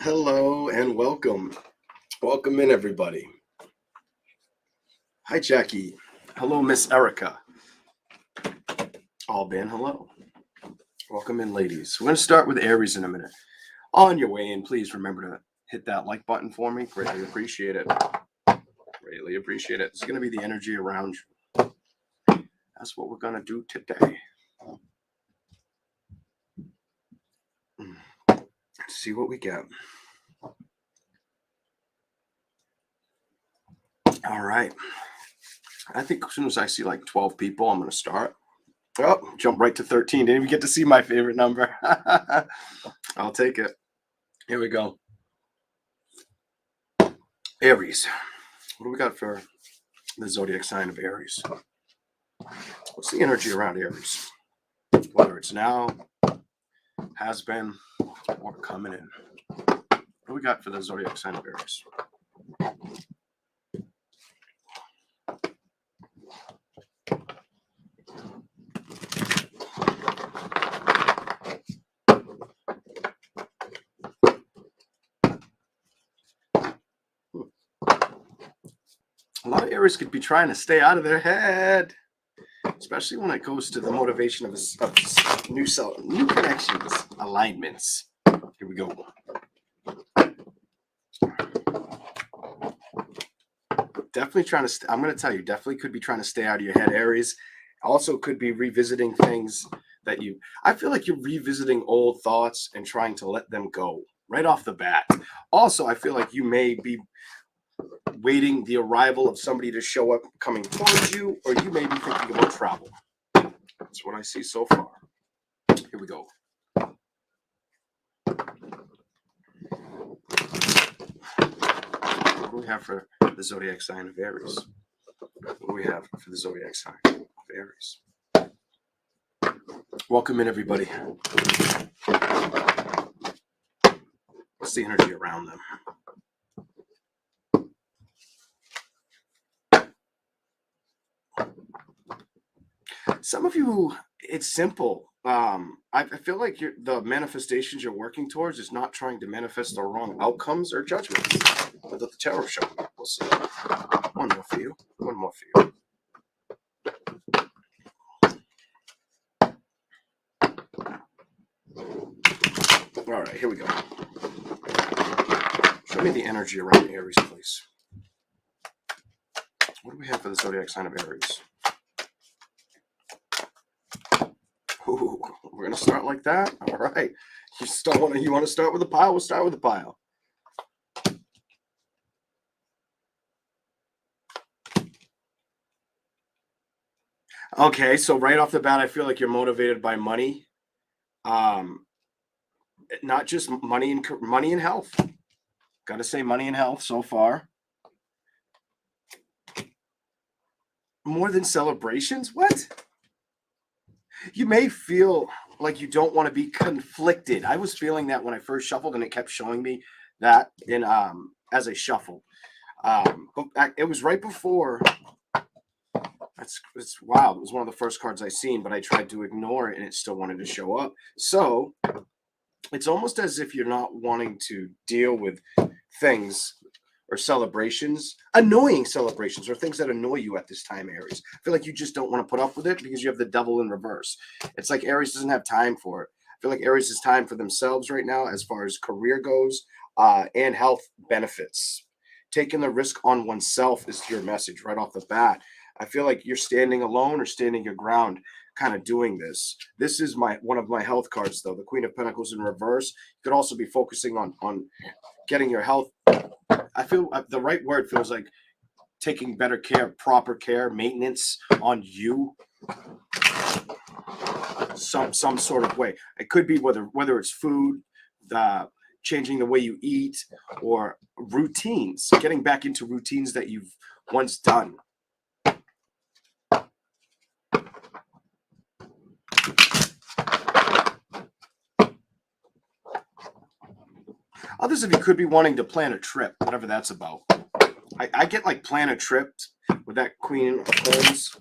Hello and welcome. Welcome in, everybody. Hi, Jackie. Hello, Miss Erica. Alban, hello. Welcome in, ladies. We're going to start with Aries in a minute. On your way in, please remember to hit that like button for me. Greatly appreciate it. Greatly appreciate it. This is going to be the energy around you. That's what we're going to do today. Let's see what we get. All right. I think as soon as I see like 12 people, I'm going to start. Oh, jump right to 13. Didn't even get to see my favorite number. I'll take it. Here we go. Aries. What do we got for the zodiac sign of Aries? What's the energy around Aries? Whether it's now, has been, or coming in. What do we got for the zodiac sign of Aries? A lot of Aries could be trying to stay out of their head, especially when it goes to the motivation of new connections, alignments. Here we go. Definitely trying to. I'm going to tell you, definitely could be trying to stay out of your head, Aries. Also, could be revisiting things that you. I feel like you're revisiting old thoughts and trying to let them go right off the bat. Also, I feel like you may be waiting the arrival of somebody to show up coming towards you, or you may be thinking about travel. That's what I see so far. Here we go. What do we have for the zodiac sign of Aries? What do we have for the zodiac sign of Aries? Welcome in, everybody. What's the energy around them? Some of you, it's simple. I feel like the manifestations you're working towards is not trying to manifest the wrong outcomes or judgments. But the tarot show, we'll see. One more for you. One more for you. All right, here we go. Show me the energy around Aries, please. What do we have for the zodiac sign of Aries? Ooh, we're gonna start like that. All right. You want to start with the pile? We'll start with the pile. Okay, so right off the bat, I feel like you're motivated by money. Not just money and health. Gotta say money and health so far. More than celebrations? What? You may feel like you don't want to be conflicted. I was feeling that when I first shuffled, and it kept showing me that in as I shuffled. But it was right before. It's wow. It was one of the first cards I seen, but I tried to ignore it, and it still wanted to show up. So it's almost as if you're not wanting to deal with things or celebrations, annoying celebrations, or things that annoy you at this time, Aries. I feel like you just don't want to put up with it because you have the devil in reverse. It's like Aries doesn't have time for it. I feel like Aries is time for themselves right now as far as career goes and health benefits. Taking the risk on oneself is your message right off the bat. I feel like you're standing alone or standing your ground kind of doing this. This is one of my health cards, though, the Queen of Pentacles in reverse. You could also be focusing on getting your health. I feel the right word feels like taking better care, proper care, maintenance on you, some sort of way. It could be whether it's food, changing the way you eat, or routines, getting back into routines that you've once done. Others of you could be wanting to plan a trip, whatever that's about. I get like plan a trip with that Queen of Coins.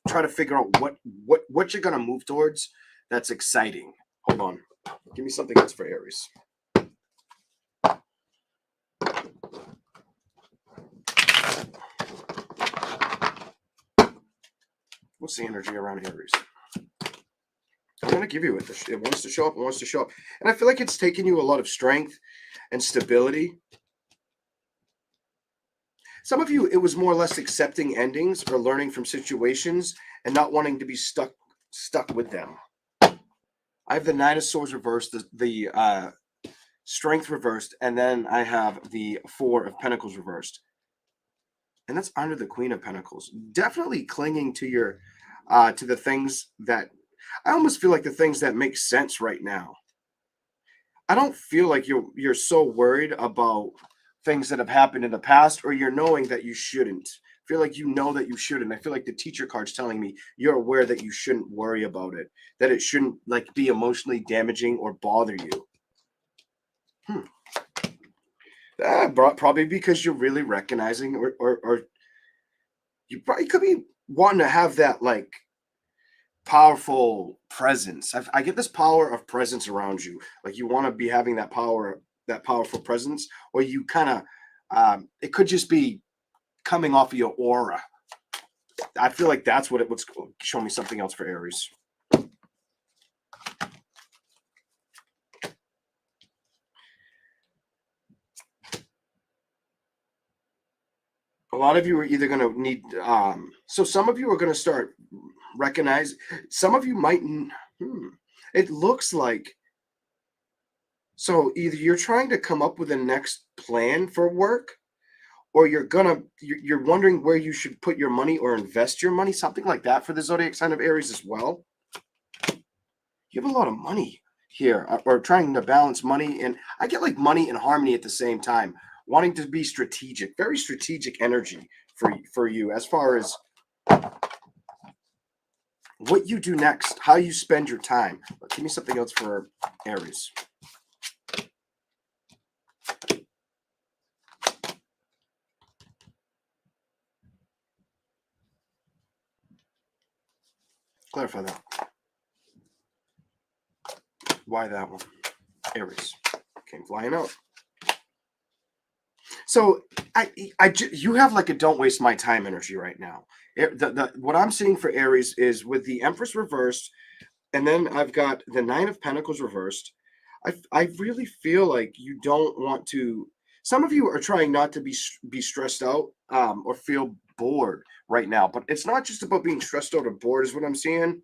Try to figure out what you're gonna move towards. That's exciting. Hold on. Give me something else for Aries. What's the energy around Aries? I'm going to give you it. It wants to show up. It wants to show up. And I feel like it's taken you a lot of strength and stability. Some of you, it was more or less accepting endings or learning from situations and not wanting to be stuck with them. I have the Nine of Swords reversed, the Strength reversed, and then I have the Four of Pentacles reversed. And that's under the Queen of Pentacles. Definitely clinging to your to the things that I almost feel like the things that make sense right now. I don't feel like you're so worried about things that have happened in the past, or you're knowing that you shouldn't. I feel like you know that you shouldn't. I feel like the teacher card's telling me you're aware that you shouldn't worry about it, that it shouldn't like be emotionally damaging or bother you. Probably because you're really recognizing, or you probably could be wanting to have that like powerful presence. I get this power of presence around you. Like you want to be having that power, that powerful presence, or you kind of, it could just be coming off of your aura. I feel like that's what it would show me. Something else for Aries. A lot of you are either going to need, so some of you are going to start recognize, some of you might, it looks like, so either you're trying to come up with a next plan for work, or you're wondering where you should put your money or invest your money, something like that for the zodiac sign of Aries as well. You have a lot of money here, or trying to balance money, and I get like money and harmony at the same time, wanting to be strategic, very strategic energy for you as far as what you do next, how you spend your time. But give me something else for Aries. Clarify that. Why that one? Aries came flying out. So you have like a don't waste my time energy right now. What I'm seeing for Aries is with the Empress reversed, and then I've got the Nine of Pentacles reversed. I really feel like you don't want to. Some of you are trying not to be stressed out or feel bored right now, but it's not just about being stressed out or bored. Is what I'm seeing.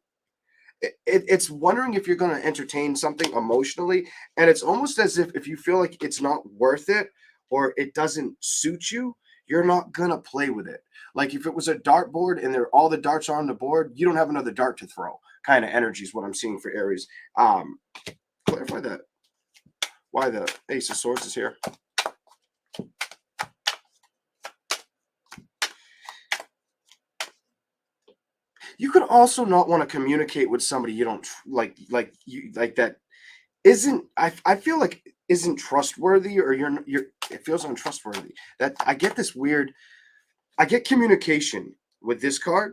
It's wondering if you're going to entertain something emotionally, and it's almost as if you feel like it's not worth it or it doesn't suit you, you're not going to play with it. Like if it was a dart board and all the darts are on the board, you don't have another dart to throw. Kind of energy is what I'm seeing for Aries. Clarify that. Why the Ace of Swords is here. You could also not want to communicate with somebody you don't like that isn't, I feel like isn't trustworthy, or you're it feels untrustworthy. That I get this weird, I get communication with this card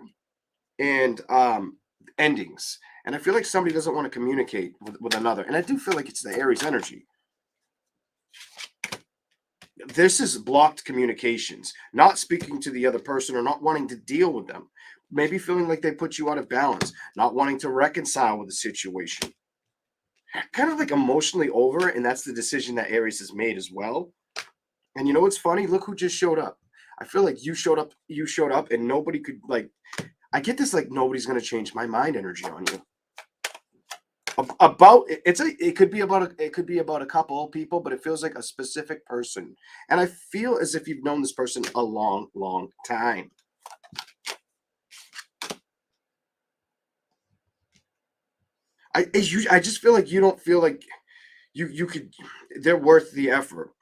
and endings. And I feel like somebody doesn't want to communicate with another. And I do feel like it's the Aries energy. This is blocked communications, not speaking to the other person or not wanting to deal with them. Maybe feeling like they put you out of balance, not wanting to reconcile with the situation. Kind of like emotionally over it, and that's the decision that Aries has made as well. And you know what's funny? Look who just showed up. I feel like you showed up, and nobody could like. I get this like nobody's gonna change my mind energy on you. It could be about a couple people, but it feels like a specific person, and I feel as if you've known this person a long, long time. I just feel like you don't feel like you could, they're worth the effort.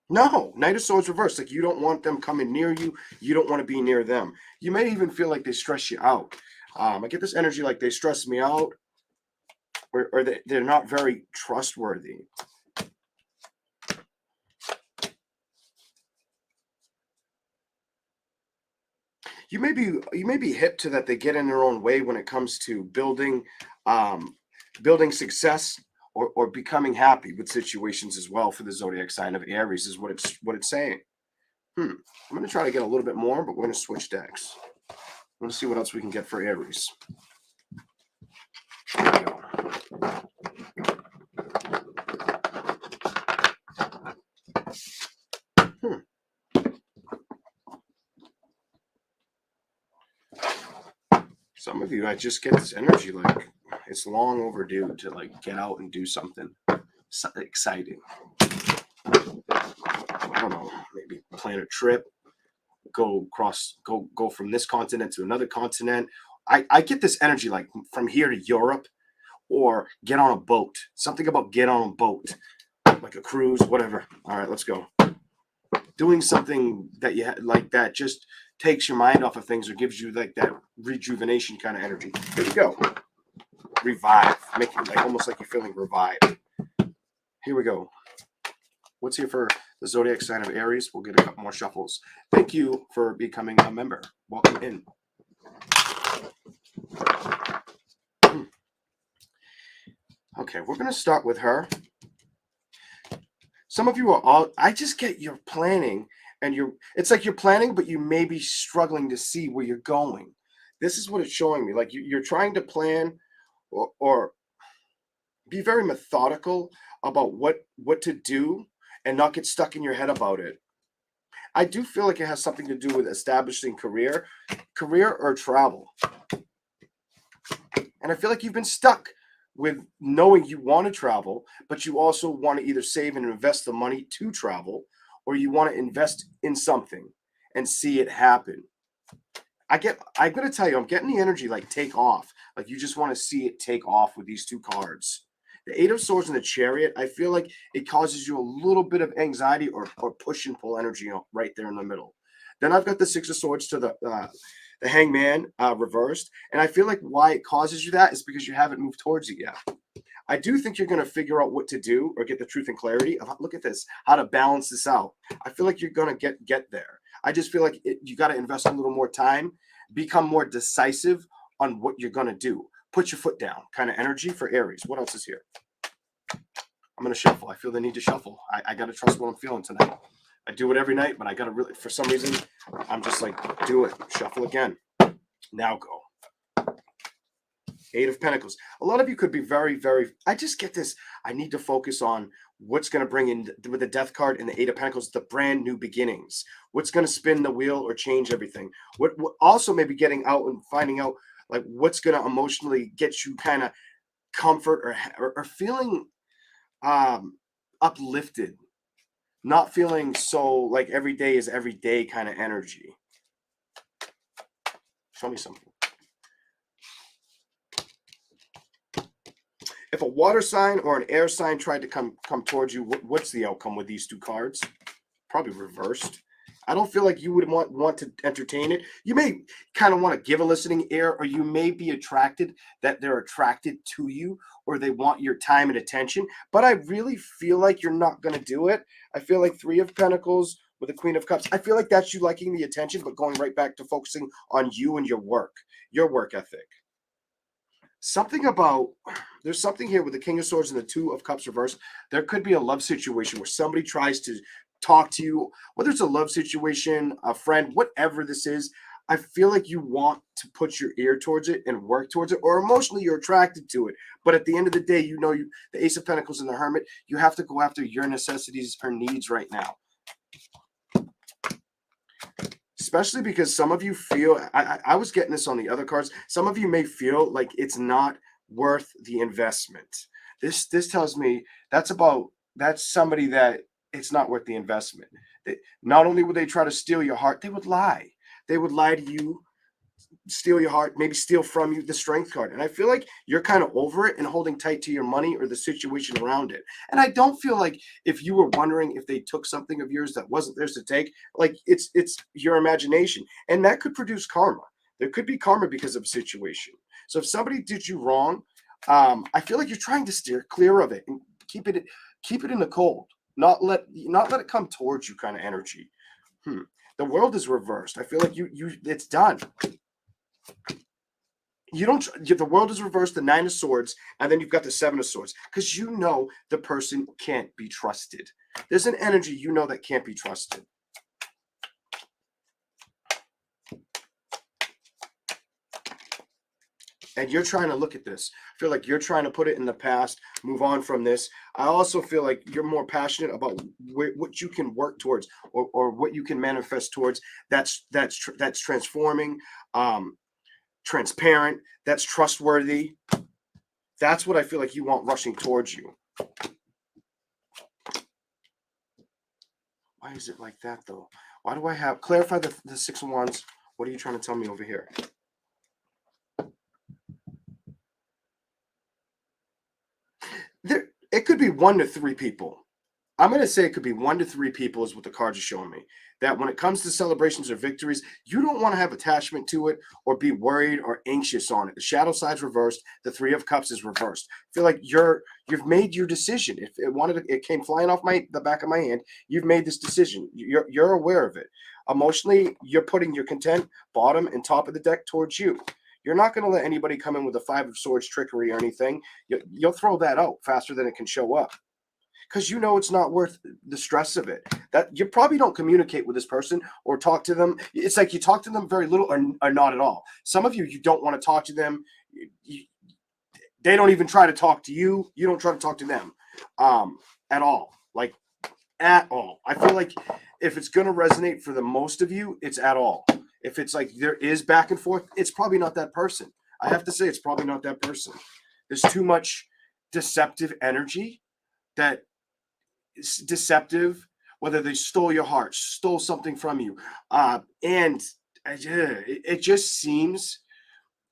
No, Knight of Swords reversed. Like you don't want them coming near you. You don't want to be near them. You may even feel like they stress you out. I get this energy like they stress me out, or they're not very trustworthy. You may be hip to that they get in their own way when it comes to building success, or becoming happy with situations as well for the zodiac sign of Aries is what it's saying. I'm going to try to get a little bit more, but we're going to switch decks. I'm going to see what else we can get for Aries. There we go. Some of you, I just get this energy like it's long overdue to like get out and do something exciting. I don't know, maybe plan a trip, go from this continent to another continent. I get this energy like from here to Europe, or get on a boat. Something about get on a boat, like a cruise, whatever. All right, let's go. Doing something that you like that just takes your mind off of things or gives you like that rejuvenation kind of energy. Here we go. Revive. Make it like almost like you're feeling revived. Here we go. What's here for the zodiac sign of Aries? We'll get a couple more shuffles. Thank you for becoming a member. Welcome in. Okay, we're going to start with her. Some of you are all, I just get you're planning and it's like you're planning, but you may be struggling to see where you're going. This is what it's showing me. Like you're trying to plan or be very methodical about what to do and not get stuck in your head about it. I do feel like it has something to do with establishing career or travel. And I feel like you've been stuck with knowing you want to travel, but you also want to either save and invest the money to travel, or you want to invest in something and see it happen. I'm going to tell you, I'm getting the energy like take off. Like you just want to see it take off with these two cards. The Eight of Swords and the Chariot, I feel like it causes you a little bit of anxiety or push and pull energy right there in the middle. Then I've got the Six of Swords to the Hangman reversed. And I feel like why it causes you that is because you haven't moved towards it yet. I do think you're going to figure out what to do or get the truth and clarity of, look at this, how to balance this out. I feel like you're going to get there. I just feel like you got to invest a little more time, become more decisive on what you're going to do. Put your foot down kind of energy for Aries. What else is here? I'm going to shuffle. I feel the need to shuffle. I got to trust what I'm feeling tonight. I do it every night, but I got to really, for some reason, I'm just like, do it. Shuffle again. Now go. Eight of Pentacles. A lot of you could be very, very, I just get this. I need to focus on what's going to bring in with the Death card and the Eight of Pentacles, the brand new beginnings. What's going to spin the wheel or change everything. What also maybe getting out and finding out like what's going to emotionally get you kind of comfort or feeling uplifted. Not feeling so like every day is every day kind of energy. Show me something. If a water sign or an air sign tried to come towards you, what's the outcome with these two cards? Probably reversed. I don't feel like you would want to entertain it. You may kind of want to give a listening ear, or you may be attracted that they're attracted to you, or they want your time and attention. But I really feel like you're not going to do it. I feel like Three of Pentacles with the Queen of Cups. I feel like that's you liking the attention, but going right back to focusing on you and your work ethic. Something about, there's something here with the King of Swords and the Two of Cups reversed. There could be a love situation where somebody tries to talk to you, whether it's a love situation, a friend, whatever this is. I feel like you want to put your ear towards it and work towards it, or emotionally you're attracted to it. But at the end of the day, the Ace of Pentacles and the Hermit, you have to go after your necessities or needs right now. Especially because some of you feel, I was getting this on the other cards, some of you may feel like it's not worth the investment. This tells me that's somebody that it's not worth the investment. Not only would they try to steal your heart, they would lie. They would lie to you, steal your heart, maybe steal from you the Strength card. And I feel like you're kind of over it and holding tight to your money or the situation around it. And I don't feel like if you were wondering if they took something of yours that wasn't theirs to take, like it's your imagination. And that could produce karma. There could be karma because of a situation. So if somebody did you wrong, I feel like you're trying to steer clear of it and keep it in the cold. Not let it come towards you kind of energy. The World is reversed. I feel like it's done. The World is reversed, the Nine of Swords, and then you've got the Seven of Swords, because the person can't be trusted. There's an energy that can't be trusted. And you're trying to look at this. I feel like you're trying to put it in the past, move on from this. I also feel like you're more passionate about what you can work towards, or what you can manifest towards. That's transforming, transparent. That's trustworthy. That's what I feel like you want rushing towards you. Why is it like that though? Why do I have clarify the Six of Wands? What are you trying to tell me over here? It could be 1 to 3 people. I'm going to say it could be 1 to 3 people is what the cards are showing me. That when it comes to celebrations or victories, you don't want to have attachment to it or be worried or anxious on it. The shadow side's reversed. The 3 of Cups is reversed. I feel like you've made your decision. If it came flying off the back of my hand, you've made this decision. You're aware of it. Emotionally, you're putting your content bottom and top of the deck towards you. You're not going to let anybody come in with a 5 of Swords trickery or anything. You'll throw that out faster than it can show up, because you know it's not worth the stress of it. That you probably don't communicate with this person or talk to them. It's like you talk to them very little or not at all. Some of you don't want to talk to them. They don't even try to talk to you. You don't try to talk to them at all. Like, at all. I feel like if it's going to resonate for the most of you, it's at all. If it's like there is back and forth, it's probably not that person. I have to say it's probably not that person. There's too much deceptive energy that is deceptive, whether they stole your heart, stole something from you. And it just seems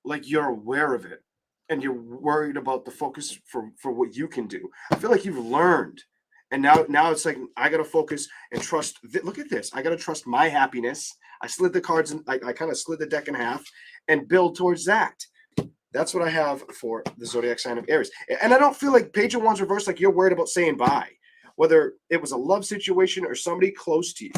like you're aware of it and you're worried about the focus for what you can do. I feel like you've learned. And now it's like, I got to focus and trust. Look at this. I got to trust my happiness. I slid the cards and I kind of slid the deck in half and build towards that. That's what I have for the zodiac sign of Aries. And I don't feel like Page of Wands reversed, like you're worried about saying bye, whether it was a love situation or somebody close to you.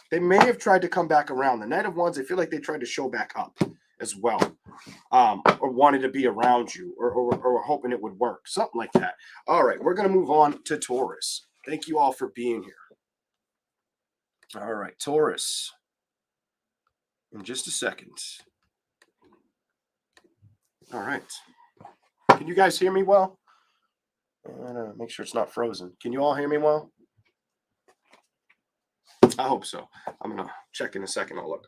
They may have tried to come back around. The Knight of Wands, I feel like they tried to show back up as well, or wanted to be around you, or hoping it would work, something like that. All right, we're going to move on to Taurus. Thank you all for being here. All right, Taurus. In just a second. All right. Can you guys hear me well? Make sure it's not frozen. Can you all hear me well? I hope so. I'm going to check in a second. I'll look.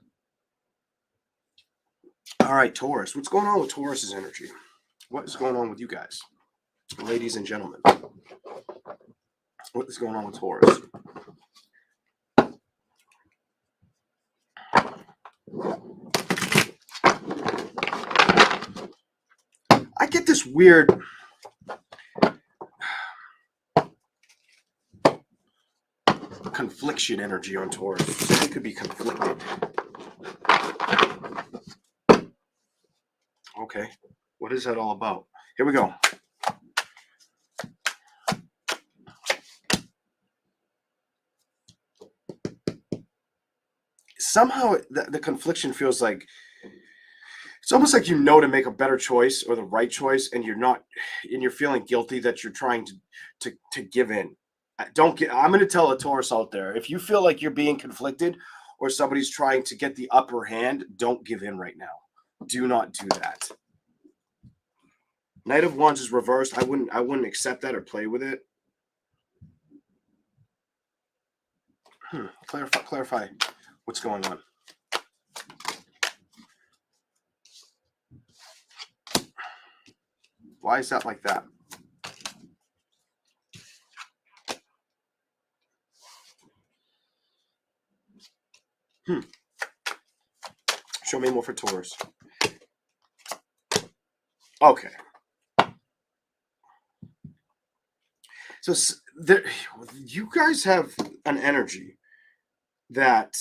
All right, Taurus. What's going on with Taurus's energy? What is going on with you guys? Ladies and gentlemen. What is going on with Taurus? I get this weird confliction energy on Taurus. So it could be conflicted. Okay. What is that all about? Here we go. Somehow the confliction feels like it's almost like to make a better choice or the right choice, and you're feeling guilty that you're trying to give in. I'm going to tell a Taurus out there, if you feel like you're being conflicted or somebody's trying to get the upper hand, don't give in right now. Do not do that. Knight of Wands is reversed. I wouldn't accept that or play with it. Clarify what's going on. Why is that like that? Show me more for Taurus. Okay. So you guys have an energy that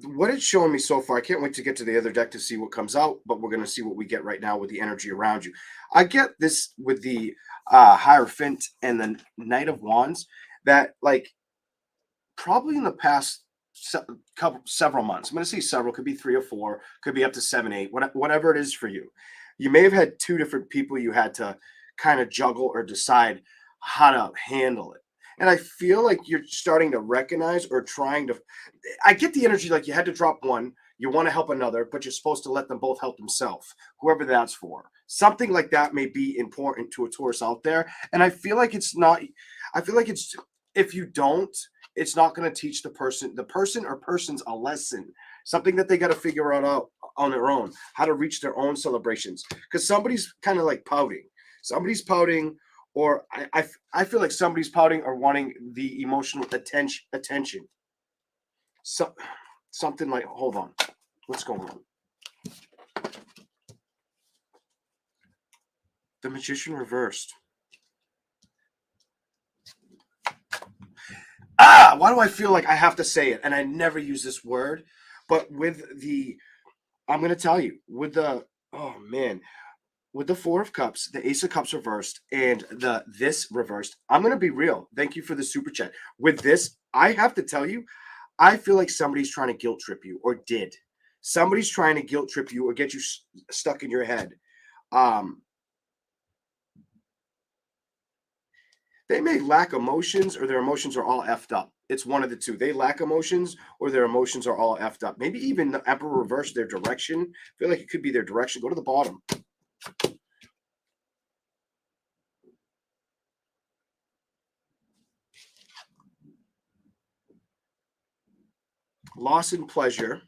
what it's showing me so far, I can't wait to get to the other deck to see what comes out, but we're going to see what we get right now with the energy around you. I get this with the Hierophant and the Knight of Wands that, like, probably in the past several months, I'm going to say several, could be 3 or 4, could be up to 7, 8, whatever it is for you. You may have had 2 different people you had to kind of juggle or decide how to handle it. And I feel like you're starting to recognize or trying to, I get the energy like you had to drop one, You want to help another, but you're supposed to let them both help themselves, whoever that's for. Something like that may be important to a Taurus out there. And I feel like it's not, I feel like it's, if you don't, it's not going to teach the person or persons a lesson, something that they got to figure out on their own, how to reach their own celebrations. Because somebody's kind of like pouting. Somebody's pouting, or I feel like somebody's pouting or wanting the emotional attention. So something like, hold on, what's going on? The Magician reversed. Why do I feel like I have to say it? And I never use this word, but I'm going to tell you, with the, oh man, with the Four of Cups, the Ace of Cups reversed, and this reversed, I'm going to be real. Thank you for the super chat. With this, I have to tell you, I feel like somebody's trying to guilt trip you, or did. Somebody's trying to guilt trip you or get you stuck in your head. They may lack emotions, or their emotions are all effed up. It's one of the two. They lack emotions, or their emotions are all effed up. Maybe even the Emperor reversed, their direction. I feel like it could be their direction. Go to the bottom. Loss and pleasure.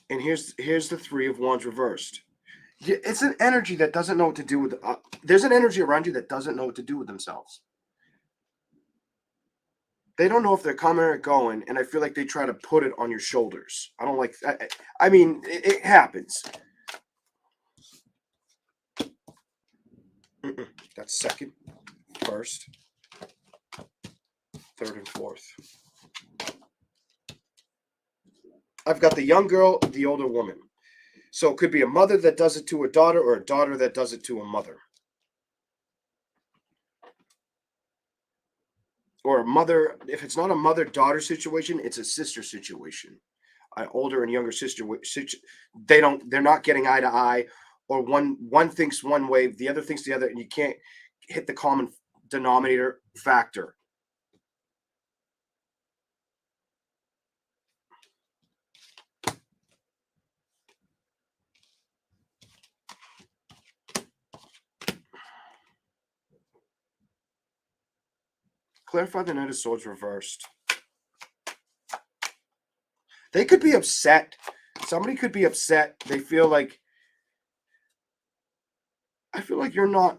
And here's the Three of Wands reversed. It's an energy that doesn't know what to do with. There's an energy around you that doesn't know what to do with themselves. They don't know if they're coming or going, and I feel like they try to put it on your shoulders. I don't like. I mean, it happens. That's second, first, third, and fourth. I've got the young girl, the older woman. So it could be a mother that does it to a daughter, or a daughter that does it to a mother. Or a mother, if it's not a mother-daughter situation, it's a sister situation. Older and younger sister, they're not getting eye to eye, or one thinks one way, the other thinks the other, and you can't hit the common denominator factor. Clarify the Knight of Swords reversed. They could be upset. Somebody could be upset. They feel like, I feel like you're not,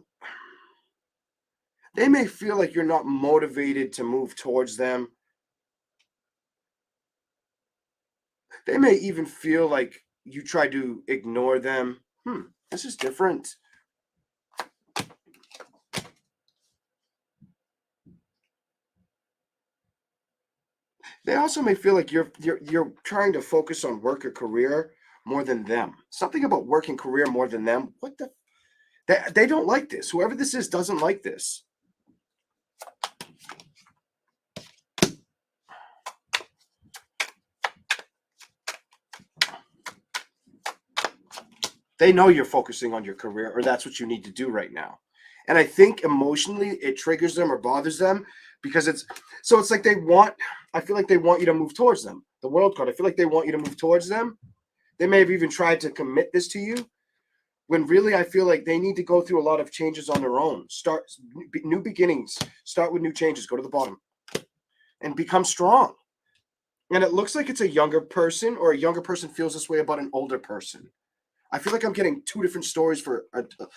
they may feel like you're not motivated to move towards them. They may even feel like you try to ignore them. This is different. They also may feel like you're trying to focus on work or career more than them. Something about work and career more than them. What the? They don't like this. Whoever this is doesn't like this. They know you're focusing on your career, or that's what you need to do right now. And I think emotionally it triggers them or bothers them, because it's like I feel like they want you to move towards them. The World card, I feel like they want you to move towards them. They may have even tried to commit this to you, when really I feel like they need to go through a lot of changes on their own. Start new beginnings, start with new changes, go to the bottom, and become strong. And it looks like it's a younger person, or a younger person feels this way about an older person. I feel like I'm getting two different stories for the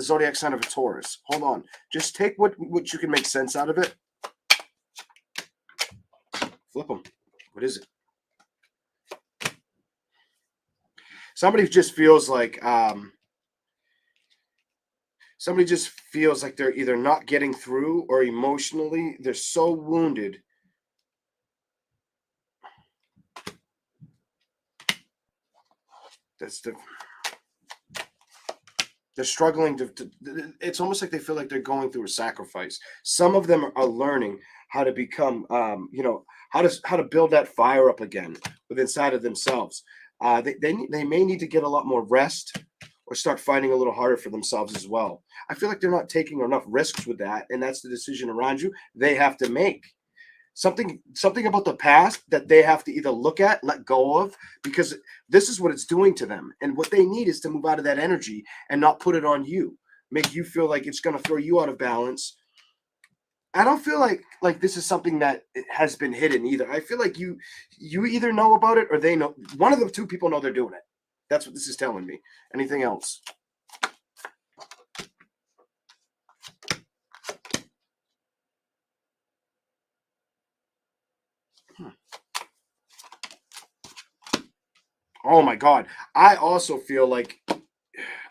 zodiac sign of a Taurus. Hold on. Just take what you can make sense out of it. Flip them. What is it? Somebody just feels like they're either not getting through, or emotionally they're so wounded. They're struggling to it's almost like they feel like they're going through a sacrifice. Some of them are learning how to become how to build that fire up again within inside of themselves. They may need to get a lot more rest, or start fighting a little harder for themselves as well. I feel like they're not taking enough risks with that, and that's the decision around you they have to make. something about the past that they have to either look at, let go of, because this is what it's doing to them. And what they need is to move out of that energy and not put it on you, make you feel like it's going to throw you out of balance. I don't feel like this is something that has been hidden either. I feel like you either know about it or they know. One of the two people know they're doing it. That's what this is telling me. Anything else? Oh my God. I also feel like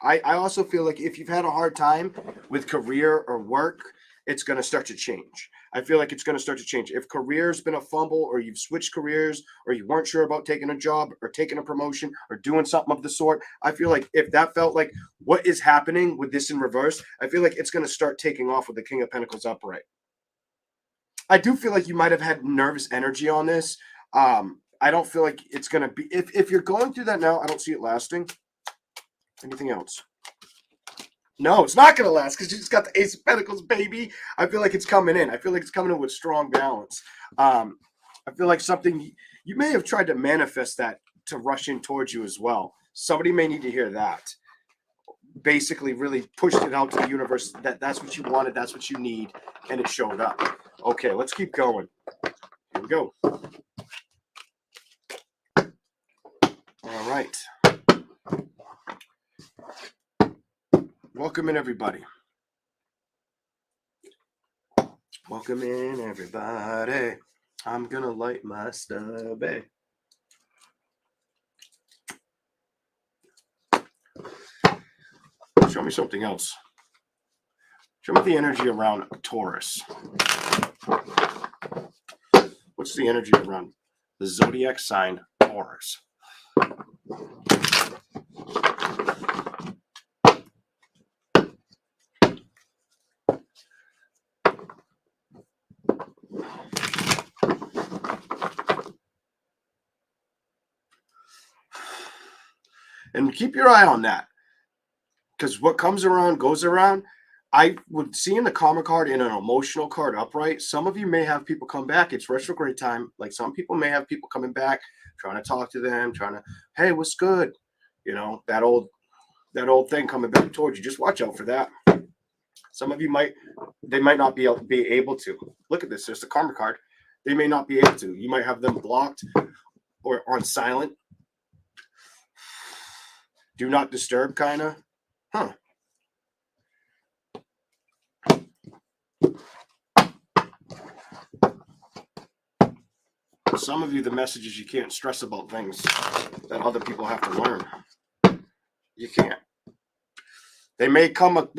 if you've had a hard time with career or work, it's going to start to change. I feel like it's going to start to change. If career's been a fumble, or you've switched careers, or you weren't sure about taking a job or taking a promotion or doing something of the sort, I feel like if that felt like what is happening with this in reverse, I feel like it's going to start taking off with the King of Pentacles upright. I do feel like you might have had nervous energy on this. I don't feel like it's going to be, if you're going through that now, I don't see it lasting. Anything else? No, it's not going to last because you just got the Ace of Pentacles, baby. I feel like it's coming in. I feel like it's coming in with strong balance. I feel like something, you may have tried to manifest that to rush in towards you as well. Somebody may need to hear that. Basically really pushed it out to the universe that that's what you wanted, that's what you need, and it showed up. Okay, let's keep going. Here we go. All right. Welcome in, everybody. Welcome in, everybody. I'm gonna light my stubby. Show me something else. Show me the energy around Taurus. What's the energy around the zodiac sign Taurus? And keep your eye on that, because what comes around goes around. I would see in the karma card in an emotional card upright. Some of you may have people come back. It's retrograde time. Like some people may have people coming back, trying to talk to them, trying to, hey, what's good? You know, that old thing coming back towards you. Just watch out for that. Some of you might not be able to. Look at this. There's the karma card. They may not be able to. You might have them blocked or on silent. Do not disturb, kind of. Huh. Some of you, the message is you can't stress about things that other people have to learn. You can't. They may come a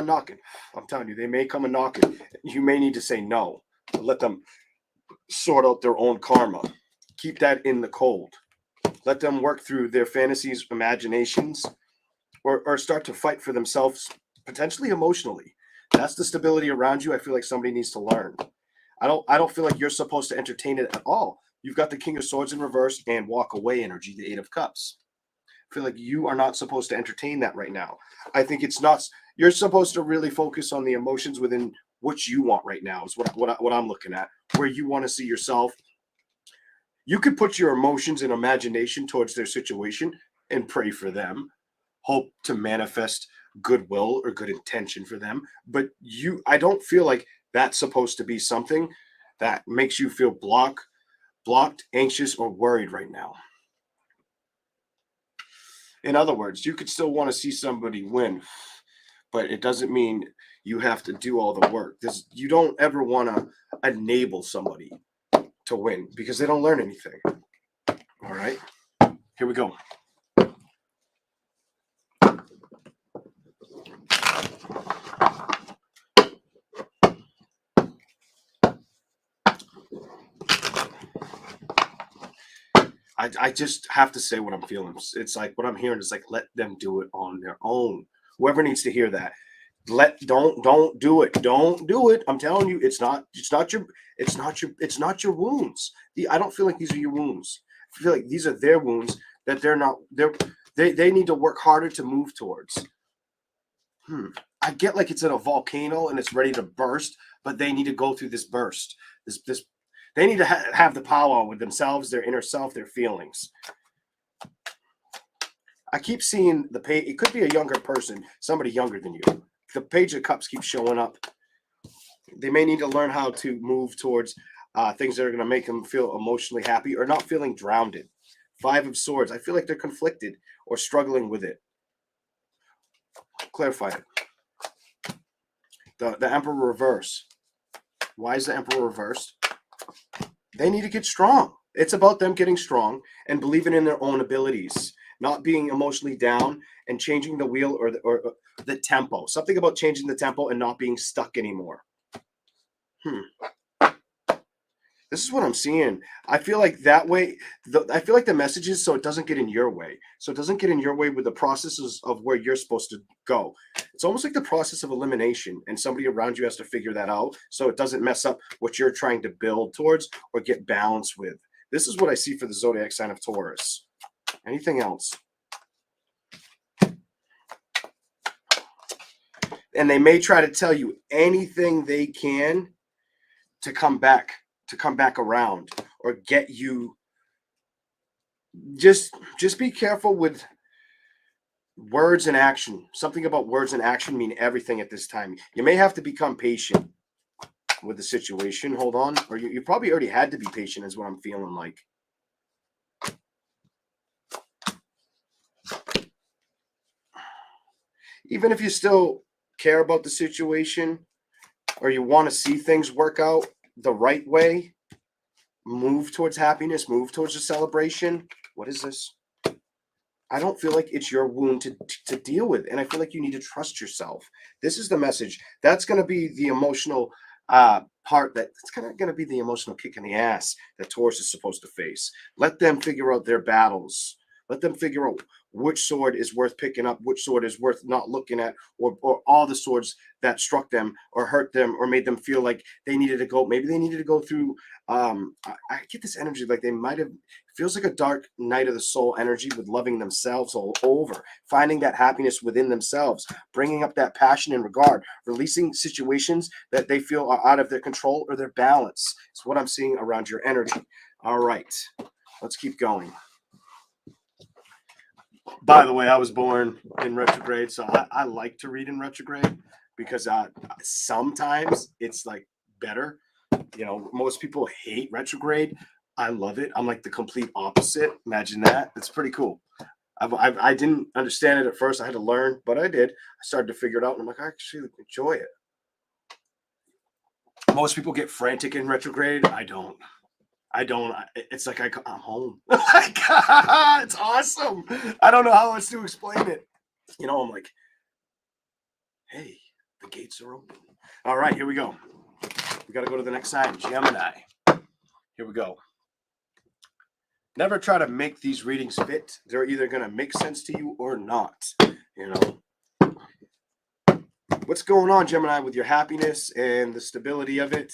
knocking. I'm telling you, they may come a knocking. You may need to say no. Let them sort out their own karma. Keep that in the cold. Let them work through their fantasies, imaginations, or start to fight for themselves, potentially emotionally. That's the stability around you I feel like somebody needs to learn. I don't feel like you're supposed to entertain it at all. You've got the King of Swords in reverse and walk away energy, the Eight of Cups. I feel like you are not supposed to entertain that right now. I think it's not. You're supposed to really focus on the emotions within what you want right now is what I'm looking at, where you want to see yourself. You could put your emotions and imagination towards their situation and pray for them, hope to manifest goodwill or good intention for them. But I don't feel like that's supposed to be something that makes you feel blocked, anxious, or worried right now. In other words, you could still want to see somebody win, but it doesn't mean you have to do all the work. You don't ever want to enable somebody to win because they don't learn anything. All right, here we go. I just have to say what I'm feeling. It's like what I'm hearing is like, let them do it on their own. Whoever needs to hear that, don't do it. Don't do it. I'm telling you, it's not your wounds. I don't feel like these are your wounds. I feel like these are their wounds that they need to work harder to move towards. I get like it's in a volcano and it's ready to burst, but they need to go through this burst, this They need to have the power with themselves, their inner self, their feelings. I keep seeing the page. It could be a younger person, somebody younger than you. The Page of Cups keeps showing up. They may need to learn how to move towards things that are going to make them feel emotionally happy or not feeling drowned. Five of Swords. I feel like they're conflicted or struggling with it. Clarify it. The Emperor reverse. Why is the Emperor reversed? They need to get strong. It's about them getting strong and believing in their own abilities, not being emotionally down and changing the wheel or the tempo. Something about changing the tempo and not being stuck anymore. This is what I'm seeing. I feel like that way, I feel like the message is so it doesn't get in your way. So it doesn't get in your way with the processes of where you're supposed to go. It's almost like the process of elimination, and somebody around you has to figure that out so it doesn't mess up what you're trying to build towards or get balance with. This is what I see for the zodiac sign of Taurus. Anything else? And they may try to tell you anything they can to come back around or get you. Just be careful with words and action. Something about words and action mean everything at this time. You may have to become patient with the situation. Hold on. Or you probably already had to be patient is what I'm feeling like. Even if you still care about the situation or you want to see things work out the right way, move towards happiness, move towards a celebration. What is this? I don't feel like it's your wound to deal with. And I feel like you need to trust yourself. This is the message. That's going to be the emotional part. That's kind of going to be the emotional kick in the ass that Taurus is supposed to face. Let them figure out their battles. Let them figure out which sword is worth picking up, which sword is worth not looking at, or all the swords that struck them or hurt them or made them feel like they needed to go. Maybe they needed to go through. I get this energy like they might have. Feels like a dark night of the soul energy with loving themselves all over, finding that happiness within themselves, bringing up that passion and regard, releasing situations that they feel are out of their control or their balance. It's what I'm seeing around your energy. All right, let's keep going. By the way, I was born in retrograde, so I like to read in retrograde because sometimes it's like better. You know, most people hate retrograde. I love it. I'm like the complete opposite. Imagine that. It's pretty cool. I didn't understand it at first. I had to learn, but I did. I started to figure it out, and I'm like, I actually enjoy it. Most people get frantic in retrograde. I don't. It's like I'm home. It's awesome. I don't know how else to explain it. You know, I'm like, hey, the gates are open. All right, here we go. We got to go to the next sign, Gemini. Here we go. Never try to make these readings fit. They're either going to make sense to you or not. You know, what's going on, Gemini, with your happiness and the stability of it?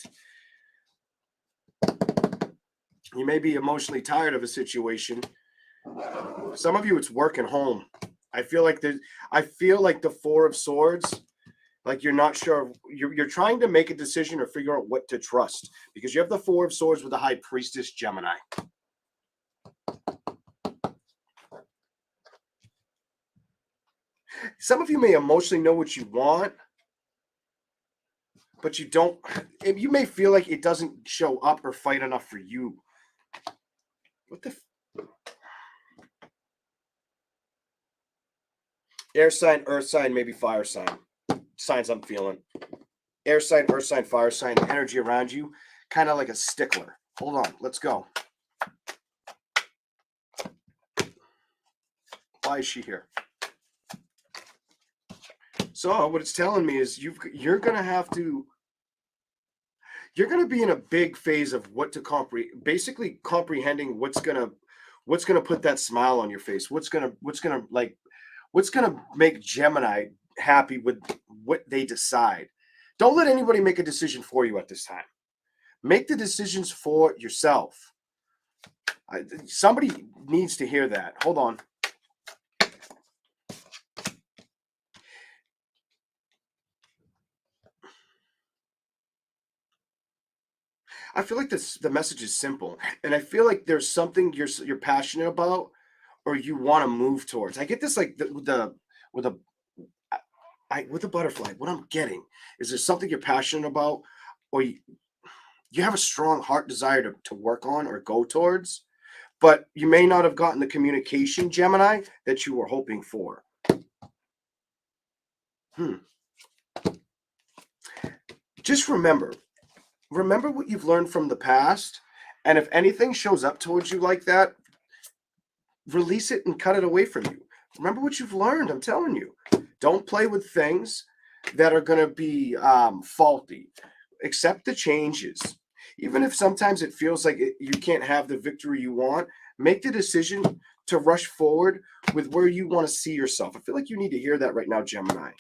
You may be emotionally tired of a situation. Some of you, it's work and home. I feel like the Four of Swords, like you're not sure. You're trying to make a decision or figure out what to trust because you have the Four of Swords with the High Priestess, Gemini. Some of you may emotionally know what you want, but you don't. You may feel like it doesn't show up or fight enough for you. What the? Air sign, earth sign, maybe fire sign. Signs I'm feeling. Air sign, earth sign, fire sign. Energy around you, kind of like a stickler. Hold on, let's go. Why is she here? So what it's telling me is you're gonna have to. You're gonna be in a big phase of what to comprehend. Basically, comprehending what's gonna put that smile on your face. What's gonna make Gemini happy with what they decide. Don't let anybody make a decision for you at this time. Make the decisions for yourself. Somebody needs to hear that. Hold on. I feel like the message is simple, and I feel like there's something you're passionate about or you want to move towards. I get this like with a with a butterfly. What I'm getting is there something you're passionate about, or you have a strong heart desire to work on or go towards, but you may not have gotten the communication, Gemini, that you were hoping for. Hmm. Just remember what you've learned from the past, and if anything shows up towards you like that, release it and cut it away from you. Remember what you've learned. I'm telling you, don't play with things that are going to be faulty. Accept the changes, even if sometimes it feels like you can't have the victory you want. Make the decision to rush forward with where you want to see yourself. I feel like you need to hear that right now, Gemini.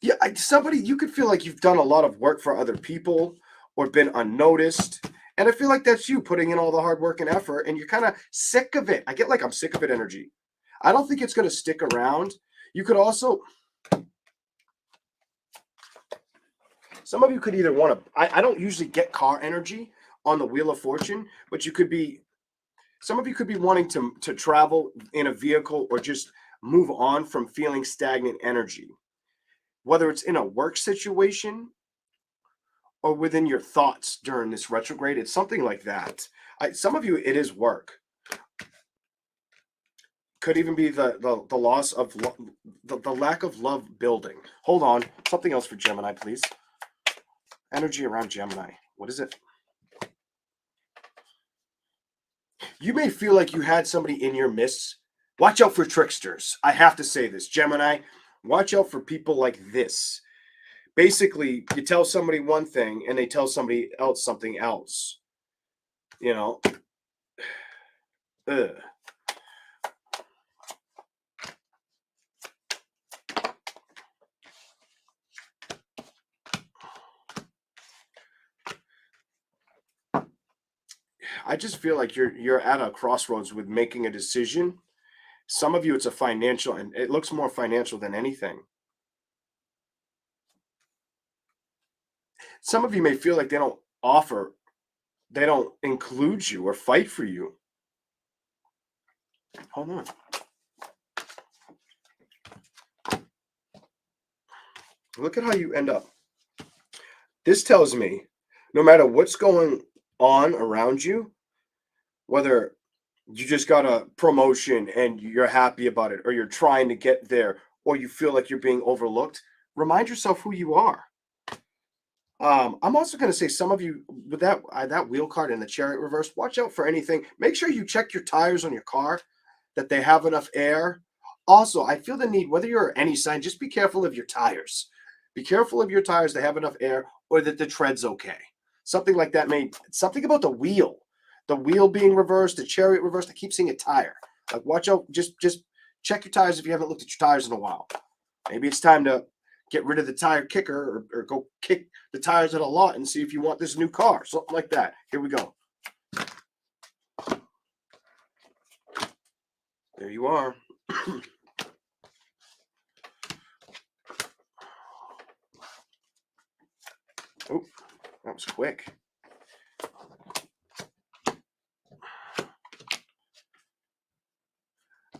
Yeah, somebody, you could feel like you've done a lot of work for other people or been unnoticed. And I feel like that's you putting in all the hard work and effort, and you're kind of sick of it. I get like I'm sick of it energy. I don't think it's going to stick around. You could also, some of you could either want to, I don't usually get car energy on the Wheel of Fortune, but you could be, some of you could be wanting to travel in a vehicle or just move on from feeling stagnant energy, whether it's in a work situation or within your thoughts during this retrograde. It's something like that. Some of you, it is work. Could even be the loss of the lack of love building. Hold on. Something else for Gemini, please. Energy around Gemini. What is it? You may feel like you had somebody in your midst. Watch out for tricksters. I have to say this, Gemini. Watch out for people like this. Basically, you tell somebody one thing and they tell somebody else something else. You know, ugh. I just feel like you're at a crossroads with making a decision. Some of you, it's a financial, and it looks more financial than anything. Some of you may feel like they don't include you or fight for you. Hold on. Look at how you end up. This tells me no matter what's going on around you, whether you just got a promotion and you're happy about it, or you're trying to get there, or you feel like you're being overlooked, remind yourself who you are. I'm also going to say some of you with that wheel card and the chariot reverse, watch out for anything. Make sure you check your tires on your car, that they have enough air. Also, I feel the need, whether you're any sign, just be careful of your tires. Be careful of your tires, they have enough air, or that the tread's okay. Something like that something about the wheel being reversed, the chariot reversed. I keep seeing a tire. Like watch out, just check your tires if you haven't looked at your tires in a while. Maybe it's time to get rid of the tire kicker, or go kick the tires at a lot and see if you want this new car. Something like that. Here we go. There you are. Oh, that was quick.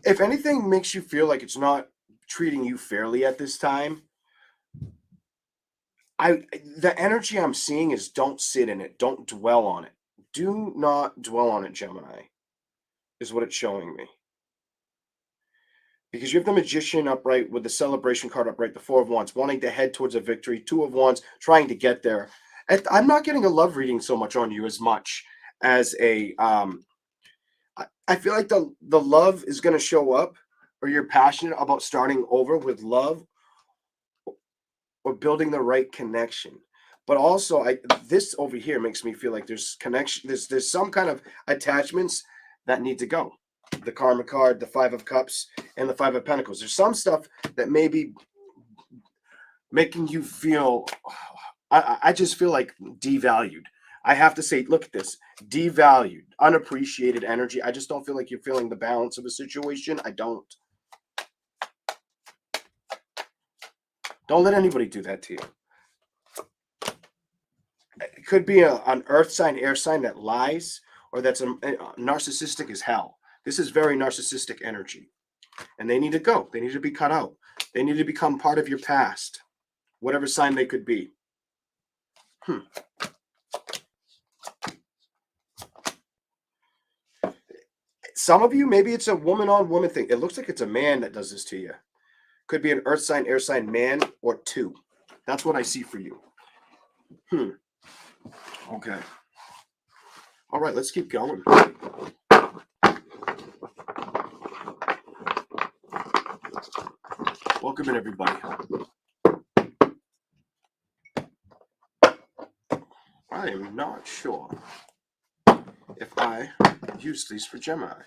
If anything makes you feel like it's not treating you fairly at this time, the energy I'm seeing is don't sit in it. Don't dwell on it. Do not dwell on it, Gemini, is what it's showing me. Because you have the Magician upright with the Celebration card upright, the Four of Wands, wanting to head towards a victory, Two of Wands, trying to get there. I'm not getting a love reading so much on you as much as a I feel like the love is going to show up, or you're passionate about starting over with love or building the right connection. But also, this over here makes me feel like there's connection. There's some kind of attachments that need to go. The Karma card, the Five of Cups, and the Five of Pentacles. There's some stuff that may be making you feel. I just feel like devalued. I have to say, look at this. Devalued, unappreciated energy. I just don't feel like you're feeling the balance of a situation. I don't. Don't let anybody do that to you. It could be an earth sign, air sign that lies, or that's narcissistic as hell. This is very narcissistic energy. And they need to go. They need to be cut out. They need to become part of your past, whatever sign they could be. Some of you, maybe it's a woman on woman thing. It looks like it's a man that does this to you. Could be an earth sign, air sign, man, or two. That's what I see for you. Okay. All right, let's keep going. Welcome in, everybody. I am not sure if I used these for Gemini.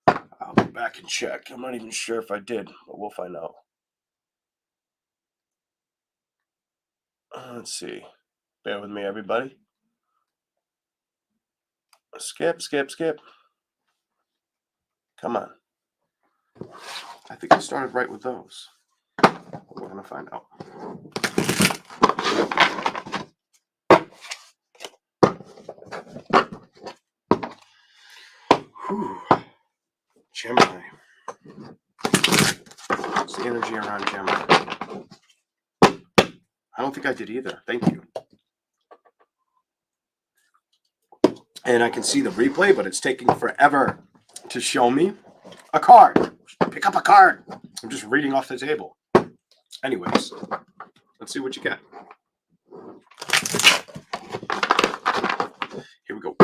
I'll go back and check. I'm not even sure if I did, but we'll find out. Let's see. Bear with me, everybody. Skip. Come on. I think I started right with those. We're going to find out. Whew. Gemini. What's the energy around Gemini? I don't think I did either. Thank you. And I can see the replay, but it's taking forever to show me a card. Pick up a card. I'm just reading off the table. Anyways, let's see what you get. Here we go.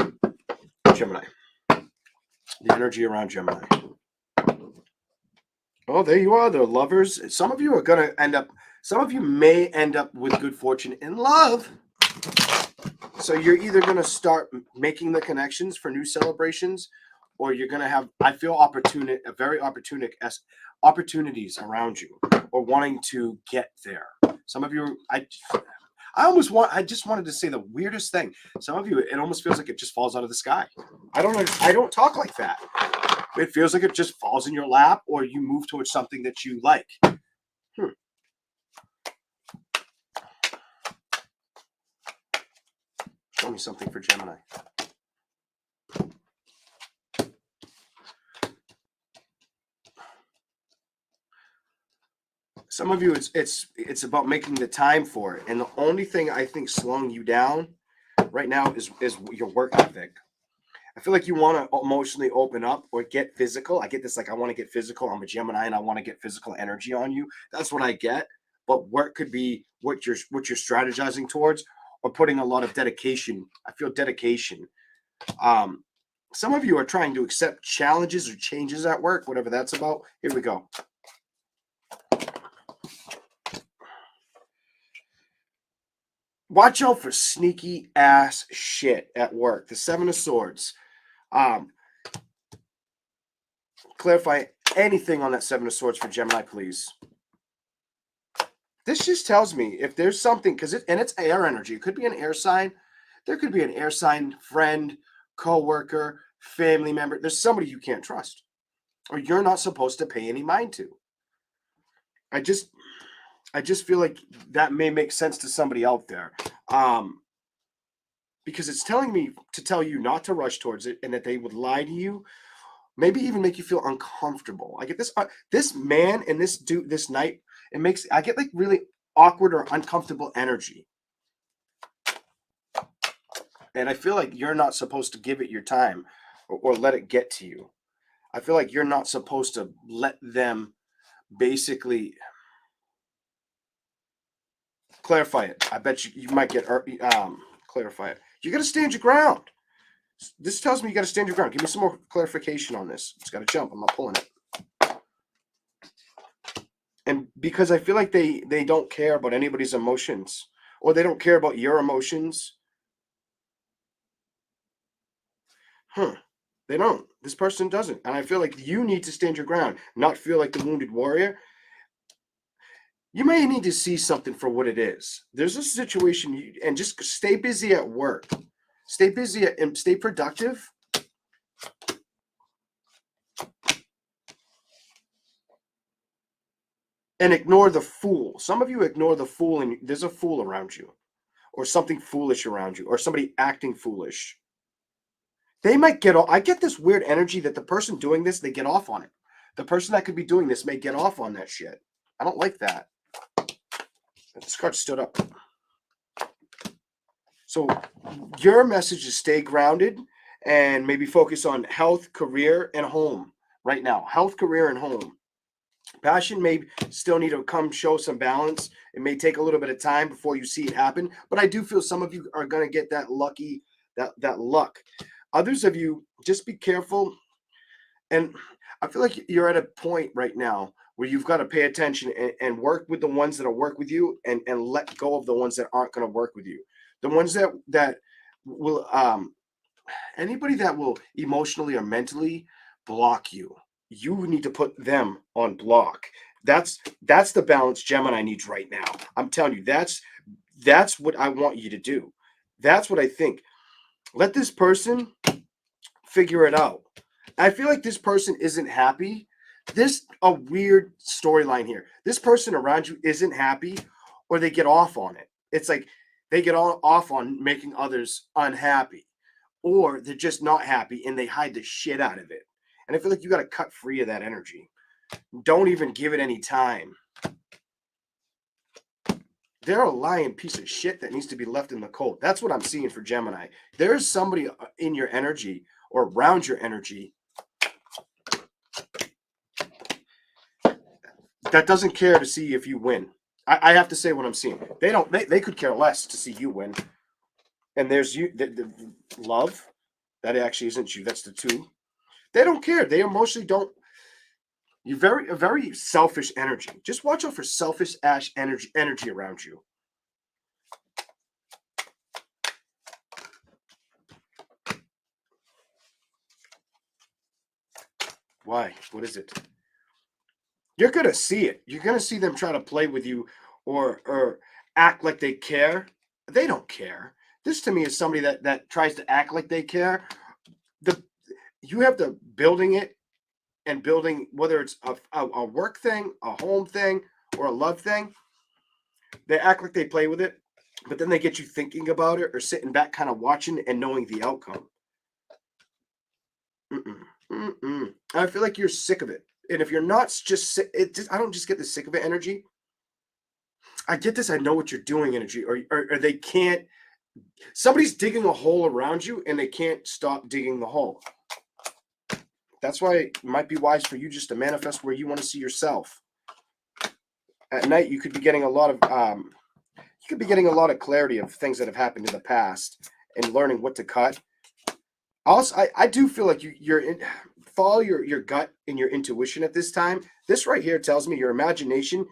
Gemini. The energy around Gemini. Oh, there you are. The lovers. Some of you are going to end up, some of you may end up with good fortune in love. So you're either going to start making the connections for new celebrations, or you're going to have, I feel, very opportunities around you, or wanting to get there. Some of you, I just wanted to say the weirdest thing. Some of you, it almost feels like it just falls out of the sky. I don't talk like that. It feels like it just falls in your lap, or you move towards something that you like. Show me something for Gemini. Some of you, it's about making the time for it, and the only thing I think slowing you down right now is your work ethic. I feel like you want to emotionally open up or get physical. I get this, like, I want to get physical. I'm a Gemini and I want to get physical energy on you. That's what I get. But work could be what you're strategizing towards, or putting a lot of dedication. I feel dedication. Some of you are trying to accept challenges or changes at work, whatever that's about. Here we go. Watch out for sneaky ass shit at work. The Seven of Swords. Clarify anything on that Seven of Swords for Gemini, please. This just tells me if there's something, and it's air energy. It could be an air sign. There could be an air sign friend, co-worker, family member. There's somebody you can't trust, or you're not supposed to pay any mind to. I just feel like that may make sense to somebody out there. Because it's telling me to tell you not to rush towards it, and that they would lie to you, maybe even make you feel uncomfortable. I get this man and this dude this night. I get like really awkward or uncomfortable energy. And I feel like you're not supposed to give it your time, or let it get to you. I feel like you're not supposed to let them basically clarify it. I bet you might get clarify it. You got to stand your ground. This tells me you got to stand your ground. Give me some more clarification on this. It's got to jump. I'm not pulling it. And because I feel like they don't care about anybody's emotions, or they don't care about your emotions. They don't. This person doesn't. And I feel like you need to stand your ground, not feel like the wounded warrior. You may need to see something for what it is. There's a situation, and just stay busy at work. Stay busy and stay productive. And ignore the fool. Some of you ignore the fool, and there's a fool around you. or something foolish around you, or somebody acting foolish. They might get off. I get this weird energy that the person doing this, they get off on it. The person that could be doing this may get off on that shit. I don't like that. This card stood up. So your message is stay grounded and maybe focus on health, career, and home right now. Health, career, and home. Passion may still need to come show some balance. It may take a little bit of time before you see it happen, but I do feel some of you are going to get that lucky, that luck. Others of you, just be careful. And I feel like you're at a point right now where you've got to pay attention and work with the ones that'll work with you, and let go of the ones that aren't going to work with you. The ones that will, anybody that will emotionally or mentally block you, you need to put them on block. That's the balance Gemini needs right now. I'm telling you, that's what I want you to do. That's what I think. Let this person figure it out. I feel like this person isn't happy. There's a weird storyline here. This person around you isn't happy, or they get off on it. It's like they get off on making others unhappy, or they're just not happy and they hide the shit out of it. And I feel like you got to cut free of that energy. Don't even give it any time. They're a lying piece of shit that needs to be left in the cold. That's what I'm seeing for Gemini. There's somebody in your energy or around your energy that doesn't care to see if you win. I have to say what I'm seeing. They could care less to see you win. And there's you, the love. That actually isn't you. That's the two. They don't care. They emotionally don't. You're a very selfish energy. Just watch out for selfish ash energy around you. Why? What is it? You're gonna see it. You're gonna see them try to play with you or act like they care. They don't care. This to me is somebody that tries to act like they care. You have to building it and building, whether it's a work thing, a home thing, or a love thing. They act like they play with it, but then they get you thinking about it or sitting back kind of watching and knowing the outcome. I feel like you're sick of it. And if you're not just sick, I don't just get the sick of it energy. I get this, I know what you're doing energy, or they can't, somebody's digging a hole around you and they can't stop digging the hole. That's why it might be wise for you just to manifest where you want to see yourself. At night, you could be getting a lot of clarity of things that have happened in the past and learning what to cut. Also, I do feel like follow your gut and your intuition at this time. This right here tells me your imagination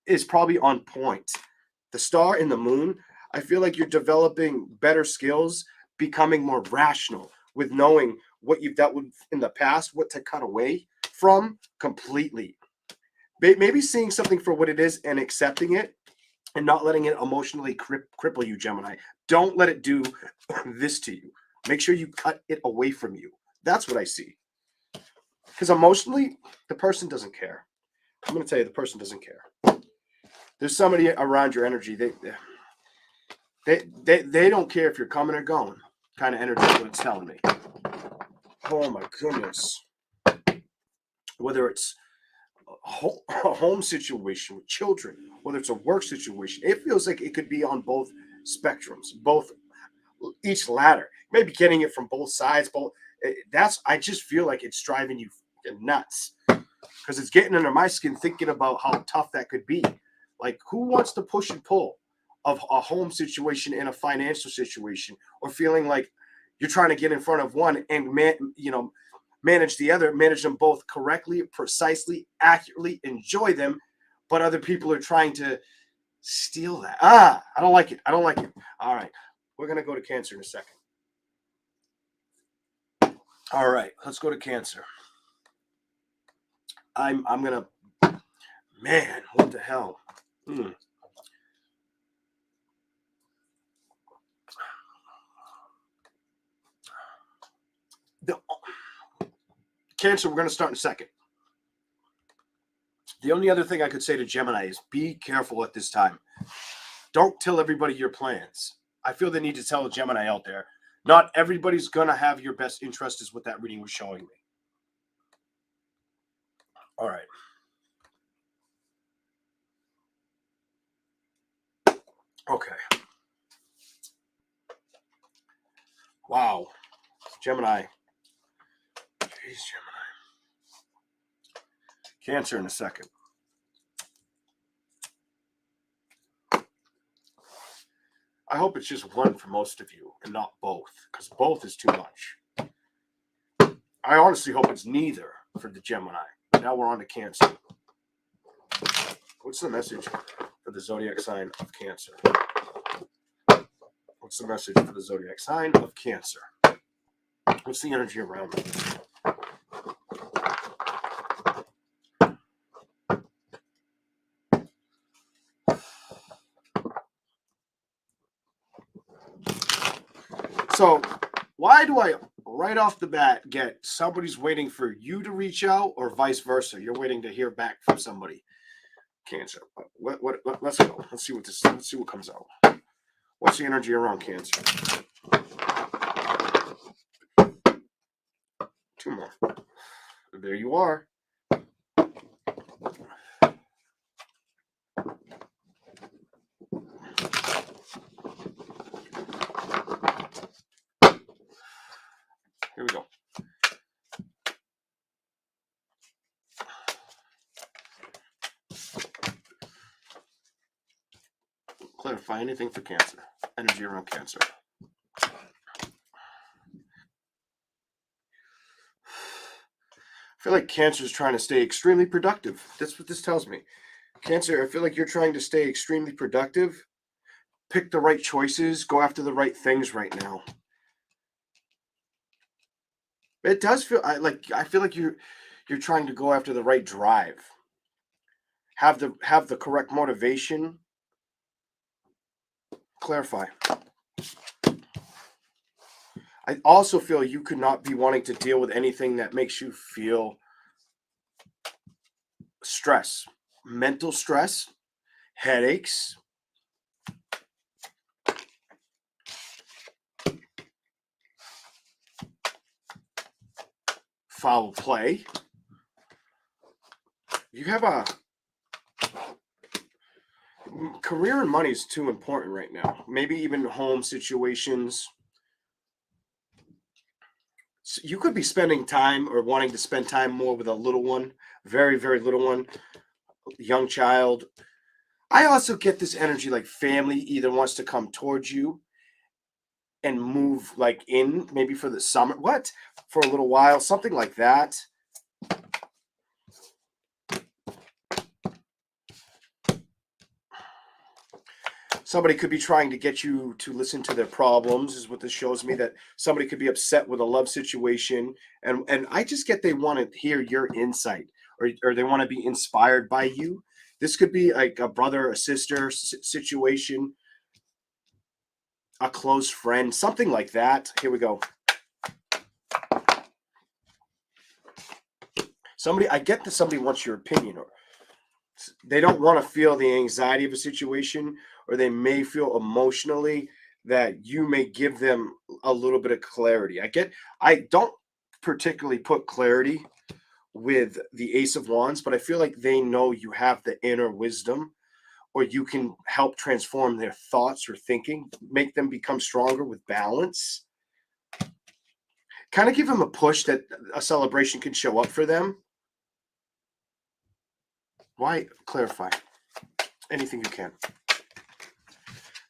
is probably on point. The star and the moon, I feel like you're developing better skills, becoming more rational with knowing what you've dealt with in the past, what to cut away from completely. Maybe seeing something for what it is and accepting it and not letting it emotionally cripple you, Gemini. Don't let it do this to you. Make sure you cut it away from you. That's what I see. Because emotionally, the person doesn't care. I'm going to tell you, the person doesn't care. There's somebody around your energy. They don't care if you're coming or going. Kind of energy is what it's telling me. Oh my goodness. Whether it's a home situation with children, whether it's a work situation, it feels like it could be on both spectrums, each ladder. Maybe getting it from both sides. I just feel like it's driving you nuts because it's getting under my skin thinking about how tough that could be. Like, who wants to push and pull of a home situation and a financial situation, or feeling like you're trying to get in front of one and manage the other, manage them both correctly, precisely, accurately, enjoy them, but other people are trying to steal that. I don't like it. All right, we're gonna go to Cancer in a second. All right, let's go to Cancer. I'm gonna, man, what the hell? Cancer, we're going to start in a second. The only other thing I could say to Gemini is be careful at this time. Don't tell everybody your plans. I feel the need to tell a Gemini out there, not everybody's going to have your best interest is what that reading was showing me. All right. Okay. Wow. Gemini. Jeez, Gemini. Cancer in a second. I hope it's just one for most of you and not both, because both is too much. I honestly hope it's neither for the Gemini. Now we're on to Cancer. What's the message for the zodiac sign of Cancer? What's the message for the zodiac sign of Cancer? What's the energy around it? So why do I right off the bat get somebody's waiting for you to reach out or vice versa? You're waiting to hear back from somebody. Cancer. Let's go. Let's see what comes out. What's the energy around Cancer? Two more. There you are. Here we go. Clarify anything for Cancer. Energy around Cancer. I feel like Cancer is trying to stay extremely productive. That's what this tells me. Cancer, I feel like you're trying to stay extremely productive. Pick the right choices. Go after the right things right now. It does feel I feel like you're trying to go after the right drive. Have the correct motivation. Clarify. I also feel you could not be wanting to deal with anything that makes you feel stress, mental stress, headaches, foul play. You have a career and money is too important right now. Maybe even home situations. So you could be spending time or wanting to spend time more with a little one, very, very little one, young child. I also get this energy like family either wants to come towards you and move like in maybe for the summer. What? For a little while, something like that. Somebody could be trying to get you to listen to their problems, is what this shows me, that somebody could be upset with a love situation. And I just get they want to hear your insight or they want to be inspired by you. This could be like a brother, a sister situation, a close friend, something like that. Here we go. I get that somebody wants your opinion, or they don't want to feel the anxiety of a situation, or they may feel emotionally that you may give them a little bit of clarity. I don't particularly put clarity with the Ace of Wands, but I feel like they know you have the inner wisdom, or you can help transform their thoughts or thinking, make them become stronger with balance. Kind of give them a push that a celebration can show up for them. Why? Clarify anything you can.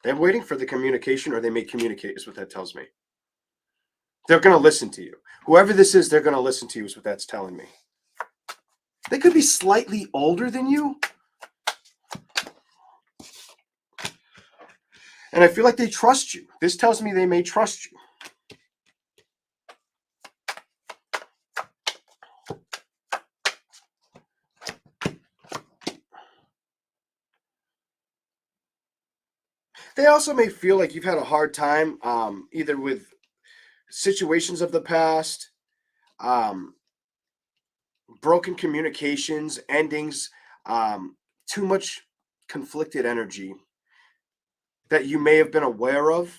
They're waiting for the communication, or they may communicate, is what that tells me. They're going to listen to you. Whoever this is, they're going to listen to you, is what that's telling me. They could be slightly older than you. And I feel like they trust you. This tells me they may trust you. They also may feel like you've had a hard time, either with situations of the past, um, broken communications, endings, too much conflicted energy. that you may have been aware of.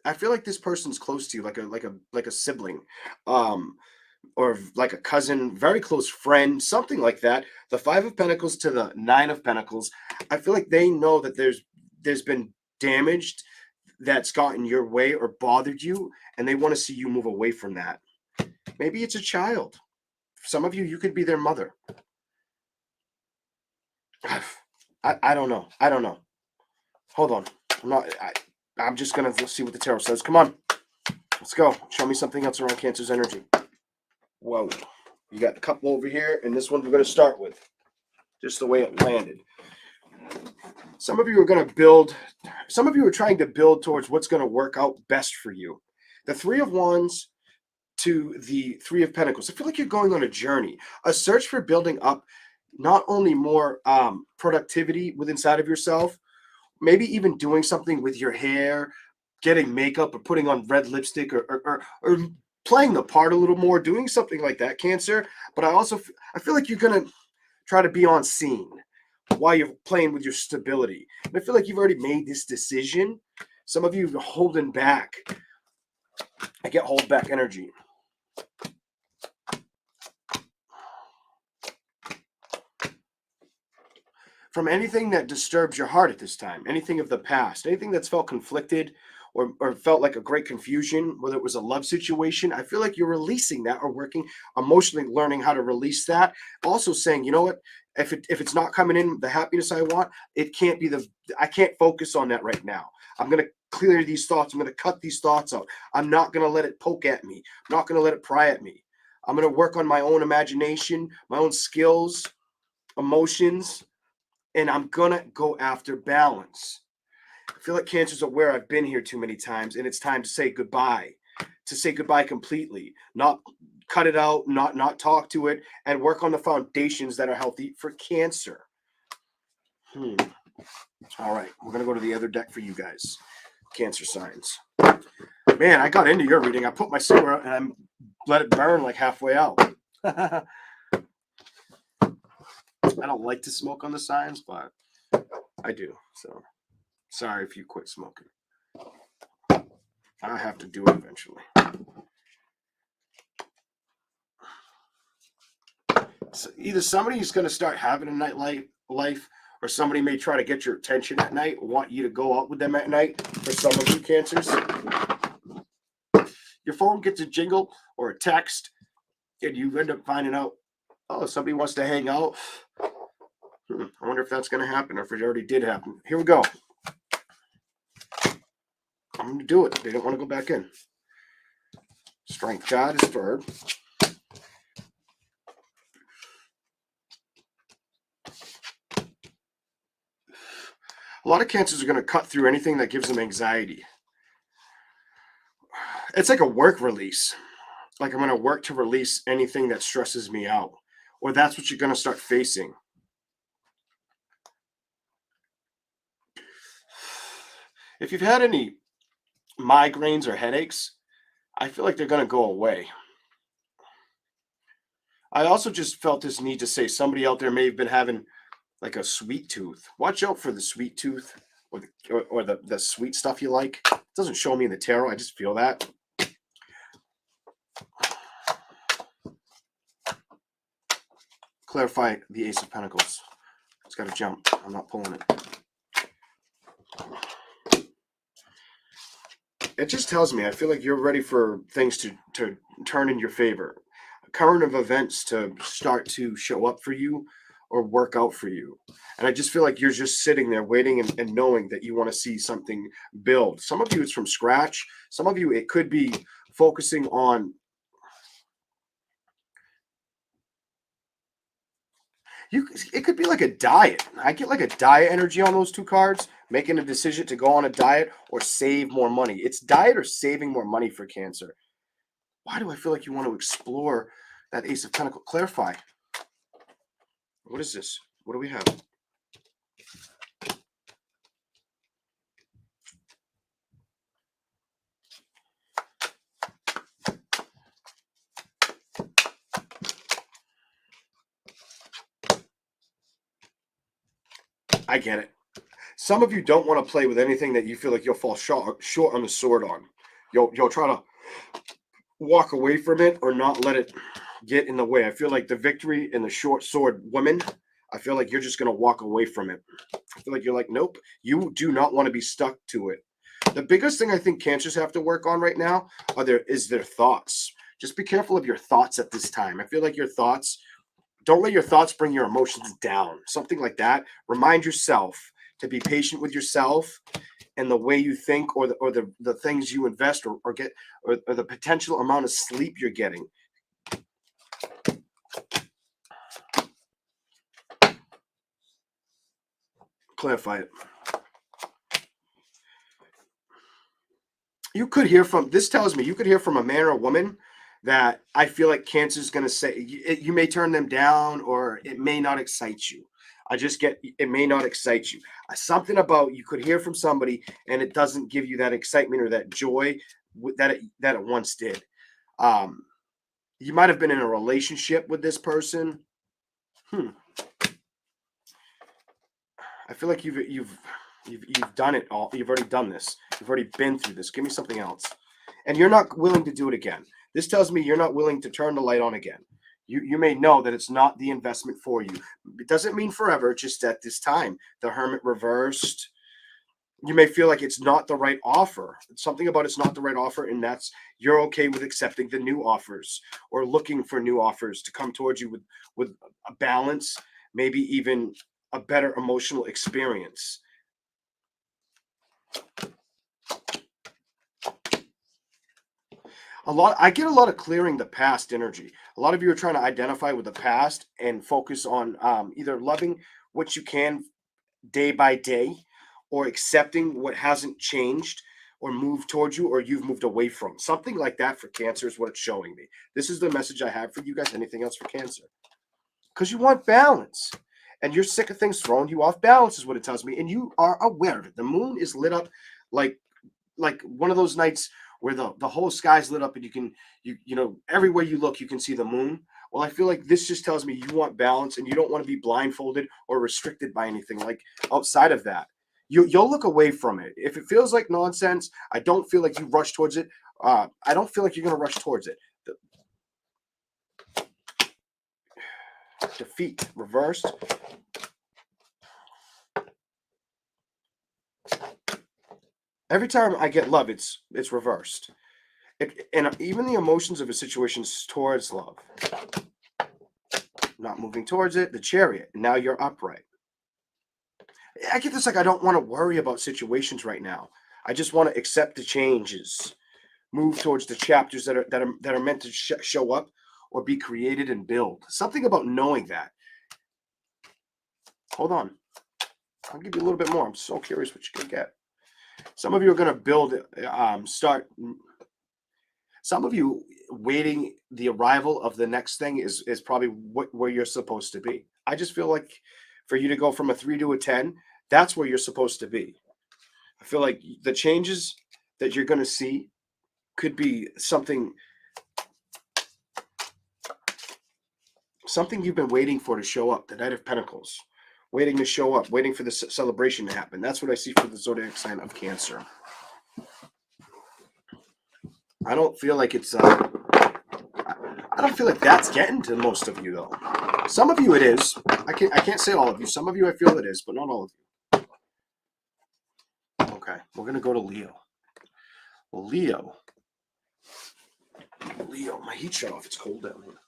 I feel like this person's close to you, like a sibling, um, or like a cousin, very close friend, something like that. The Five of Pentacles to the Nine of Pentacles. I feel like they know that there's been damage that's gotten your way or bothered you, and they want to see you move away from that. Maybe it's a child. Some of you, you could be their mother. I don't know. I don't know. Hold on. I'm just gonna see what the tarot says. Come on, let's go. Show me something else around Cancer's energy. Whoa, you got a couple over here, and this one we're gonna start with. Just the way it landed. Some of you are gonna build. Some of you are trying to build towards what's gonna work out best for you. The Three of Wands to the Three of Pentacles. I feel like you're going on a journey, a search for building up not only more productivity within inside of yourself, maybe even doing something with your hair, getting makeup or putting on red lipstick or playing the part a little more, doing something like that, Cancer. But I feel like you're going to try to be on scene while you're playing with your stability. And I feel like you've already made this decision. Some of you are holding back. I get hold back energy. From anything that disturbs your heart at this time, anything of the past, anything that's felt conflicted or felt like a great confusion, whether it was a love situation, I feel like you're releasing that or working emotionally, learning how to release that. Also saying, you know what, if it's not coming in the happiness I want, it can't be I can't focus on that right now. I'm going to clear these thoughts. I'm going to cut these thoughts out. I'm not going to let it poke at me. I'm not going to let it pry at me. I'm going to work on my own imagination, my own skills, emotions, and I'm gonna go after balance. I feel like Cancer's aware I've been here too many times, and it's time to say goodbye. To say goodbye completely, not cut it out, not talk to it, and work on the foundations that are healthy for Cancer. All right, we're gonna go to the other deck for you guys, Cancer signs. Man, I got into your reading. I put my cigarette and I let it burn like halfway out. I don't like to smoke on the signs, but I do. So sorry if you quit smoking. I have to do it eventually. So either somebody's going to start having a nightlife life, or somebody may try to get your attention at night, want you to go out with them at night. For some of you Cancers, your phone gets a jingle or a text, and you end up finding out, oh, somebody wants to hang out. I wonder if that's going to happen, or if it already did happen. Here we go. I'm going to do it. They don't want to go back in. Strength God is third. A lot of Cancers are going to cut through anything that gives them anxiety. It's like a work release. Like I'm going to work to release anything that stresses me out. Or that's what you're going to start facing. If you've had any migraines or headaches, I feel like they're going to go away. I also just felt this need to say somebody out there may have been having like a sweet tooth. Watch out for the sweet tooth or the sweet stuff you like. It doesn't show me in the tarot. I just feel that. Clarify the Ace of Pentacles. It's got to jump. I'm not pulling it. It just tells me I feel like you're ready for things to turn in your favor. Current of events to start to show up for you or work out for you. And I just feel like you're just sitting there waiting and knowing that you want to see something build. Some of you it's from scratch. Some of you it could be focusing on it could be like a diet. I get like a diet energy on those two cards, making a decision to go on a diet or save more money. It's diet or saving more money for Cancer. Why do I feel like you want to explore that Ace of Pentacles? Clarify. What is this? What do we have? I get it. Some of you don't want to play with anything that you feel like you'll fall short on the sword on. You'll try to walk away from it or not let it get in the way. I feel like the victory in the short sword women, I feel like you're just going to walk away from it. I feel like you're like, nope, you do not want to be stuck to it. The biggest thing I think Cancers have to work on right now is their thoughts. Just be careful of your thoughts at this time. I feel like your thoughts, don't let your thoughts bring your emotions down. Something like that. Remind yourself to be patient with yourself and the way you think, or the things you invest or get, or the potential amount of sleep you're getting. Clarify it. You could hear from, this tells me you could hear from a man or a woman that I feel like Cancer is going to say, you may turn them down or it may not excite you. I just get, it may not excite you. Something about, you could hear from somebody and it doesn't give you that excitement or that joy that it once did. You might have been in a relationship with this person. I feel like you've done it all. You've already done this. You've already been through this. Give me something else. And you're not willing to do it again. This tells me you're not willing to turn the light on again. You may know that it's not the investment for you. It doesn't mean forever, just at this time. The Hermit reversed. You may feel like it's not the right offer. Something about it's not the right offer, and that's, you're okay with accepting the new offers or looking for new offers to come towards you with a balance, maybe even a better emotional experience. I get a lot of clearing the past energy. A lot of you are trying to identify with the past and focus on either loving what you can day by day, or accepting what hasn't changed or moved towards you, or you've moved away from. Something like that for Cancer is what it's showing me. This is the message I have for you guys. Anything else for Cancer? Because you want balance. And you're sick of things throwing you off balance is what it tells me. And you are aware of it. The moon is lit up like one of those nights where the whole sky's lit up and you know, everywhere you look, you can see the moon. Well, I feel like this just tells me you want balance and you don't want to be blindfolded or restricted by anything like outside of that. You'll look away from it. If it feels like nonsense, I don't feel like you rush towards it. I don't feel like you're going to rush towards it. Defeat reversed. Every time I get love, it's reversed. And even the emotions of a situation towards love. Not moving towards it, the Chariot. Now you're upright. I get this, like, I don't want to worry about situations right now. I just want to accept the changes, move towards the chapters that are meant to show up or be created and build. Something about knowing that. Hold on. I'll give you a little bit more. I'm so curious what you can get. Some of you are going to build, some of you waiting the arrival of the next thing is probably where you're supposed to be. I just feel like for you to go from a 3 to a 10, that's where you're supposed to be. I feel like the changes that you're going to see could be something you've been waiting for to show up. The Knight of Pentacles. Waiting to show up, waiting for the celebration to happen. That's what I see for the zodiac sign of Cancer. I don't feel like it's I don't feel like that's getting to most of you though. Some of you it is. I can't say all of you. Some of you I feel it is, but not all of you. Okay, we're gonna go to Leo. Leo, my heat shut off. It's cold down here.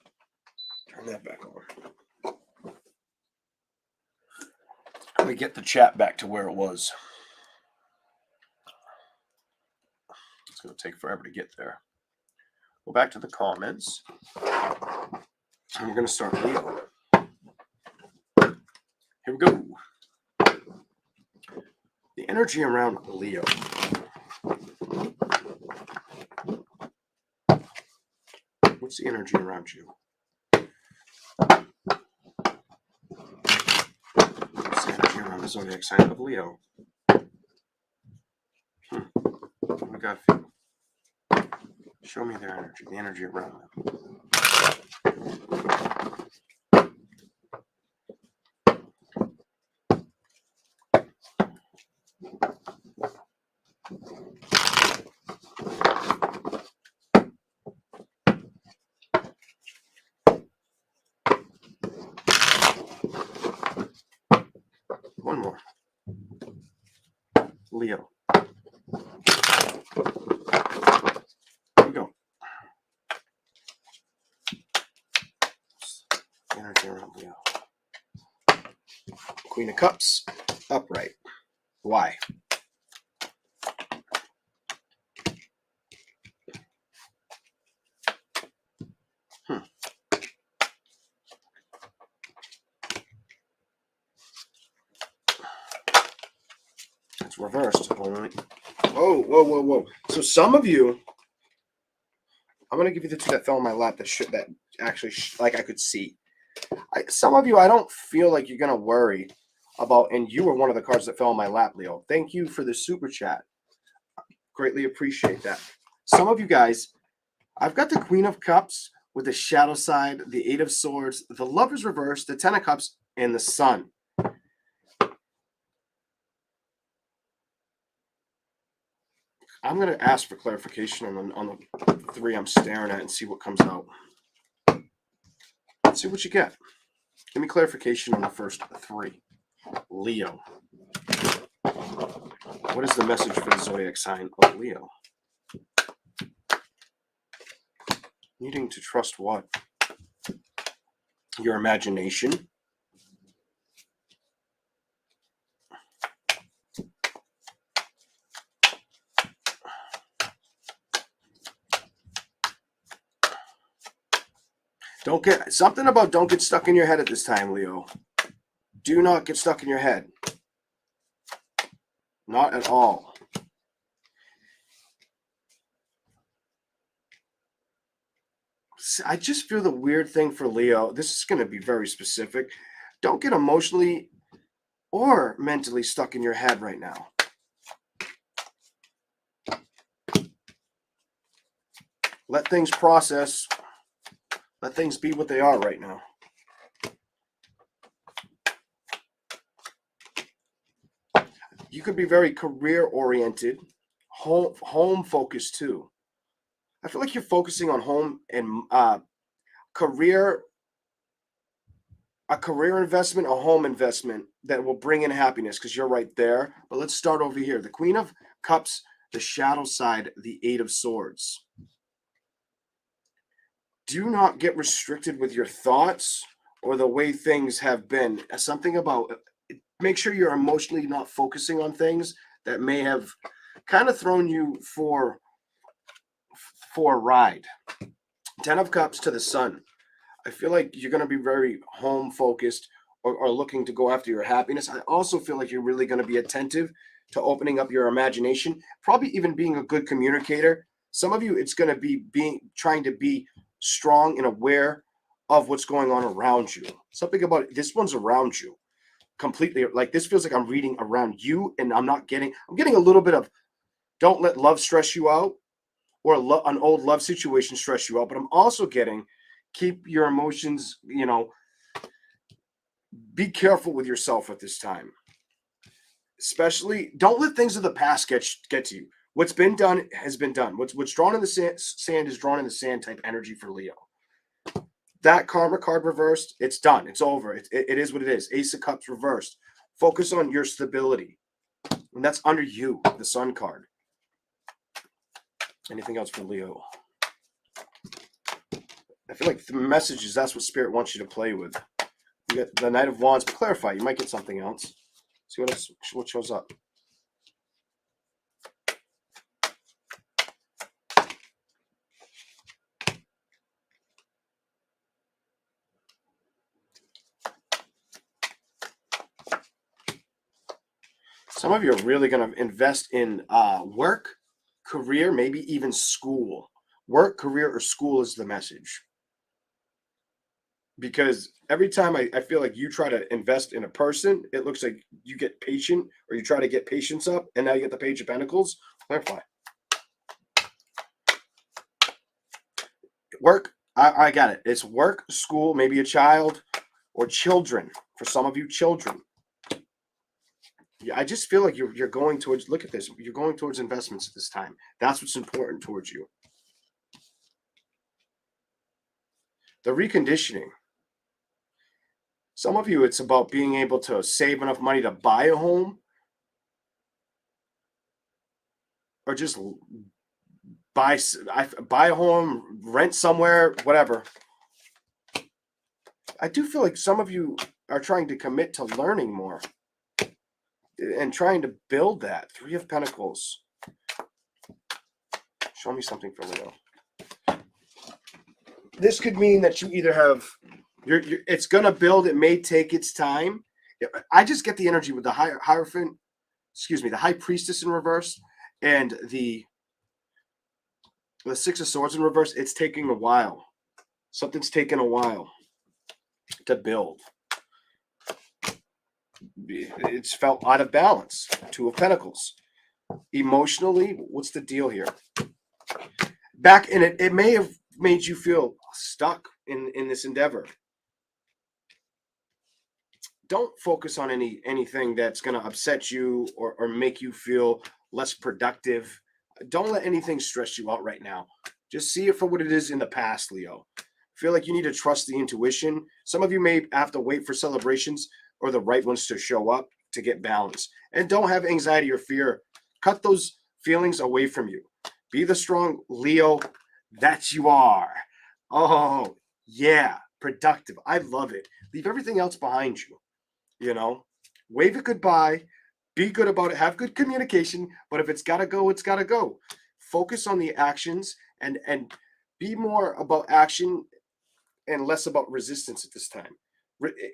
Turn that back on. Let me get the chat back to where it was. It's going to take forever to get there. Go back to the comments. And we're going to start Leo. Here we go. The energy around Leo. What's the energy around you? What's the energy around the zodiac sign of Leo? Oh my God. Show me their energy, the energy around them. Leo. Here we go. Energy around Leo. Queen of Cups, upright. Why? It's reversed. Whoa, whoa, whoa, whoa. So some of you, I'm going to give you the two that fell in my lap that actually, like I could see. Some of you, I don't feel like you're going to worry about, and you were one of the cards that fell in my lap, Leo. Thank you for the super chat. Greatly appreciate that. Some of you guys, I've got the Queen of Cups with the shadow side, the Eight of Swords, the Lover's reverse, the Ten of Cups, and the Sun. I'm going to ask for clarification on the three I'm staring at and see what comes out. Let's see what you get. Give me clarification on the first three. Leo. What is the message for the zodiac sign of Leo? Needing to trust what? Your imagination. Don't get stuck in your head at this time, Leo. Do not get stuck in your head. Not at all. I just feel the weird thing for Leo. This is going to be very specific. Don't get emotionally or mentally stuck in your head right now. Let things process. Let things be what they are right now. You could be very career-oriented, home-focused too. I feel like you're focusing on home and career, a career investment, a home investment that will bring in happiness because you're right there. But let's start over here. The Queen of Cups, the shadow side, the Eight of Swords. Do not get restricted with your thoughts or the way things have been. Something about, make sure you're emotionally not focusing on things that may have kind of thrown you for a ride. Ten of Cups to the Sun. I feel like you're going to be very home focused or looking to go after your happiness. I also feel like you're really going to be attentive to opening up your imagination, probably even being a good communicator. Some of you, it's going to be trying to be strong and aware of what's going on around you. Something about it, this one's around you completely. Like this feels like I'm reading around you, and I'm getting a little bit of don't let love stress you out or an old love situation stress you out. But I'm also getting keep your emotions, be careful with yourself at this time. Especially don't let things of the past get to you. What's been done has been done. What's drawn in the sand is drawn in the sand type energy for Leo. That karma card reversed, it's done. It's over. It is what it is. Ace of Cups reversed. Focus on your stability. And that's under you, the Sun card. Anything else for Leo? I feel like the message is that's what Spirit wants you to play with. You get the Knight of Wands. Clarify. You might get something else. See what shows up. Some of you are really going to invest in work, career, maybe even school. Work, career, or school is the message. Because every time I feel like you try to invest in a person, it looks like you get patient or you try to get patience up, and now you get the Page of Pentacles. Clarify. Work, I got it. It's work, school, maybe a child, or children. For some of you, children. Yeah, I just feel like you're going towards, look at this, you're going towards investments at this time. That's what's important towards you. The reconditioning. Some of you, it's about being able to save enough money to buy a home or just buy a home, rent somewhere, whatever. I do feel like some of you are trying to commit to learning more and trying to build that. Three of Pentacles. Show me something for Leo. This could mean that you either have, it's going to build. It may take its time. I just get the energy with the Hierophant, the High Priestess in reverse, and the Six of Swords in reverse. It's taking a while. Something's taking a while to build. It's felt out of balance. Two of Pentacles. Emotionally, what's the deal here? Back in it, it may have made you feel stuck in this endeavor. Don't focus on anything that's going to upset you or make you feel less productive. Don't let anything stress you out right now. Just see it for what it is in the past, Leo. Feel like you need to trust the intuition. Some of you may have to wait for celebrations or the right ones to show up to get balance. And don't have anxiety or fear. Cut those feelings away from you. Be the strong Leo that you are. Oh, yeah, productive. I love it. Leave everything else behind you. You know, wave it goodbye. Be good about it. Have good communication. But if it's got to go, it's got to go. Focus on the actions and be more about action and less about resistance at this time.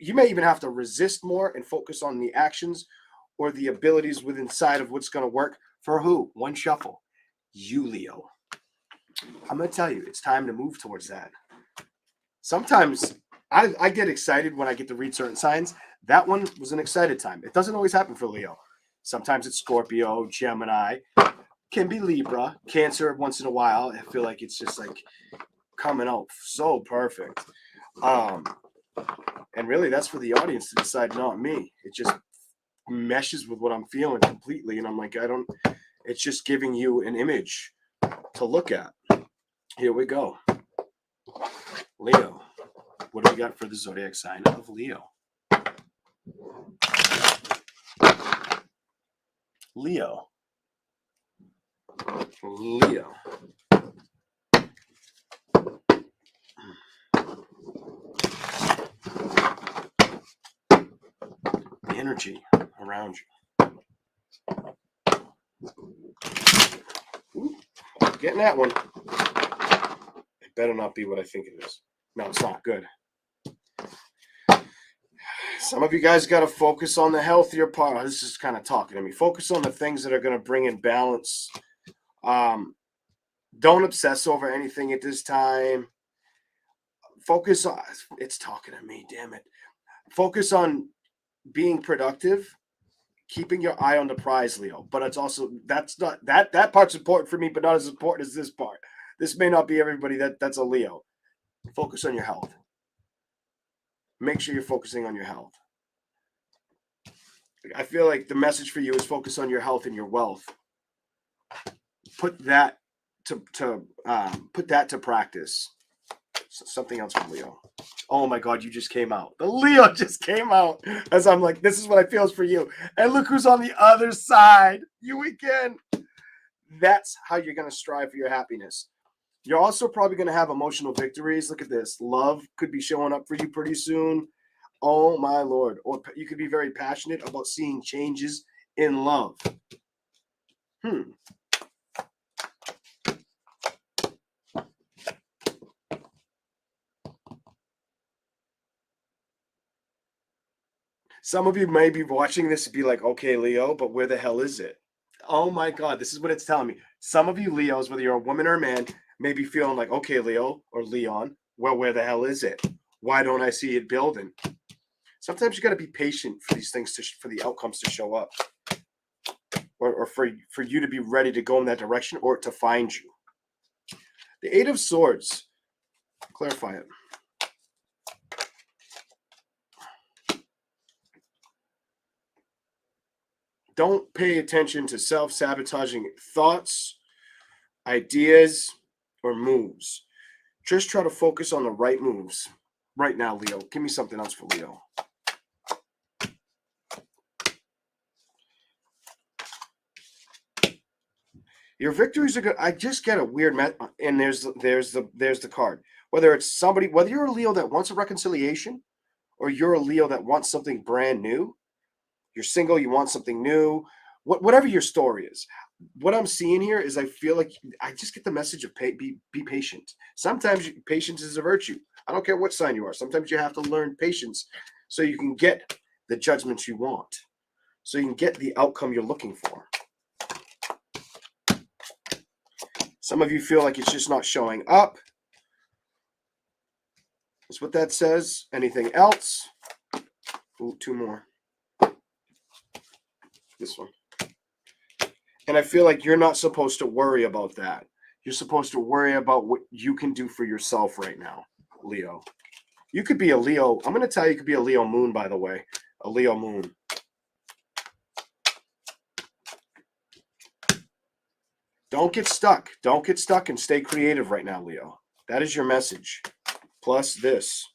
You may even have to resist more and focus on the actions or the abilities within inside of what's going to work for who? One shuffle. You, Leo. I'm going to tell you, it's time to move towards that. Sometimes I get excited when I get to read certain signs. That one was an excited time. It doesn't always happen for Leo. Sometimes it's Scorpio, Gemini, can be Libra, Cancer once in a while. I feel like it's just like coming out so perfect. And really that's for the audience to decide, not me. It just meshes with what I'm feeling completely. And I'm like, it's just giving you an image to look at. Here we go. Leo. What do we got for the zodiac sign of Leo? Leo. The energy around you. Ooh, getting that one. It better not be what I think it is. No, it's not good. Some of you guys got to focus on the healthier part. This is kind of talking to me. Focus on the things that are going to bring in balance. Don't obsess over anything at this time. Focus on, it's talking to me, damn it. Focus on being productive, keeping your eye on the prize, Leo. But it's also, that part's important for me, but not as important as this part. This may not be everybody that's a Leo. Focus on your health. Make sure you're focusing on your health. I feel like the message for you is focus on your health and your wealth. Put that to practice. Something else from Leo. Oh my God, you just came out. The Leo just came out. As I'm like, this is what I feel is for you. And look who's on the other side. You again. That's how you're going to strive for your happiness. You're also probably going to have emotional victories. Look at this. Love could be showing up for you pretty soon. Oh my Lord. Or you could be very passionate about seeing changes in love. Some of you may be watching this and be like, okay, Leo, but where the hell is it? Oh my God, this is what it's telling me. Some of you Leos, whether you're a woman or a man, may be feeling like, okay, Leo or Leon, well, where the hell is it? Why don't I see it building? Sometimes you got to be patient for these things, for the outcomes to show up. Or for you to be ready to go in that direction or to find you. The Eight of Swords. Clarify it. Don't pay attention to self-sabotaging thoughts, ideas, or moves. Just try to focus on the right moves. Right now, Leo. Give me something else for Leo. Your victories are good. I just get a weird and there's the card. Whether it's somebody, whether you're a Leo that wants a reconciliation, or you're a Leo that wants something brand new, you're single, you want something new, whatever your story is. What I'm seeing here is I feel like I just get the message of be patient. Sometimes patience is a virtue. I don't care what sign you are. Sometimes you have to learn patience so you can get the judgments you want, so you can get the outcome you're looking for. Some of you feel like it's just not showing up. That's what that says. Anything else? Ooh, two more. This one. And I feel like you're not supposed to worry about that. You're supposed to worry about what you can do for yourself right now, Leo. You could be a Leo. I'm going to tell you, you could be a Leo moon, by the way. A Leo moon. Don't get stuck. Don't get stuck and stay creative right now, Leo. That is your message. Plus this.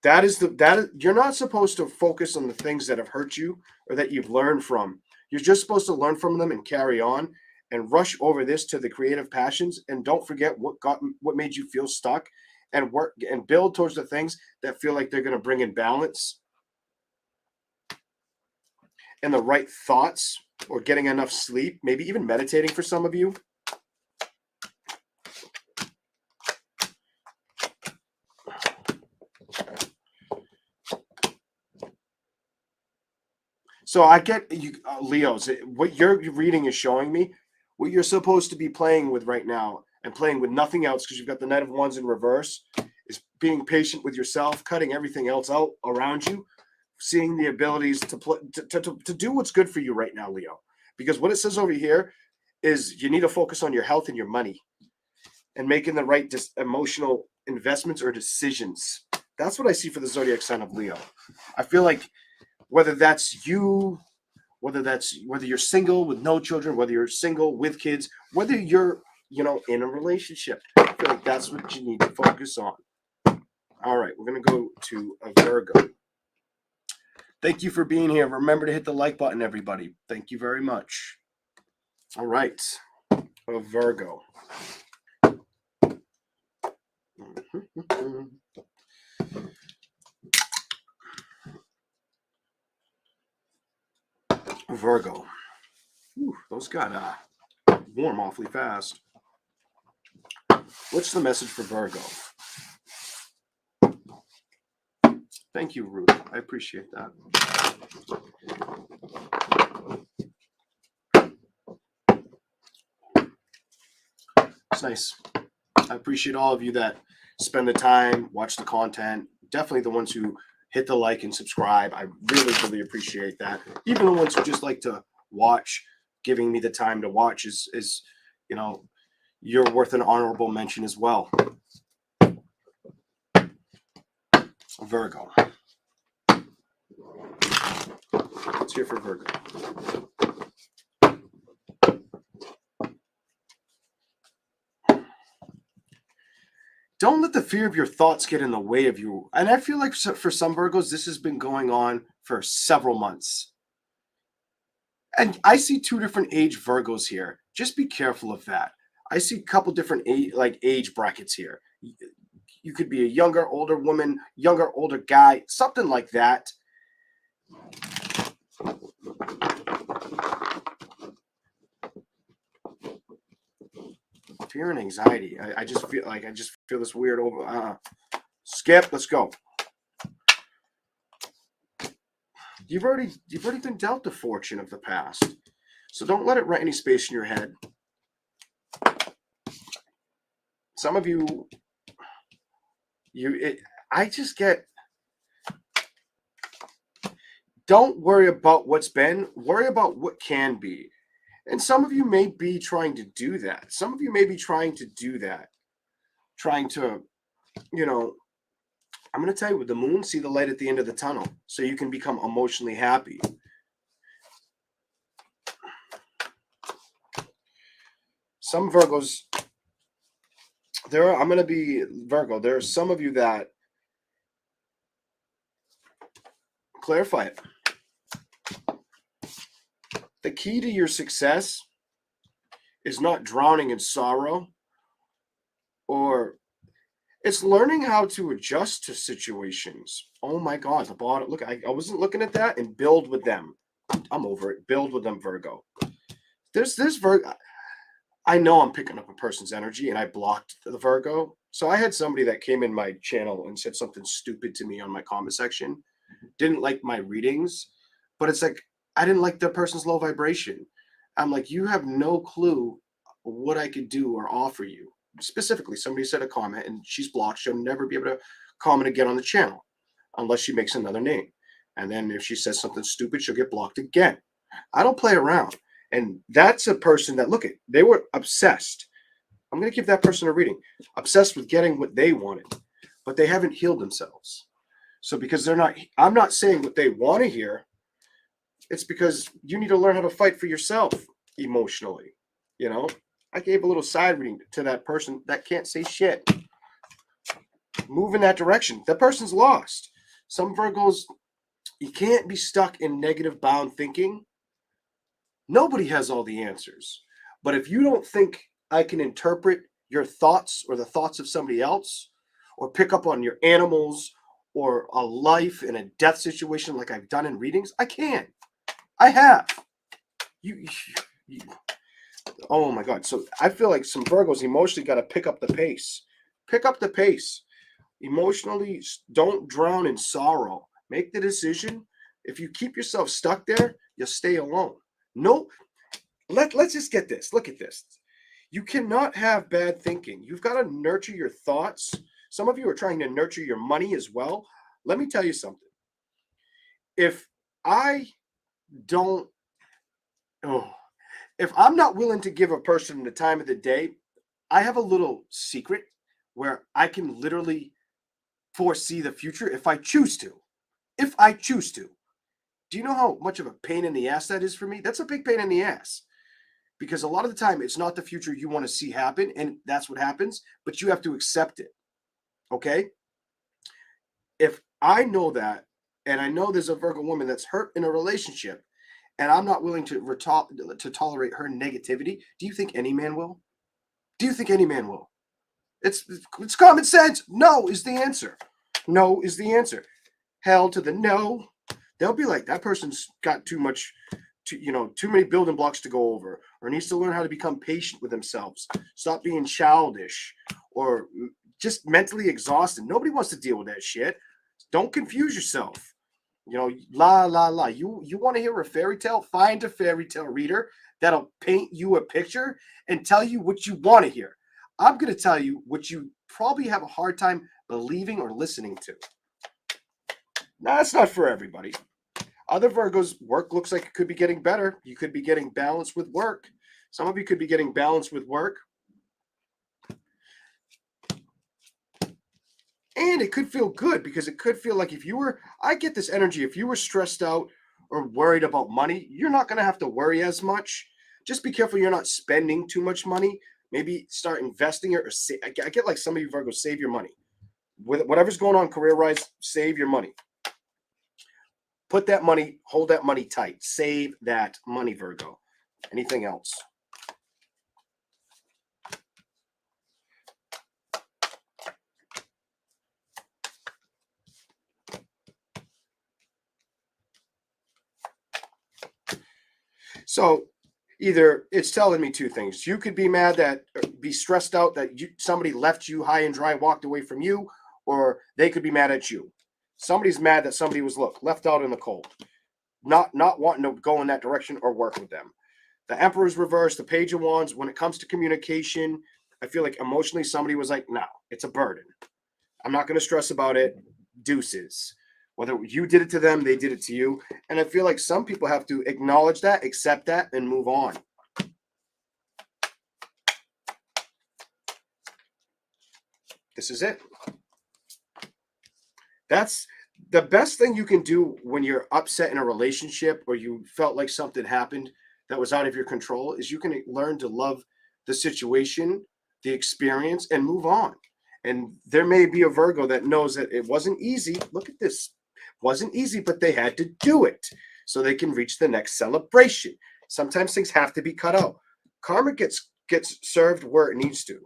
You're not supposed to focus on the things that have hurt you or that you've learned from. You're just supposed to learn from them and carry on and rush over this to the creative passions. And don't forget what made you feel stuck, and work and build towards the things that feel like they're going to bring in balance and the right thoughts, or getting enough sleep, maybe even meditating for some of you. So I get you, Leos, what your reading is showing me, what you're supposed to be playing with right now, and playing with nothing else, because you've got the Knight of Wands in reverse, is being patient with yourself, cutting everything else out around you, seeing the abilities to do what's good for you right now, Leo. Because what it says over here is you need to focus on your health and your money and making the right emotional investments or decisions. That's what I see for the zodiac sign of Leo. I feel like whether that's you, whether you're single with no children, whether you're single with kids, whether you're, in a relationship, I feel like that's what you need to focus on. All right, we're going to go to a Virgo. Thank you for being here. Remember to hit the like button, everybody. Thank you very much. All right, a Virgo. Virgo. Ooh, those got warm awfully fast. What's the message for Virgo? Thank you, Ruth. I appreciate that. It's nice. I appreciate all of you that spend the time, watch the content. Definitely the ones who hit the like and subscribe. I really, really appreciate that. Even the ones who just like to watch, giving me the time to watch is you're worth an honorable mention as well. Virgo. Let's hear for Virgo. Don't let the fear of your thoughts get in the way of you. And I feel like for some Virgos, this has been going on for several months. And I see two different age Virgos here. Just be careful of that. I see a couple different age brackets here. You could be a younger, older woman, younger, older guy, something like that. Fear and anxiety. I just feel this weird over. Skip. Let's go. You've already been dealt the fortune of the past, so don't let it rent any space in your head. Some of you, I just get. Don't worry about what's been. Worry about what can be. And some of you may be trying to do that. Some of you may be trying to do that. Trying to, I'm going to tell you, with the moon, see the light at the end of the tunnel so you can become emotionally happy. Some Virgos, I'm going to be Virgo. There are some of you that clarify it. The key to your success is not drowning in sorrow, or it's learning how to adjust to situations. Oh my God, the bottom. Look, I wasn't looking at that, and build with them. I'm over it. Build with them, Virgo. There's this Virgo. I know I'm picking up a person's energy, and I blocked the Virgo. So I had somebody that came in my channel and said something stupid to me on my comment section. Didn't like my readings, but it's like I didn't like the person's low vibration. I'm like, you have no clue what I could do or offer you. Specifically, somebody said a comment and she's blocked. She'll never be able to comment again on the channel unless she makes another name. And then if she says something stupid, she'll get blocked again. I don't play around. And that's a person that, look at, they were obsessed. I'm going to give that person a reading. Obsessed with getting what they wanted, but they haven't healed themselves. So because they're not, I'm not saying what they want to hear. It's because you need to learn how to fight for yourself emotionally. You know, I gave a little side reading to that person that can't say shit. Move in that direction. That person's lost. Some Virgos, you can't be stuck in negative bound thinking. Nobody has all the answers. But if you don't think I can interpret your thoughts or the thoughts of somebody else, or pick up on your animals or a life and a death situation like I've done in readings, I can. I have. You oh my God. So I feel like some Virgos emotionally got to pick up the pace. Pick up the pace. Emotionally, don't drown in sorrow. Make the decision. If you keep yourself stuck there, you'll stay alone. No, let's just get this. Look at this. You cannot have bad thinking. You've got to nurture your thoughts. Some of you are trying to nurture your money as well. Let me tell you something. If I don't, if I'm not willing to give a person the time of the day, I have a little secret where I can literally foresee the future if I choose to. If I choose to. Do you know how much of a pain in the ass that is for me? That's a big pain in the ass. Because a lot of the time, it's not the future you want to see happen, and that's what happens, but you have to accept it. Okay? If I know that, and I know there's a Virgo woman that's hurt in a relationship, and I'm not willing to tolerate her negativity, do you think any man will? Do you think any man will? It's common sense. No is the answer. No is the answer. Hell to the no. They'll be like, that person's got too many building blocks to go over, or needs to learn how to become patient with themselves. Stop being childish or just mentally exhausted. Nobody wants to deal with that shit. Don't confuse yourself. You know, la, la, la. You want to hear a fairy tale? Find a fairy tale reader that'll paint you a picture and tell you what you want to hear. I'm going to tell you what you probably have a hard time believing or listening to. Now, that's not for everybody. Other Virgos, work looks like it could be getting better. You could be getting balanced with work. Some of you could be getting balanced with work. And it could feel good, because it could feel like I get this energy, if you were stressed out or worried about money, you're not going to have to worry as much. Just be careful you're not spending too much money. Maybe start investing it, or I get like some of you Virgos, save your money. With whatever's going on career-wise, save your money. Put that money, hold that money tight. Save that money, Virgo. Anything else? So either it's telling me two things. You could be mad be stressed out that somebody left you high and dry, walked away from you, or they could be mad at you. Somebody's mad that somebody was left out in the cold, not wanting to go in that direction or work with them. The Emperor's reversed, the Page of Wands. When it comes to communication, I feel like emotionally somebody was like, no, it's a burden. I'm not going to stress about it. Deuces. Whether you did it to them, they did it to you. And I feel like some people have to acknowledge that, accept that, and move on. This is it. That's the best thing you can do when you're upset in a relationship, or you felt like something happened that was out of your control, is you can learn to love the situation, the experience, and move on. And there may be a Virgo that knows that it wasn't easy. Look at this. Wasn't easy, but they had to do it so they can reach the next celebration. Sometimes things have to be cut out. Karma gets gets served where it needs to.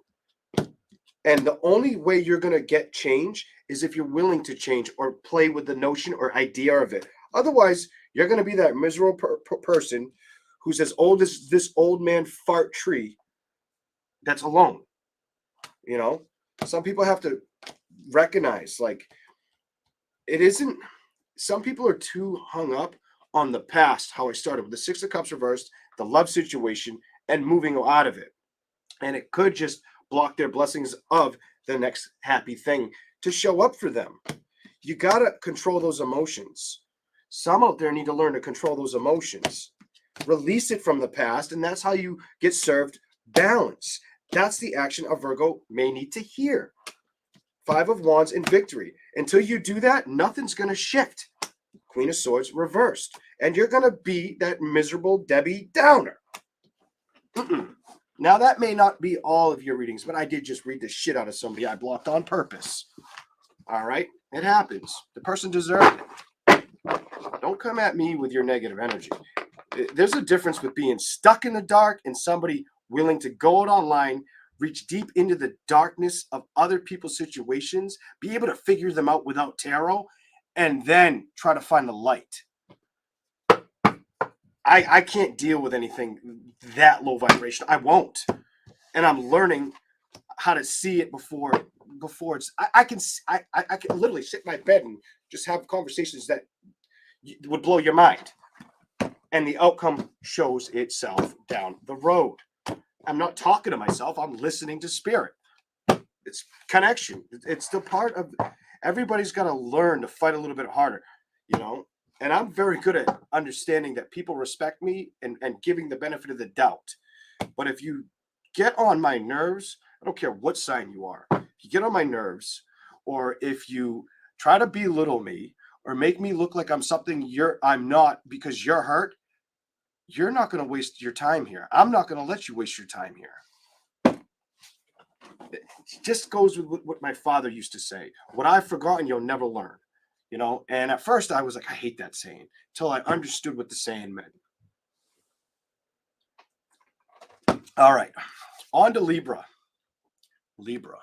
And the only way you're going to get change is if you're willing to change or play with the notion or idea of it. Otherwise, you're going to be that miserable person who's as old as this old man fart tree that's alone. You know, some people have to recognize, like, it isn't, some people are too hung up on the past, how I started with the Six of Cups reversed, the love situation, and moving out of it. And it could just block their blessings of the next happy thing to show up for them. You got to control those emotions. Some out there need to learn to control those emotions. Release it from the past, and that's how you get served balance. That's the action a Virgo may need to hear. Five of Wands in victory. Until you do that, nothing's going to shift. Queen of Swords reversed. And you're going to be that miserable Debbie Downer. Now, that may not be all of your readings, but I did just read the shit out of somebody I blocked on purpose. All right? It happens. The person deserved it. Don't come at me with your negative energy. There's a difference with being stuck in the dark and somebody willing to go out online, reach deep into the darkness of other people's situations, be able to figure them out without tarot, and then try to find the light. I can't deal with anything that low vibration. I won't. And I'm learning how to see it before it's, I can literally sit in my bed and just have conversations that would blow your mind. And the outcome shows itself down the road. I'm not talking to myself. I'm listening to spirit. It's connection. It's the part of, everybody's got to learn to fight a little bit harder, you know? And I'm very good at understanding that people respect me and giving the benefit of the doubt. But if you get on my nerves, I don't care what sign you are. If you get on my nerves, or if you try to belittle me or make me look like I'm something I'm not because you're hurt, you're not going to waste your time here. I'm not going to let you waste your time here. It just goes with what my father used to say. What I've forgotten, you'll never learn. You know, and at first I was like, I hate that saying, until I understood what the saying meant. All right, on to Libra. Libra.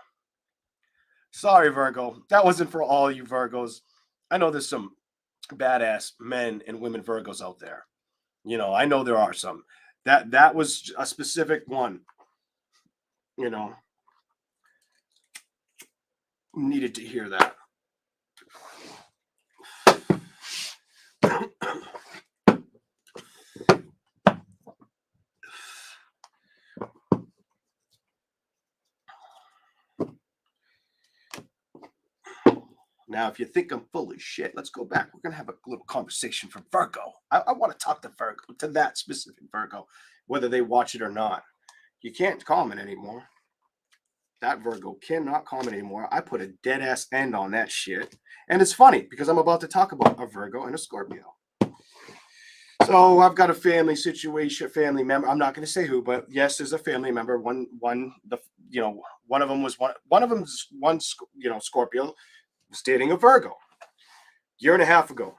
Sorry, Virgo. That wasn't for all you Virgos. I know there's some badass men and women Virgos out there. You know, I know there are some. That was a specific one. You know, needed to hear that. Now, if you think I'm full of shit, let's go back. We're going to have a little conversation for Virgo. I want to talk to Virgo, to that specific Virgo, whether they watch it or not. You can't comment anymore. That Virgo cannot comment anymore. I put a dead ass end on that shit. And it's funny because I'm about to talk about a Virgo and a Scorpio. So I've got a family situation, family member. I'm not going to say who, but yes, there's a family member. One of them was Scorpio was dating a Virgo. Year and a half ago.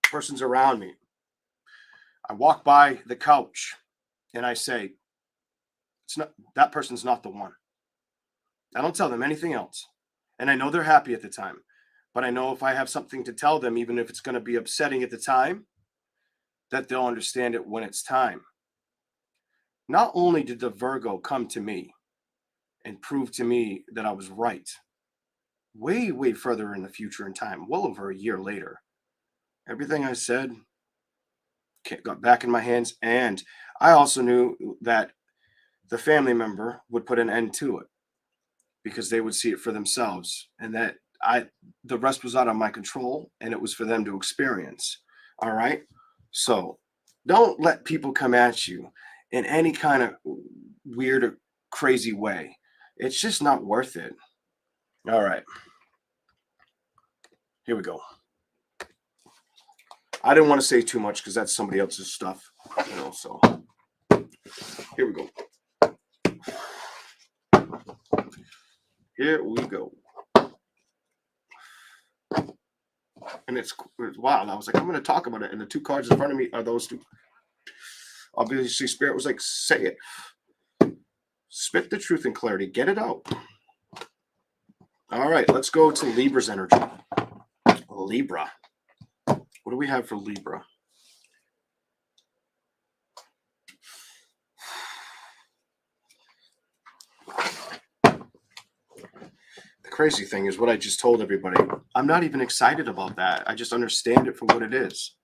Person's around me. I walk by the couch and I say, it's not, that person's not the one. I don't tell them anything else. And I know they're happy at the time. But I know if I have something to tell them, even if it's going to be upsetting at the time, that they'll understand it when it's time. Not only did the Virgo come to me and prove to me that I was right, way, way further in the future in time, well over a year later, everything I said got back in my hands. And I also knew that the family member would put an end to it because they would see it for themselves, and that the rest was out of my control, and it was for them to experience. All right. So don't let people come at you in any kind of weird or crazy way. It's just not worth it. All right. Here we go. I didn't want to say too much because that's somebody else's stuff, you know, so here we go. Here we go. And it's wild. I was like, I'm going to talk about it. And the two cards in front of me are those two. Obviously, Spirit was like, say it. Spit the truth and clarity. Get it out. All right, let's go to Libra's energy. Libra. What do we have for Libra? The crazy thing is what I just told everybody. I'm not even excited about that. I just understand it for what it is.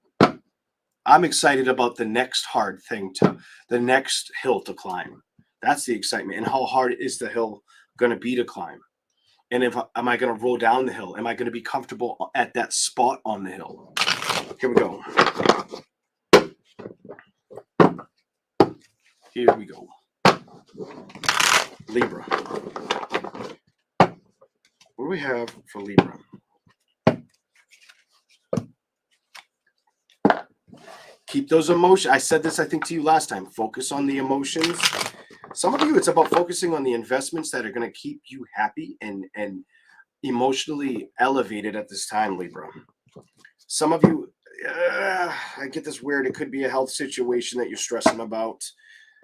I'm excited about the next hard thing, the next hill to climb. That's the excitement. And how hard is the hill going to be to climb? And am I going to roll down the hill? Am I going to be comfortable at that spot on the hill? Here we go. Here we go. Libra. What do we have for Libra? Keep those emotions. I said this, I think, to you last time. Focus on the emotions. Some of you, it's about focusing on the investments that are going to keep you happy and emotionally elevated at this time, Libra. Some of you, I get this weird. It could be a health situation that you're stressing about.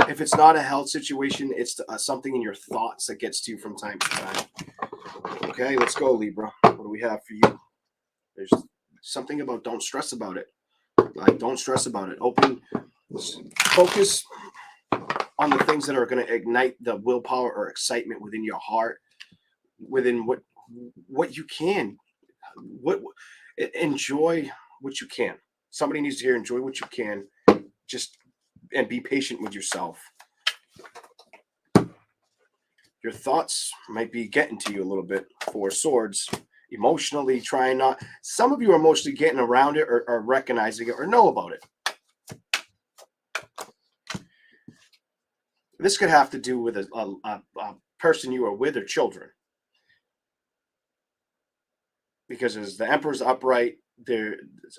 If it's not a health situation, it's something in your thoughts that gets to you from time to time. Okay, let's go, Libra. What do we have for you? There's something about don't stress about it. Like, don't stress about it. Focus on the things that are going to ignite the willpower or excitement within your heart, within what you can. Enjoy what you can. Somebody needs to hear enjoy what you can. And be patient with yourself. Your thoughts might be getting to you a little bit. Four Swords. Emotionally trying not. Some of you are emotionally getting around it or recognizing it or know about it. This could have to do with a person you are with or children. Because as the Emperor's upright,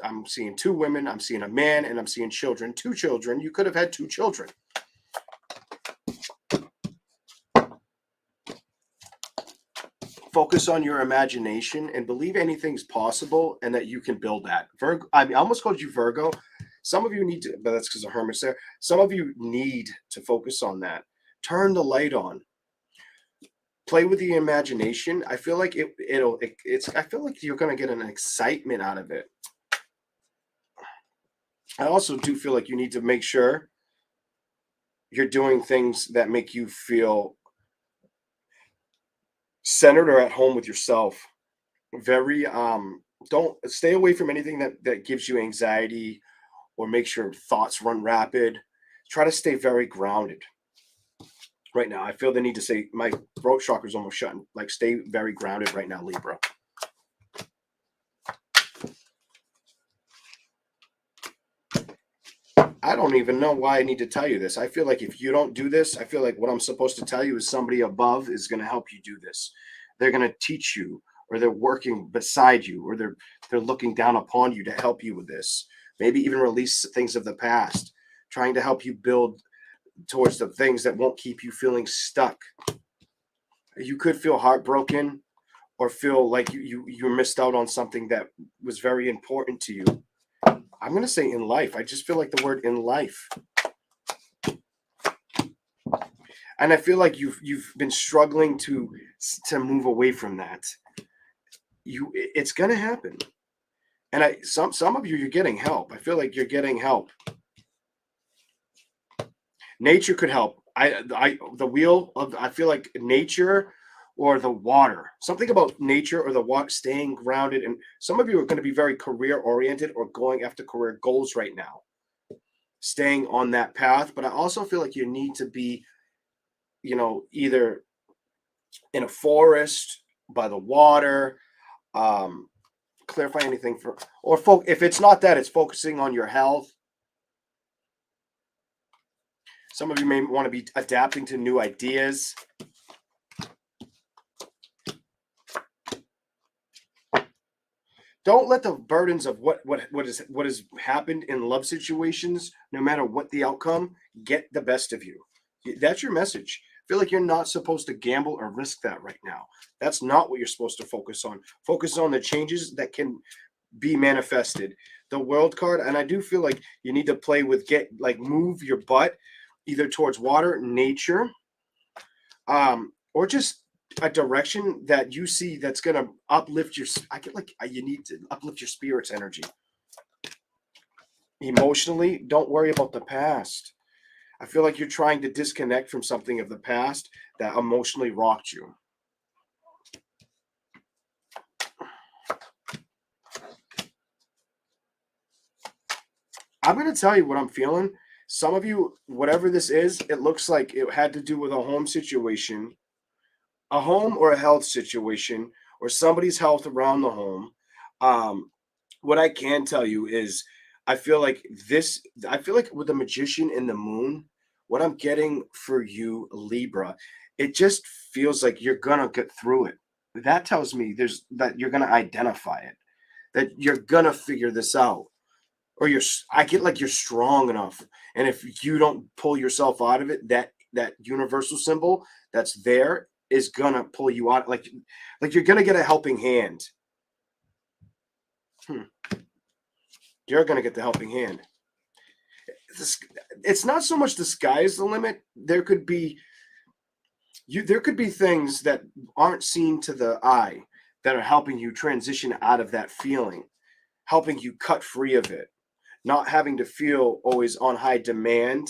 I'm seeing two women, I'm seeing a man, and I'm seeing children. Two children. You could have had two children. Focus on your imagination and believe anything's possible and that you can build that. Virgo, I almost called you Virgo. Some of you need to, but that's because of Hermes there. Some of you need to focus on that. Turn the light on. Play with the imagination. I feel like I feel like you're going to get an excitement out of it. I also do feel like you need to make sure you're doing things that make you feel centered or at home with yourself. Very don't stay away from anything that gives you anxiety or makes your thoughts run rapid. Try to stay very grounded. Right now, I feel the need to say my throat chakra is almost shut. Like, stay very grounded right now, Libra. I don't even know why I need to tell you this. I feel like if you don't do this, I feel like what I'm supposed to tell you is somebody above is going to help you do this. They're going to teach you, or they're working beside you, or they're looking down upon you to help you with this. Maybe even release things of the past, trying to help you build towards the things that won't keep you feeling stuck. You could feel heartbroken or feel like you missed out on something that was very important to you. I'm going to say in life. I just feel like the word in life. And I feel like you've been struggling to move away from that. It's going to happen. And some of you, you're getting help. I feel like you're getting help. Nature could help. I feel like nature or the water. Something about nature or the water, staying grounded. And some of you are going to be very career oriented or going after career goals right now. Staying on that path. But I also feel like you need to be, either in a forest, by the water, clarify anything if it's not that, it's focusing on your health. Some of you may want to be adapting to new ideas. Don't let the burdens of what has happened in love situations, no matter what the outcome, get the best of you. That's your message. I feel like you're not supposed to gamble or risk that right now. That's not what you're supposed to focus on. Focus on the changes that can be manifested. The World card, and I do feel like you need to play with move your butt either towards water, nature, or just a direction that you see that's going to uplift your, I get like you need to uplift your spirit's energy. Emotionally, don't worry about the past. I feel like you're trying to disconnect from something of the past that emotionally rocked you. I'm going to tell you what I'm feeling. Some of you, whatever this is, it looks like it had to do with a home situation, a home or a health situation, or somebody's health around the home. Um, what I can tell you is I feel like I feel like with the magician and the moon, what I'm getting for you, Libra, it just feels like you're gonna get through it. That tells me that you're gonna identify it, that you're gonna figure this out. Or I get like you're strong enough. And if you don't pull yourself out of it, that universal symbol that's there is gonna pull you out. Like you're gonna get a helping hand. You're gonna get the helping hand. It's not so much the sky is the limit. There could be things that aren't seen to the eye that are helping you transition out of that feeling, helping you cut free of it, not having to feel always on high demand,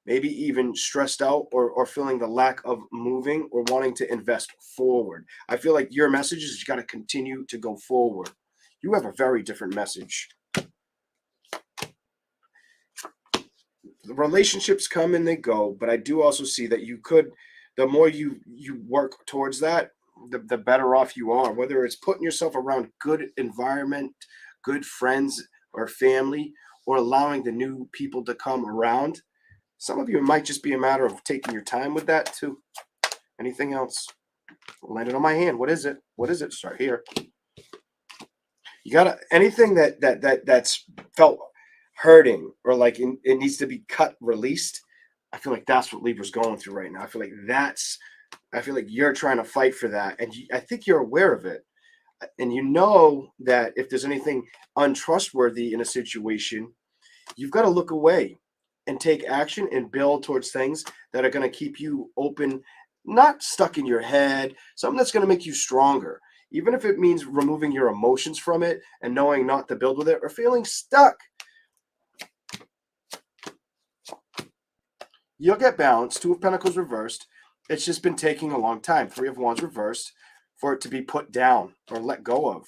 maybe even stressed out or feeling the lack of moving or wanting to invest forward. I feel like your message is you got to continue to go forward. You have a very different message. The relationships come and they go, but I do also see that the more you work towards that, the better off you are, whether it's putting yourself around good environment, good friends or family, or allowing the new people to come around. Some of you, it might just be a matter of taking your time with that too. Anything else? Landed on my hand. What is it? What is it? Start here. You gotta anything that's felt hurting or like it needs to be cut, released. I feel like that's what Libra's going through right now. I feel like you're trying to fight for that, and I think you're aware of it, and you know that if there's anything untrustworthy in a situation, you've got to look away and take action and build towards things that are going to keep you open, not stuck in your head, something that's going to make you stronger. Even if it means removing your emotions from it and knowing not to build with it or feeling stuck. You'll get balanced. Two of Pentacles reversed. It's just been taking a long time. Three of Wands reversed for it to be put down or let go of.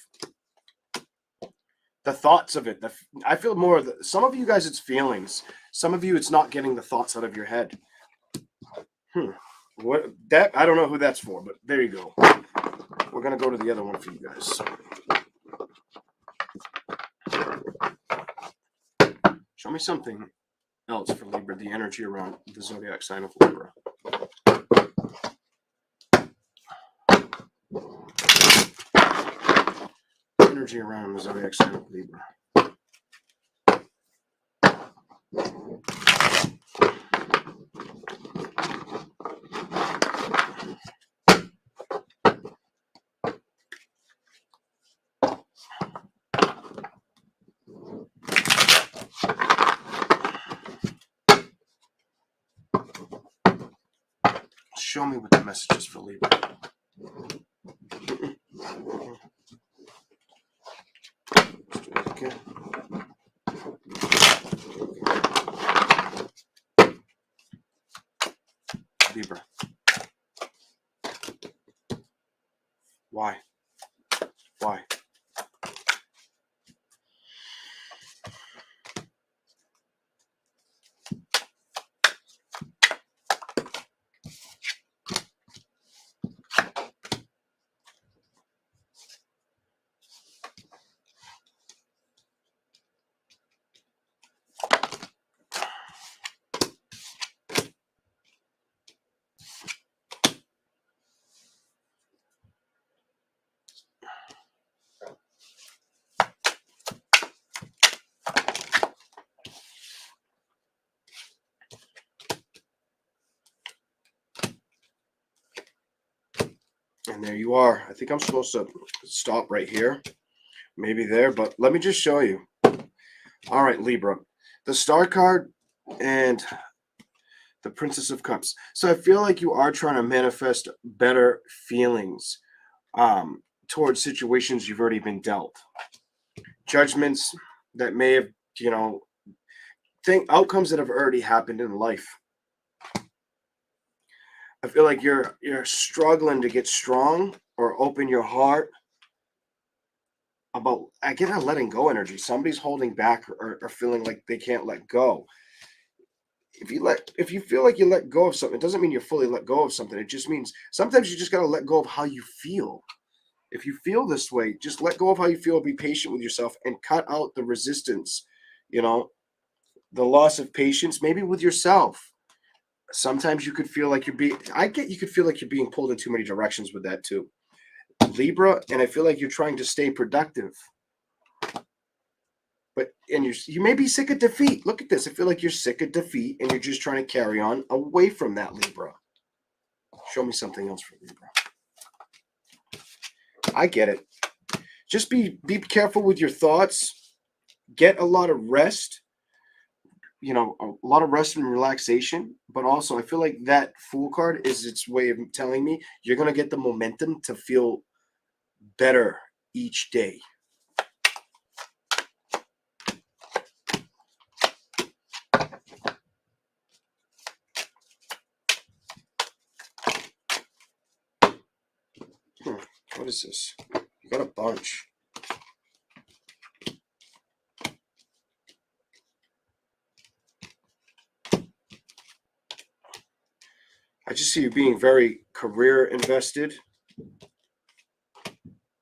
The thoughts of it. I feel more of some of you guys, it's feelings. Some of you, it's not getting the thoughts out of your head. What that I don't know who that's for, but there you go. We're gonna go to the other one for you guys. Show me something else for Libra, the energy around the zodiac sign of Libra. Energy around the zodiac sign of Libra. Show me what the message is for Libra. Okay. Libra. Why? Why? And there you are. I think I'm supposed to stop right here. Maybe there, but let me just show you. All right, Libra. The Star card and The Princess of Cups. So I feel like you are trying to manifest better feelings towards situations you've already been dealt. Judgments that may have, you know, outcomes that have already happened in life. I feel like you're struggling to get strong or open your heart about, I get a letting go energy. Somebody's holding back or feeling like they can't let go. If you feel like you let go of something, it doesn't mean you're fully let go of something. It just means sometimes you just got to let go of how you feel. If you feel this way, just let go of how you feel, be patient with yourself and cut out the resistance, you know, the loss of patience, maybe with yourself. Sometimes you could feel like you could feel like you're being pulled in too many directions with that too. Libra, and I feel like you're trying to stay productive. And you may be sick of defeat. Look at this. I feel like you're sick of defeat and you're just trying to carry on away from that, Libra. Show me something else for Libra. I get it. Just be careful with your thoughts. Get a lot of rest. You know, a lot of rest and relaxation. But also, I feel like that Fool card is its way of telling me you're going to get the momentum to feel better each day. What is this? You got a bunch. I just see you being very career invested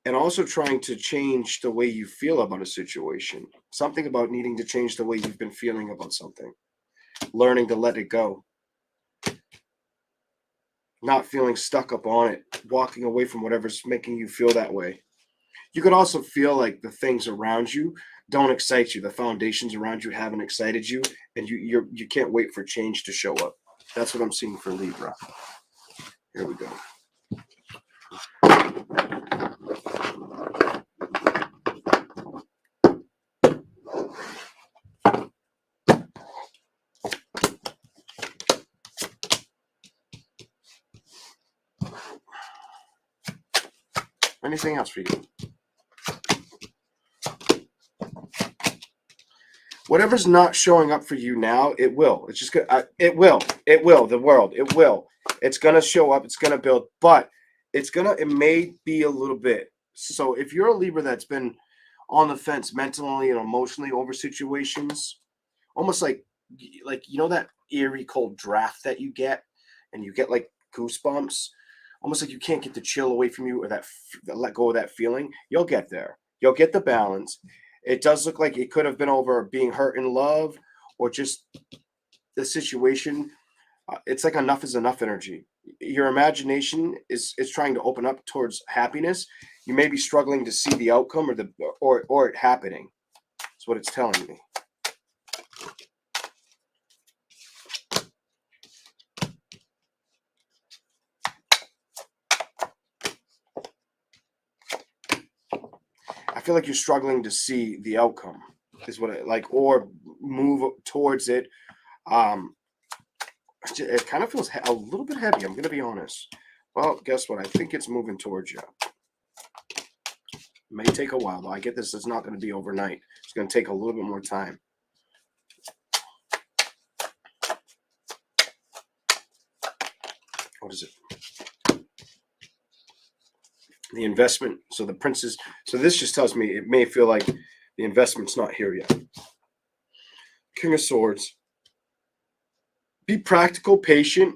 and also trying to change the way you feel about a situation. Something about needing to change the way you've been feeling about something. Learning to let it go. Not feeling stuck up on it. Walking away from whatever's making you feel that way. You could also feel like the things around you don't excite you. The foundations around you haven't excited you, and you can't wait for change to show up. That's what I'm seeing for Libra. Here we go. Anything else for you? Whatever's not showing up for you now, it will. It's just gonna. It will. It will. The world. It will. It's gonna show up. It's gonna build, but it's gonna. It may be a little bit. So if you're a Libra that's been on the fence mentally and emotionally over situations, almost like you know that eerie cold draft that you get, and you get like goosebumps, almost like you can't get the chill away from you or that let go of that feeling. You'll get there. You'll get the balance. It does look like it could have been over being hurt in love or just the situation. It's like enough is enough energy. Your imagination is trying to open up towards happiness. You may be struggling to see the outcome or it happening. That's what it's telling me. I feel like you're struggling to see the outcome is what I like, or move towards it. It kind of feels a little bit heavy. I'm going to be honest. Well, guess what? I think it's moving towards you. It may take a while, though. I get this. It's not going to be overnight. It's going to take a little bit more time. What is it? The investment. So the princess. So this just tells me it may feel like the investment's not here yet. King of Swords. Be practical, patient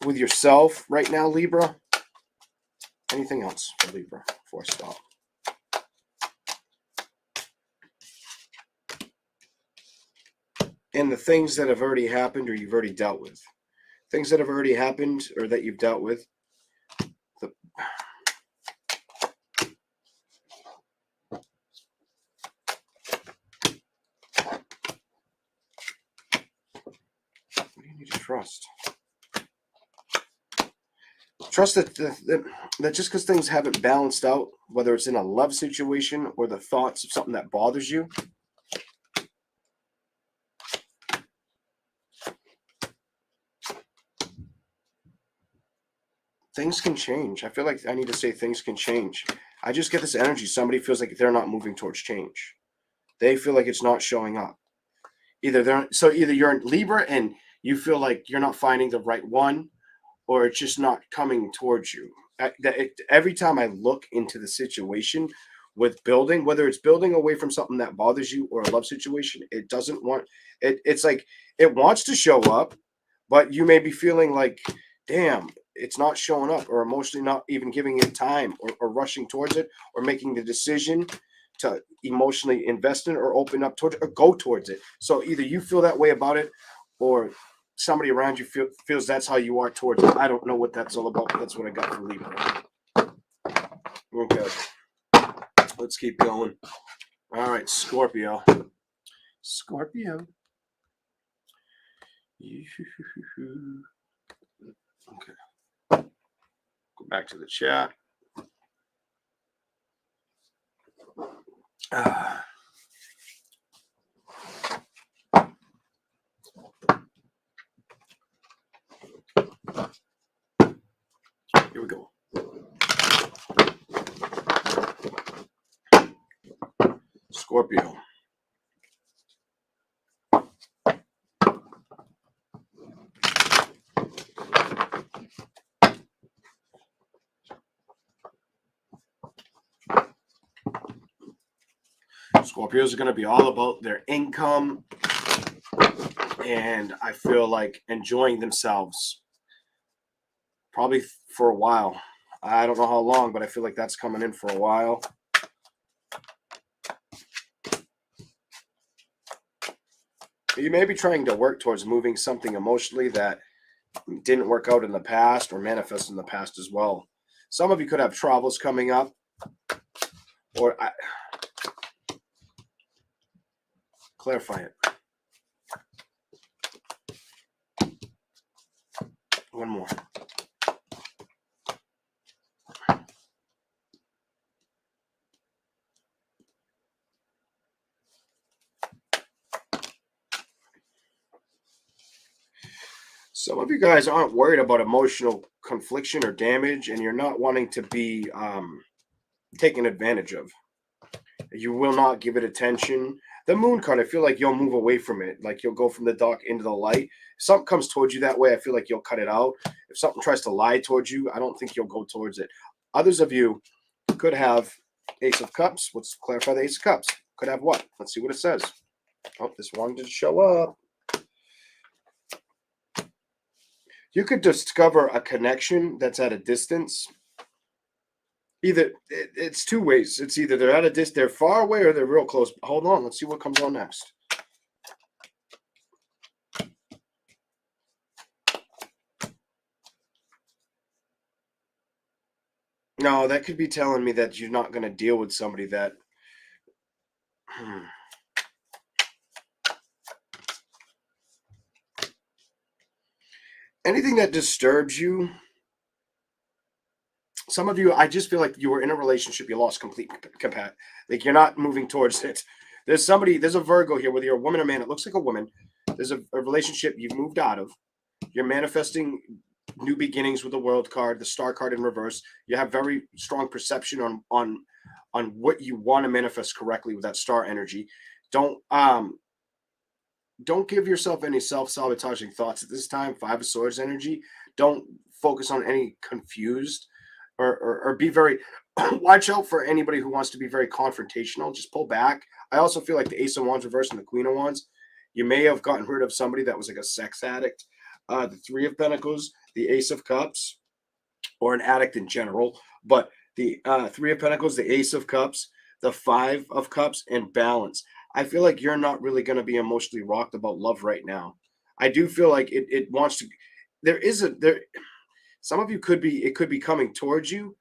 with yourself right now, Libra. Anything else for Libra before I stop? And the things that have already happened or you've already dealt with. Things that have already happened or that you've dealt with. What do you need to trust? Trust that just because things haven't balanced out, whether it's in a love situation or the thoughts of something that bothers you, things can change. I feel like I need to say things can change. I just get this energy. Somebody feels like they're not moving towards change. They feel like it's not showing up. Either you're in Libra and you feel like you're not finding the right one, or it's just not coming towards you. Every time I look into the situation with building, whether it's building away from something that bothers you or a love situation, it doesn't want it. It's like it wants to show up, but you may be feeling like, damn, it's not showing up, or emotionally not even giving it time, or rushing towards it, or making the decision to emotionally invest in, or open up towards it, or go towards it. So either you feel that way about it, or somebody around you feels that's how you are towards it. I don't know what that's all about, but that's what I got for Libra. Okay, let's keep going. All right, Scorpio. Scorpio. Okay. Go back to the chat. Here we go. Scorpio. Scorpios are going to be all about their income, and I feel like enjoying themselves probably for a while. I don't know how long, but I feel like that's coming in for a while. You may be trying to work towards moving something emotionally that didn't work out in the past, or manifest in the past as well. Some of you could have travels coming up, or clarify it. One more. Some of you guys aren't worried about emotional confliction or damage, and you're not wanting to be taken advantage of. You will not give it attention. The moon card, I feel like you'll move away from it. Like you'll go from the dark into the light. If something comes towards you that way, I feel like you'll cut it out. If something tries to lie towards you, I don't think you'll go towards it. Others of you could have Ace of Cups. Let's clarify the Ace of Cups. Could have what? Let's see what it says. Oh, this one didn't show up. You could discover a connection that's at a distance. Either it's two ways. It's either they're at a distance, they're far away, or they're real close. Hold on, let's see what comes on next. No, that could be telling me that you're not going to deal with somebody that. Anything that disturbs you. Some of you, I just feel like you were in a relationship, you lost complete capacity. Like you're not moving towards it. There's a Virgo here, whether you're a woman or man, it looks like a woman. There's a relationship you've moved out of. You're manifesting new beginnings with the World card, the Star card in reverse. You have very strong perception on what you want to manifest correctly with that star energy. Don't give yourself any self-sabotaging thoughts at this time. Five of Swords energy. Don't focus on any confused or be very watch out for anybody who wants to be very confrontational. Just pull back. I also feel like the Ace of Wands reverse and the Queen of Wands, you may have gotten rid of somebody that was like a sex addict. The Three of Pentacles, the Ace of Cups, or an addict in general. But the Three of Pentacles, the Ace of Cups, the Five of Cups, and balance. I feel like you're not really going to be emotionally rocked about love right now. I do feel like it wants to. Some of you could be coming towards you.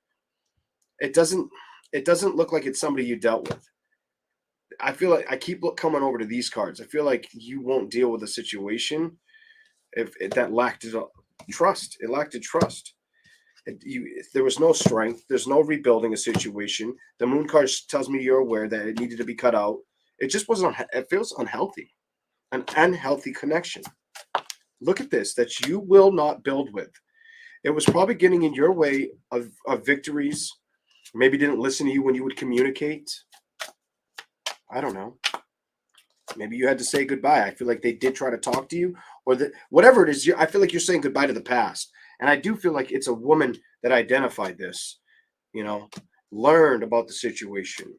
It doesn't look like it's somebody you dealt with. I feel like I keep coming over to these cards. I feel like you won't deal with a situation if that lacked trust. It lacked trust. There was no strength. There's no rebuilding a situation. The moon card tells me you're aware that it needed to be cut out. It just wasn't. It feels unhealthy, an unhealthy connection. Look at this that you will not build with. It was probably getting in your way of victories. Maybe didn't listen to you when you would communicate. I don't know. Maybe you had to say goodbye. I feel like they did try to talk to you, or that whatever it is. I feel like you're saying goodbye to the past, and I do feel like it's a woman that identified this. You know, learned about the situation,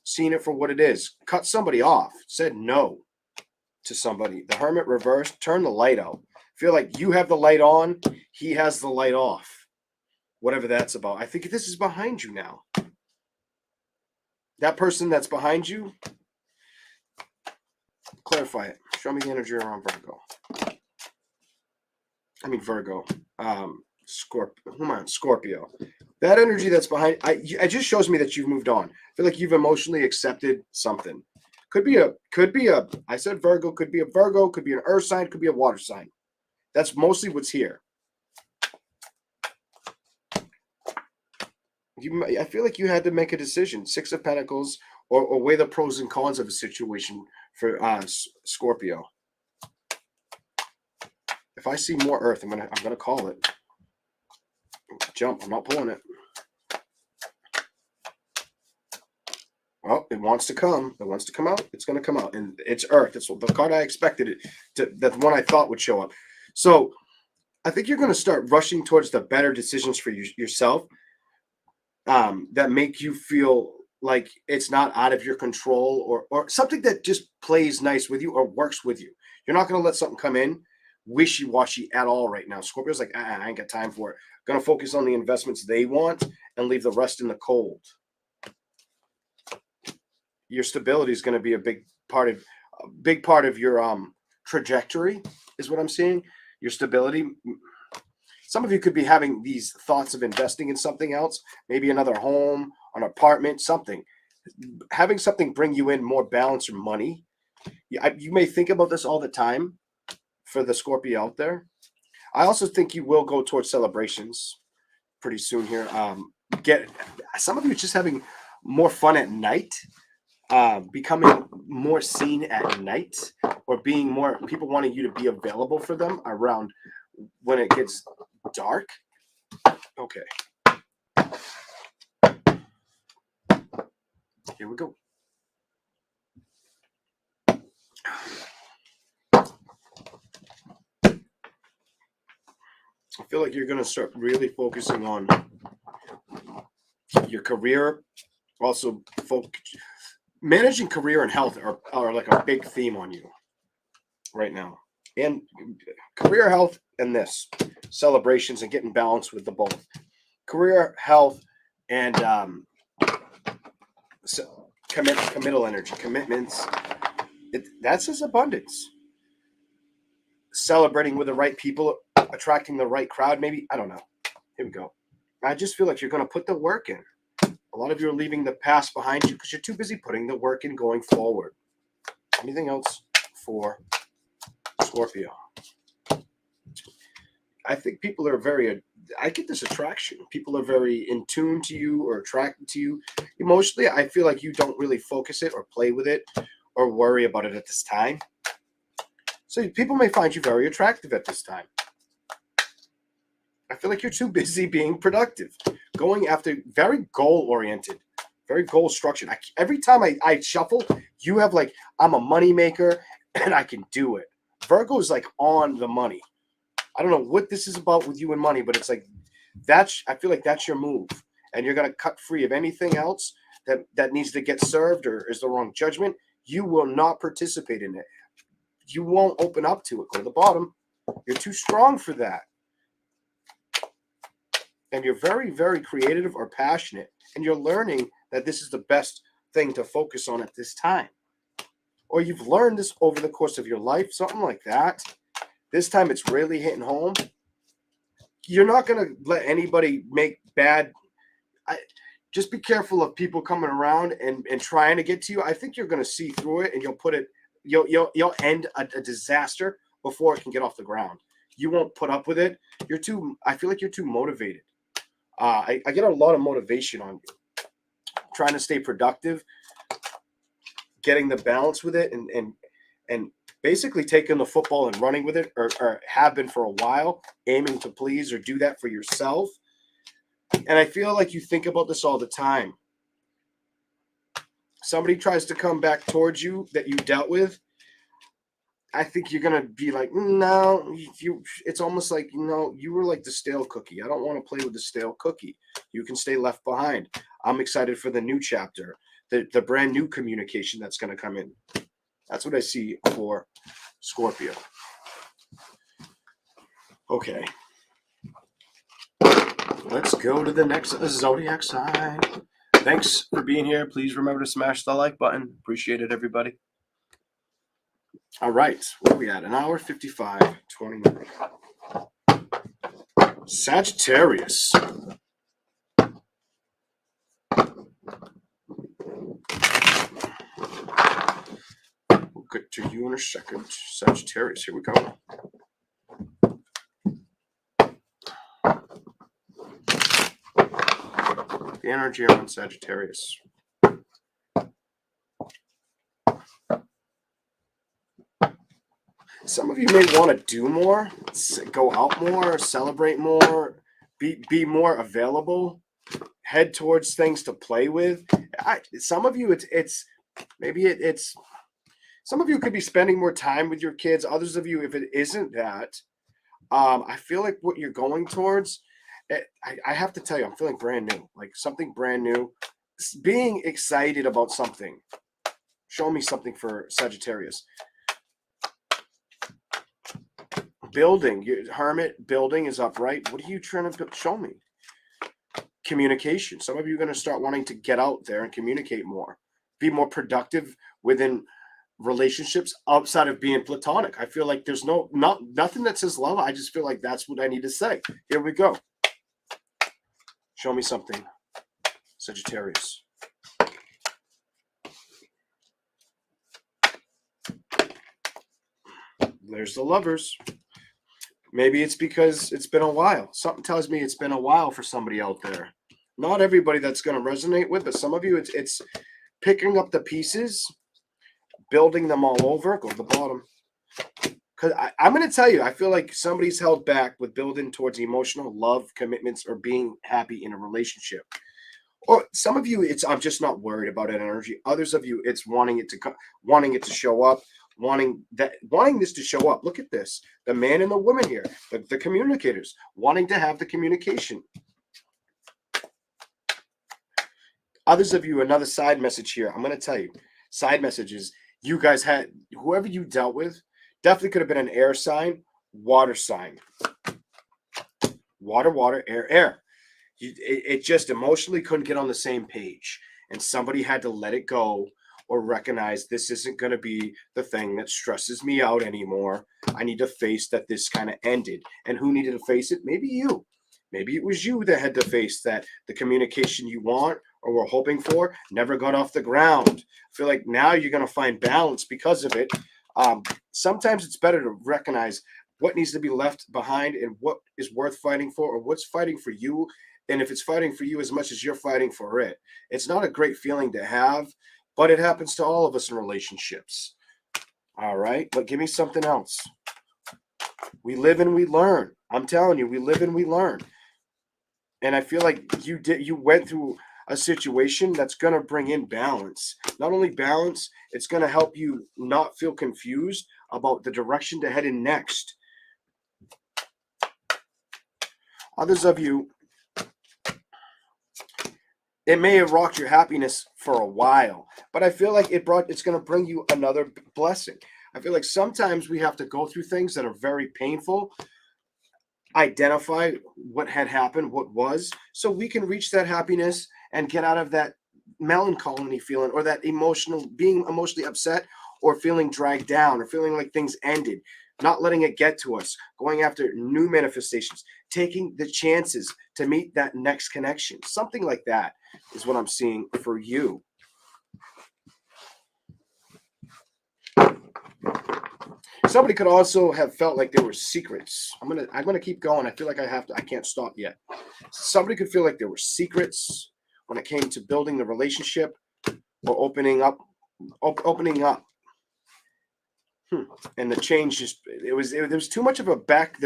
seen it for what it is, cut somebody off, said no to somebody. The Hermit reversed, turn the light out. Feel like you have the light on, he has the light off. Whatever that's about. I think this is behind you now. That person that's behind you, clarify it. Show me the energy around Virgo. I mean Virgo. Scorpio. That energy that's behind, it just shows me that you've moved on. I feel like you've emotionally accepted something. Could be a, I said Virgo, could be a Virgo, could be an earth sign, could be a water sign. That's mostly what's here. I feel like you had to make a decision. Six of Pentacles, or weigh the pros and cons of a situation for Scorpio. If I see more earth, I'm gonna call it. Jump. I'm not pulling it. Well, it wants to come. It wants to come out. It's going to come out. And it's Earth. It's the card I expected it to. That's one I thought would show up. So I think you're going to start rushing towards the better decisions for yourself that make you feel like it's not out of your control, or something that just plays nice with you or works with you. You're not going to let something come in wishy-washy at all right now. Scorpio's like, I ain't got time for it. Going to focus on the investments they want and leave the rest in the cold. Your stability is going to be a big part of your trajectory, is what I'm seeing. Your stability. Some of you could be having these thoughts of investing in something else, maybe another home, an apartment, something. Having something bring you in more balance or money. You may think about this all the time for the Scorpio out there. I also think you will go towards celebrations pretty soon here. Some of you just having more fun at night. Becoming more seen at night, or being more people wanting you to be available for them around when it gets dark. Okay. Here we go. I feel like you're going to start really focusing on your career. Also, managing career and health are like a big theme on you right now. And career, health, and this celebrations and getting balanced with the both. Career, health, and committal energy, commitments. That's his abundance. Celebrating with the right people, attracting the right crowd, maybe. I don't know. Here we go. I just feel like you're going to put the work in. A lot of you are leaving the past behind you because you're too busy putting the work in going forward. Anything else for Scorpio? I think people are I get this attraction. People are very in tune to you or attracted to you. Emotionally, I feel like you don't really focus it or play with it or worry about it at this time. So people may find you very attractive at this time. I feel like you're too busy being productive, going after very goal-oriented, very goal-structured. Every time I shuffle, you have like, I'm a money maker and I can do it. Virgo is like on the money. I don't know what this is about with you and money, but it's like, I feel like that's your move. And you're going to cut free of anything else that needs to get served or is the wrong judgment. You will not participate in it. You won't open up to it. Go to the bottom. You're too strong for that. And you're very, very creative or passionate. And you're learning that this is the best thing to focus on at this time. Or you've learned this over the course of your life, something like that. This time it's really hitting home. You're not going to let anybody make bad. Just be careful of people coming around and trying to get to you. I think you're going to see through it, and you'll end a disaster before it can get off the ground. You won't put up with it. I feel like you're too motivated. I get a lot of motivation on you. Trying to stay productive, getting the balance with it, and basically taking the football and running with it, or have been for a while, aiming to please or do that for yourself. And I feel like you think about this all the time. Somebody tries to come back towards you that you dealt with, I think you're gonna be like, no, it's almost like, you were like the stale cookie. I don't want to play with the stale cookie. You can stay left behind. I'm excited for the new chapter, the brand new communication that's gonna come in. That's what I see for Scorpio. Okay. Let's go to the next zodiac sign. Thanks for being here. Please remember to smash the like button. Appreciate it, everybody. All right, where are we at? An hour 55, 29. Sagittarius. We'll get to you in a second. Sagittarius, here we go. The energy around Sagittarius. Some of you may want to do more, go out more, celebrate more, be more available, head towards things to play with. Some of you, it's some of you could be spending more time with your kids. Others of you, if it isn't that, I feel like what you're going towards, I have to tell you, I'm feeling brand new, like something brand new, being excited about something. Show me something for Sagittarius. Building, Hermit, building is upright. What are you trying to show me? Communication. Some of you are going to start wanting to get out there and communicate more, be more productive within relationships outside of being platonic. I feel like there's nothing that says love. I just feel like that's what I need to say. Here we go. Show me something, Sagittarius. There's the Lovers. Maybe it's because it's been a while. Something tells me it's been a while for somebody out there. Not everybody that's going to resonate with, but some of you, it's picking up the pieces, building them all over. Go to the bottom. Because I'm going to tell you, I feel like somebody's held back with building towards emotional love, commitments, or being happy in a relationship. Or some of you, I'm just not worried about that energy. Others of you, it's wanting it to show up. Wanting this to show up. Look at this. The man and the woman here, the communicators, wanting to have the communication. Others of you, another side message here. I'm going to tell you, side messages. You guys had, whoever you dealt with, definitely could have been an air sign, water sign. Water, air. It just emotionally couldn't get on the same page. And somebody had to let it go, or recognize this isn't going to be the thing that stresses me out anymore. I need to face that this kind of ended. And who needed to face it? Maybe you. Maybe it was you that had to face that the communication you want or were hoping for never got off the ground. I feel like now you're going to find balance because of it. Sometimes it's better to recognize what needs to be left behind and what is worth fighting for, or what's fighting for you. And if it's fighting for you as much as you're fighting for it, it's not a great feeling to have. But it happens to all of us in relationships. All right. But give me something else. We live and we learn. I'm telling you, we live and we learn. And I feel like you went through a situation that's going to bring in balance. Not only balance, it's going to help you not feel confused about the direction to head in next. Others of you, it may have rocked your happiness for a while, but I feel like it's going to bring you another blessing. I feel like sometimes we have to go through things that are very painful, identify what had happened, what was, so we can reach that happiness and get out of that melancholy feeling, or that being emotionally upset, or feeling dragged down, or feeling like things ended. Not letting it get to us, going after new manifestations, taking the chances to meet that next connection. Something like that is what I'm seeing for you. Somebody could also have felt like there were secrets. I'm gonna keep going. I feel like I can't stop yet. Somebody could feel like there were secrets when it came to building the relationship, or opening up. And the change just, there was too much of a back.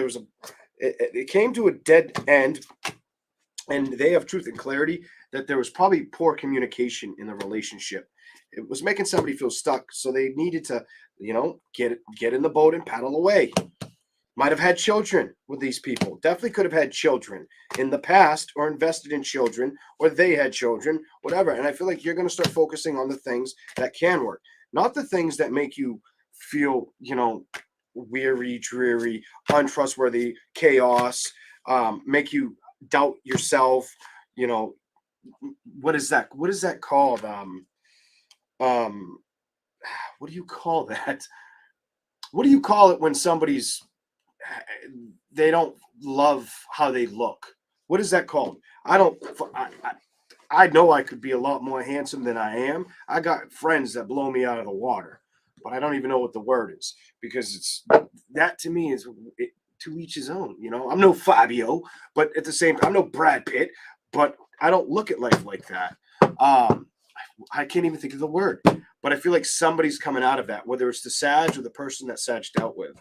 It came to a dead end. And they have truth and clarity that there was probably poor communication in the relationship. It was making somebody feel stuck. So they needed to, get in the boat and paddle away. Might have had children with these people. Definitely could have had children in the past, or invested in children, or they had children, whatever. And I feel like you're going to start focusing on the things that can work, not the things that make you feel, weary, dreary, untrustworthy, chaos, make you doubt yourself. What is that? What is that called? Um, what do you call that? What do you call it when they don't love how they look? What is that called? I don't. I know I could be a lot more handsome than I am. I got friends that blow me out of the water, but I don't even know what the word is, because that to me is to each his own. I'm no Fabio, but at the same time, I'm no Brad Pitt, but I don't look at life like that. I can't even think of the word, but I feel like somebody's coming out of that, whether it's the Sag or the person that Sag dealt with.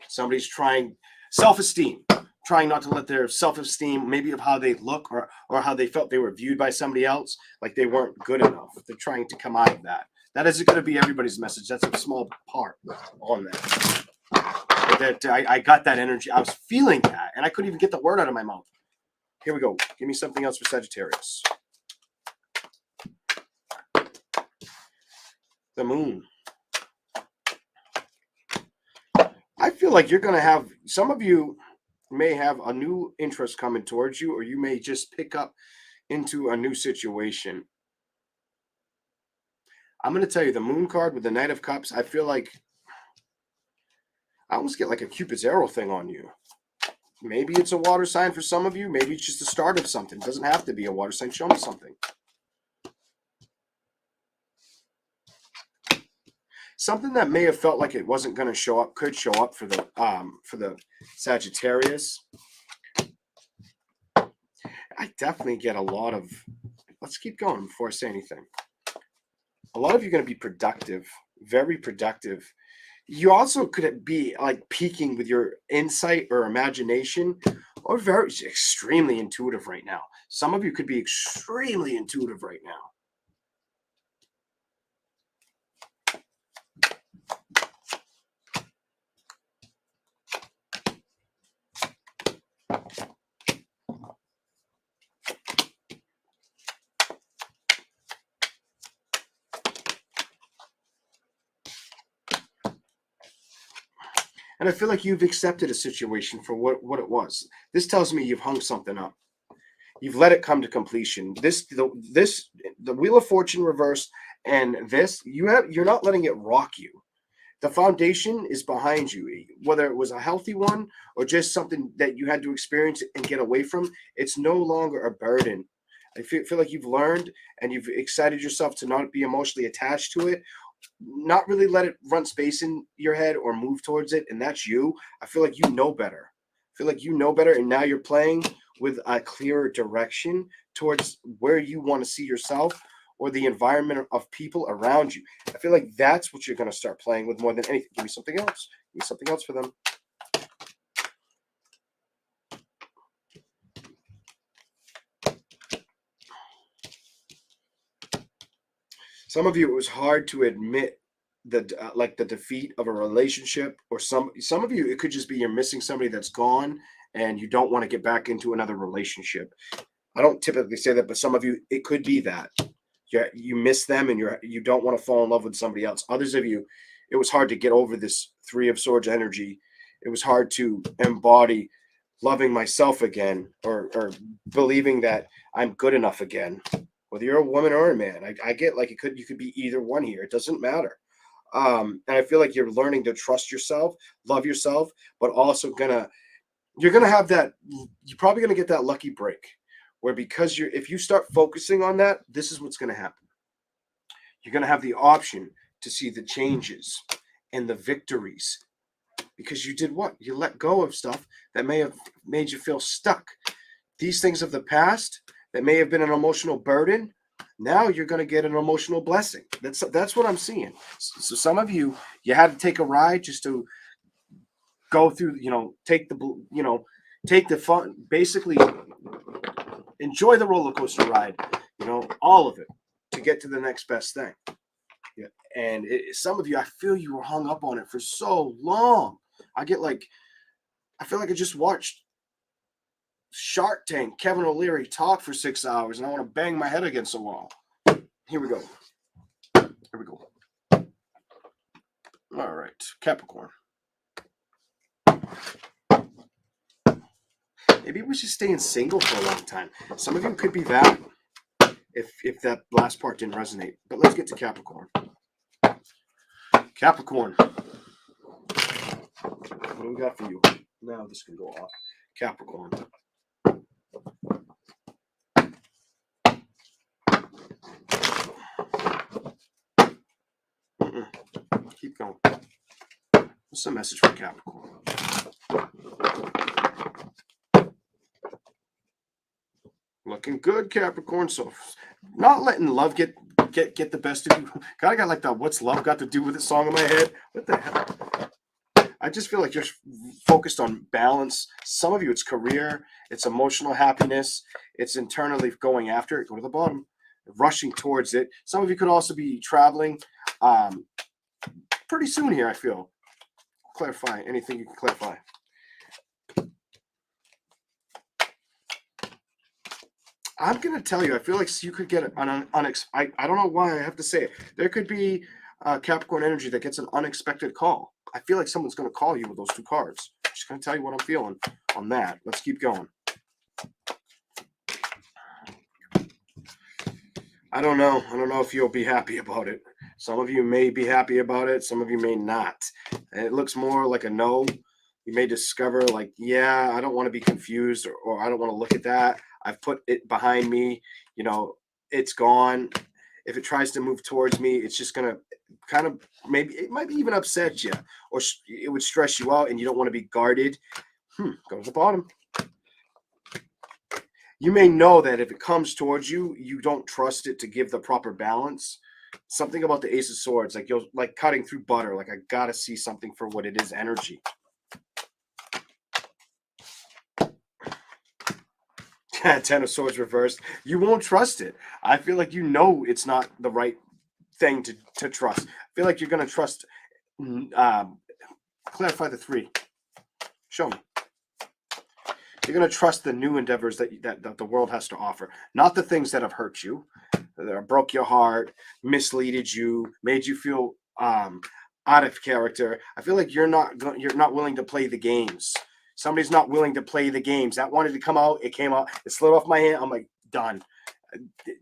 Somebody's trying self-esteem, trying not to let their self-esteem, maybe of how they look, or how they felt they were viewed by somebody else, like they weren't good enough. They're trying to come out of that. That isn't going to be everybody's message. That's a small part on that. But I got that energy. I was feeling that, and I couldn't even get the word out of my mouth. Here we go. Give me something else for Sagittarius. The moon. I feel like you're going to have, some of you may have a new interest coming towards you, or you may just pick up into a new situation. I'm going to tell you, the moon card with the Knight of Cups, I feel like I almost get like a Cupid's arrow thing on you. Maybe it's a water sign for some of you. Maybe it's just the start of something. It doesn't have to be a water sign. Show me something. Something that may have felt like it wasn't going to show up could show up for the Sagittarius. I definitely get a lot of, let's keep going before I say anything. A lot of you are going to be productive, very productive. You also could be like peaking with your insight or imagination, or very extremely intuitive right now. Some of you could be extremely intuitive right now. And I feel like you've accepted a situation for what it was. This tells me you've hung something up. You've let it come to completion. The Wheel of Fortune reversed, and you're not letting it rock you. The foundation is behind you. Whether it was a healthy one or just something that you had to experience and get away from, it's no longer a burden. I feel like you've learned, and you've excited yourself to not be emotionally attached to it, not really let it run space in your head or move towards it. And that's you. I feel like you know better. I feel like you know better, and now you're playing with a clearer direction towards where you want to see yourself, or the environment of people around you. I feel like that's what you're going to start playing with more than anything. Give me something else. Give me something else for them. Some of you, it was hard to admit the defeat of a relationship, or some of you, it could just be you're missing somebody that's gone, and you don't want to get back into another relationship. I don't typically say that, but some of you, it could be that you miss them, and you don't want to fall in love with somebody else. Others of you, it was hard to get over this Three of Swords energy. It was hard to embody loving myself again, or believing that I'm good enough again. Whether you're a woman or a man, I get like you could be either one here. It doesn't matter. And I feel like you're learning to trust yourself, love yourself, but also you're gonna have that. You're probably gonna get that lucky break, where because if you start focusing on that, this is what's gonna happen. You're gonna have the option to see the changes and the victories, because you did what? You let go of stuff that may have made you feel stuck. These things of the past that may have been an emotional burden, Now you're going to get an emotional blessing. That's what I'm seeing. So some of you, you had to take a ride just to go through, take the fun, basically enjoy the roller coaster ride, all of it to get to the next best thing. Yeah. And some of you, I feel you were hung up on it for so long. I feel like I just watched Shark Tank, Kevin O'Leary talk for 6 hours and I want to bang my head against the wall. Here we go. All right, Capricorn. Maybe we should stay single for a long time. Some of you could be that if that last part didn't resonate. But let's get to Capricorn. Capricorn. What do we got for you? Now this can go off. Capricorn. Keep going. What's the message for Capricorn? Looking good, Capricorn. So not letting love get the best of you. Kind of got like the "What's Love Got to Do with It" song in my head. What the hell? I just feel like you're focused on balance. Some of you, it's career, it's emotional happiness, it's internally going after it. Go to the bottom, rushing towards it. Some of you could also be traveling pretty soon here, I feel. Clarify anything you can clarify. I'm going to tell you, I feel like you could get an I don't know why I have to say it. There could be Capricorn energy that gets an unexpected call. I feel like someone's going to call you with those two cards. I'm just going to tell you what I'm feeling on that. Let's keep going. I don't know. I don't know if you'll be happy about it. Some of you may be happy about it. Some of you may not. And it looks more like a no. You may discover like, yeah, I don't want to be confused or I don't want to look at that. I've put it behind me. It's gone. If it tries to move towards me, it's just going to kind of maybe it might even upset you or it would stress you out and you don't want to be guarded. Go to the bottom. You may know that if it comes towards you, you don't trust it to give the proper balance. Something about the Ace of Swords, like you're like cutting through butter. Like I got to see something for what it is, energy. Ten of Swords reversed. You won't trust it. I feel like it's not the right thing to trust. I feel like you're going to trust. Clarify the 3. Show me. You're going to trust the new endeavors that the world has to offer, not the things that have hurt you, that broke your heart, misleaded you, made you feel out of character. I feel like you're not willing to play the games. Somebody's not willing to play the games. That wanted to come out, it came out, it slid off my hand. I'm like, done.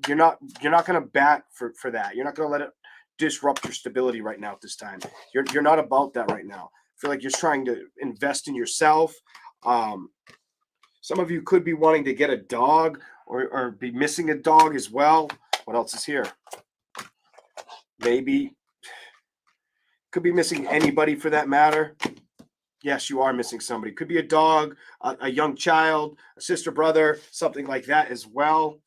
You're not going to bat for that. You're not going to let it disrupt your stability right now at this time. You're not about that right now. I feel like you're trying to invest in yourself. Some of you could be wanting to get a dog or be missing a dog as well. What else is here? Maybe could be missing anybody for that matter. Yes, you are missing somebody. Could be a dog, a young child, a sister, brother, something like that as well.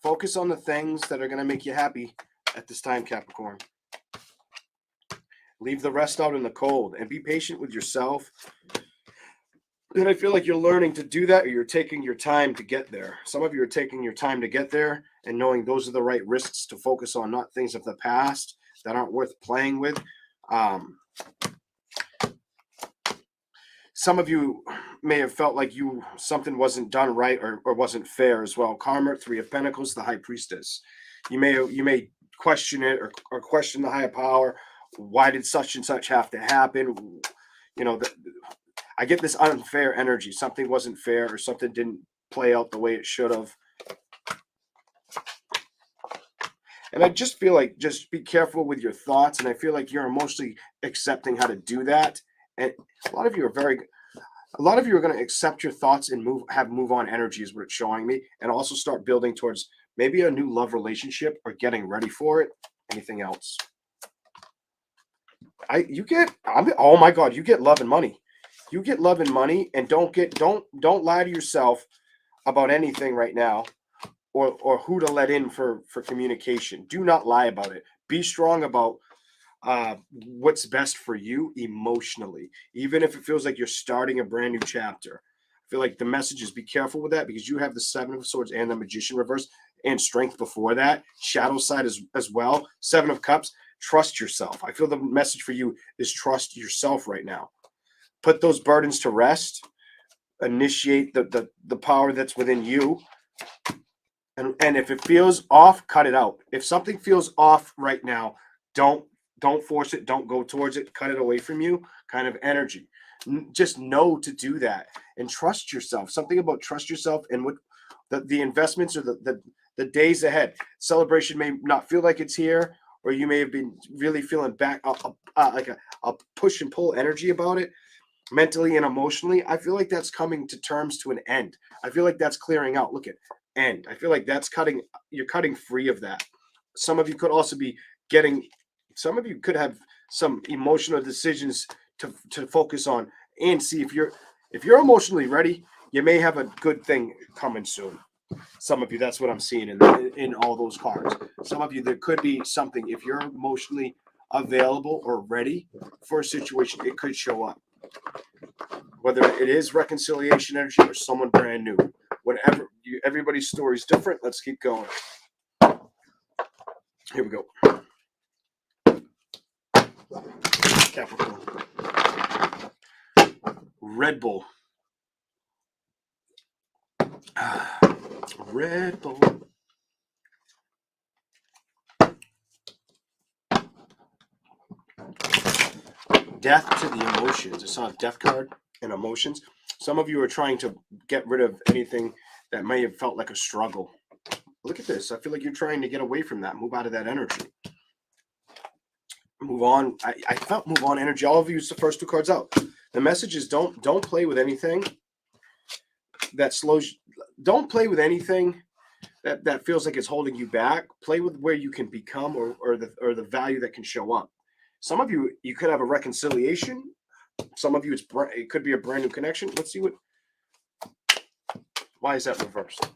Focus on the things that are going to make you happy at this time, Capricorn. Leave the rest out in the cold and be patient with yourself. And I feel like you're learning to do that or you're taking your time to get there. Some of you are taking your time to get there and knowing those are the right risks to focus on, not things of the past that aren't worth playing with. Some of you may have felt like something wasn't done right or wasn't fair as well. Karma, 3 of Pentacles, the High Priestess. You may question it or question the higher power. Why did such and such have to happen? I get this unfair energy. Something wasn't fair or something didn't play out the way it should have. And I just feel like just be careful with your thoughts. And I feel like you're emotionally accepting how to do that. And a lot of you are going to accept your thoughts and move on energy is what it's showing me. And also start building towards maybe a new love relationship or getting ready for it. Anything else? Oh my God, you get love and money. You get love and money and don't lie to yourself about anything right now. or who to let in for communication. Do not lie about it. Be strong about what's best for you emotionally, even if it feels like you're starting a brand new chapter. I feel like the message is be careful with that, because you have the Seven of Swords and the Magician reverse and Strength before that, shadow side as well, Seven of Cups. Trust yourself. I feel the message for you is trust yourself right now. Put those burdens to rest. Initiate the power that's within you. And if it feels off, cut it out. If something feels off right now, don't force it. Don't go towards it. Cut it away from you. Kind of energy. Just know to do that and trust yourself. Something about trust yourself and what the investments or the days ahead. Celebration may not feel like it's here, or you may have been really feeling back like a push and pull energy about it, mentally and emotionally. I feel like that's coming to terms to an end. I feel like that's clearing out. Look at end. I feel like that's you're cutting free of that. Some of you could also be some of you could have some emotional decisions to focus on and see if you're emotionally ready. You may have a good thing coming soon. Some of you, that's what I'm seeing in all those cards. Some of you, there could be something. If you're emotionally available or ready for a situation, it could show up. Whether it is reconciliation energy or someone brand new. Whatever. Everybody's story is different. Let's keep going. Here we go. Capricorn. Red Bull. Red Bull. Death to the emotions. I saw a death card and emotions. Some of you are trying to get rid of anything that may have felt like a struggle. Look at this. I feel like you're trying to get away from that. Move out of that energy. Move on. I felt move on energy. All of you, the first two cards out. The message is don't play with anything that slows. Don't play with anything that feels like it's holding you back. Play with where you can become or the value that can show up. Some of you could have a reconciliation. Some of you it could be a brand new connection. Let's see what. Why is that reversed?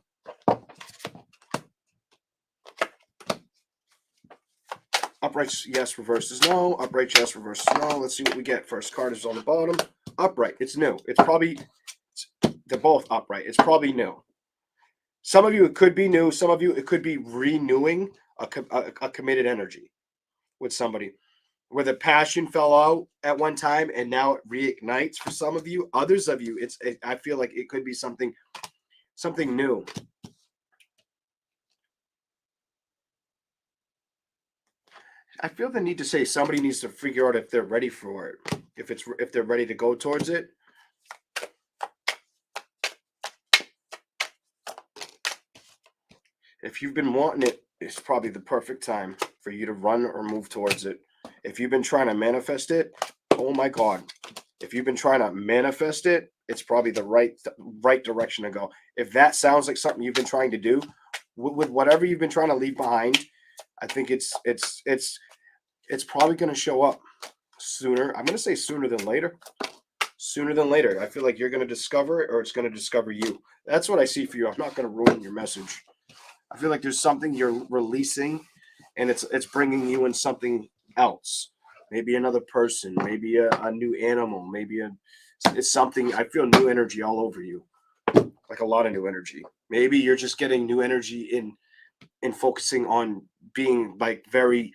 Upright, yes. Reverse is no. Upright, yes. Reverse is no. Let's see what we get. First card is on the bottom. Upright. It's new. It's probably. They're both upright. It's probably new. Some of you, it could be new. Some of you, it could be renewing a committed energy with somebody, where the passion fell out at one time and now it reignites for some of you. Others of you, I feel like it could be something new. I feel the need to say somebody needs to figure out if they're ready for it, if they're ready to go towards it. If you've been wanting it, it's probably the perfect time for you to run or move towards it. If you've been trying to manifest it, oh my God. If you've been trying to manifest it, it's probably the right direction to go. If that sounds like something you've been trying to do, with whatever you've been trying to leave behind, I think it's probably going to show up sooner. I'm going to say sooner than later. Sooner than later. I feel like you're going to discover it, or it's going to discover you. That's what I see for you. I'm not going to ruin your message. I feel like there's something you're releasing, and it's bringing you in something else. Maybe another person, maybe a new animal, maybe it's something. I feel new energy all over you, like a lot of new energy. Maybe you're just getting new energy in focusing on being like very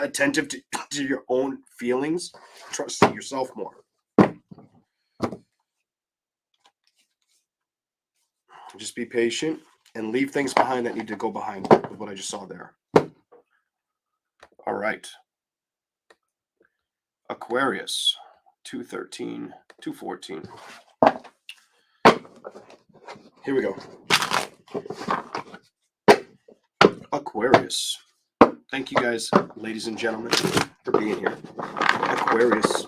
attentive to your own feelings, trusting yourself more. Just be patient and leave things behind that need to go behind, with what I just saw there. All right. Aquarius, 213, 214. Here we go. Aquarius. Thank you guys, ladies and gentlemen, for being here. Aquarius.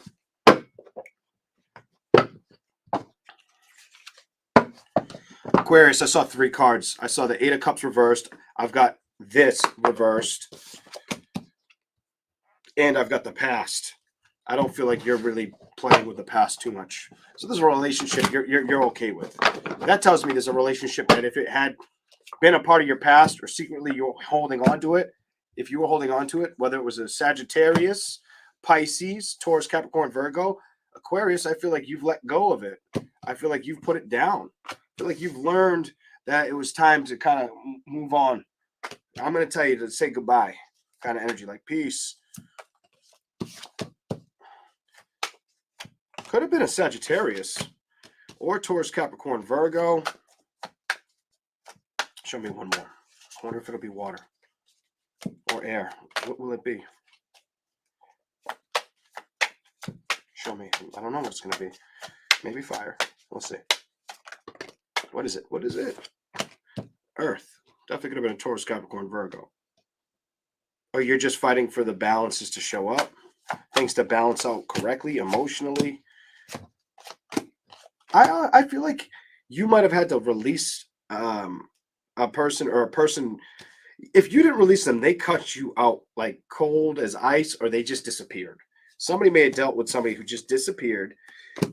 Aquarius, I saw three cards. I saw the Eight of Cups reversed. I've got this reversed. And I've got the past. I don't feel like you're really playing with the past too much. So there's a relationship you're okay with. That tells me there's a relationship that if it had been a part of your past or secretly you're holding on to it. If you were holding on to it, whether it was a Sagittarius, Pisces, Taurus, Capricorn, Virgo, Aquarius, I feel like you've let go of it. I feel like you've put it down. I feel like you've learned that it was time to kind of move on. I'm going to tell you to say goodbye kind of energy, like peace. Could have been a Sagittarius or Taurus, Capricorn, Virgo. Show me one more. I wonder if it'll be water or air. What will it be? Show me. I don't know what it's going to be. Maybe fire. We'll see. What is it? What is it? Earth. Definitely could have been a Taurus, Capricorn, Virgo. Or you're just fighting for the balances to show up. Things to balance out correctly, emotionally. I feel like you might have had to release a person or a person. If you didn't release them, they cut you out like cold as ice, or they just disappeared. Somebody may have dealt with somebody who just disappeared,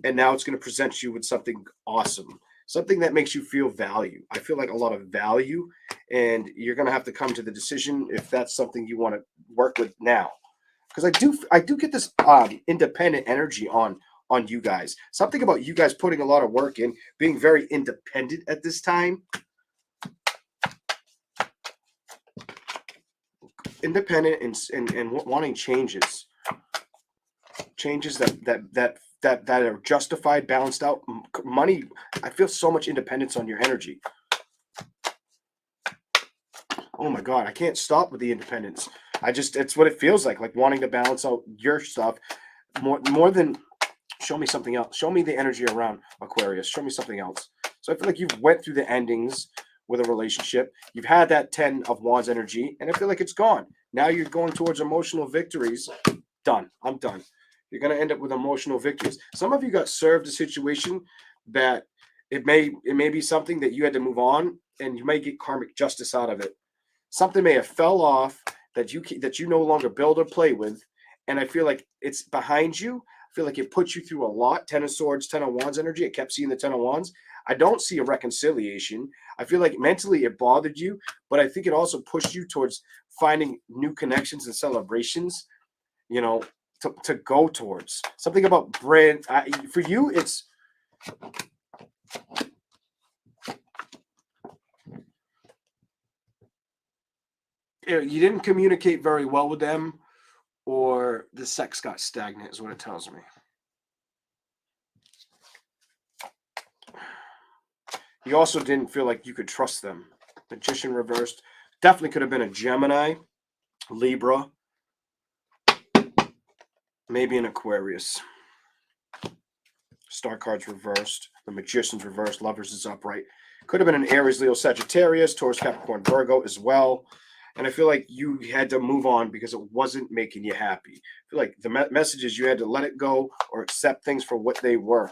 and now it's going to present you with something awesome, something that makes you feel value. I feel like a lot of value, and you're going to have to come to the decision if that's something you want to work with now. Because I do get this independent energy on you guys. Something about you guys putting a lot of work in, being very independent at this time. Independent and wanting changes that are justified, balanced out. Money, I feel so much independence on your energy. Oh my God, I can't stop with the independence. It's what it feels like wanting to balance out your stuff more than. Show me something else. Show me the energy around Aquarius. Show me something else. So I feel like you've went through the endings with a relationship. You've had that 10 of Wands energy, and I feel like it's gone. Now you're going towards emotional victories. Done. I'm done. You're going to end up with emotional victories. Some of you got served a situation that it may be something that you had to move on, and you may get karmic justice out of it. Something may have fell off that you no longer build or play with, and I feel like it's behind you. I feel like it puts you through a lot. 10 of Swords, 10 of Wands energy. I kept seeing the 10 of Wands. I don't see a reconciliation. I feel like mentally it bothered you, but I think it also pushed you towards finding new connections and celebrations, to go towards. Something about brand. For you, it's... You didn't communicate very well with them, or the sex got stagnant is what it tells me. You also didn't feel like you could trust them. Magician reversed. Definitely could have been a Gemini, Libra, maybe an Aquarius. Star cards reversed. The Magician's reversed. Lovers is upright. Could have been an Aries, Leo, Sagittarius, Taurus, Capricorn, Virgo as well. And I feel like you had to move on because it wasn't making you happy. I feel like the message is you had to let it go or accept things for what they were.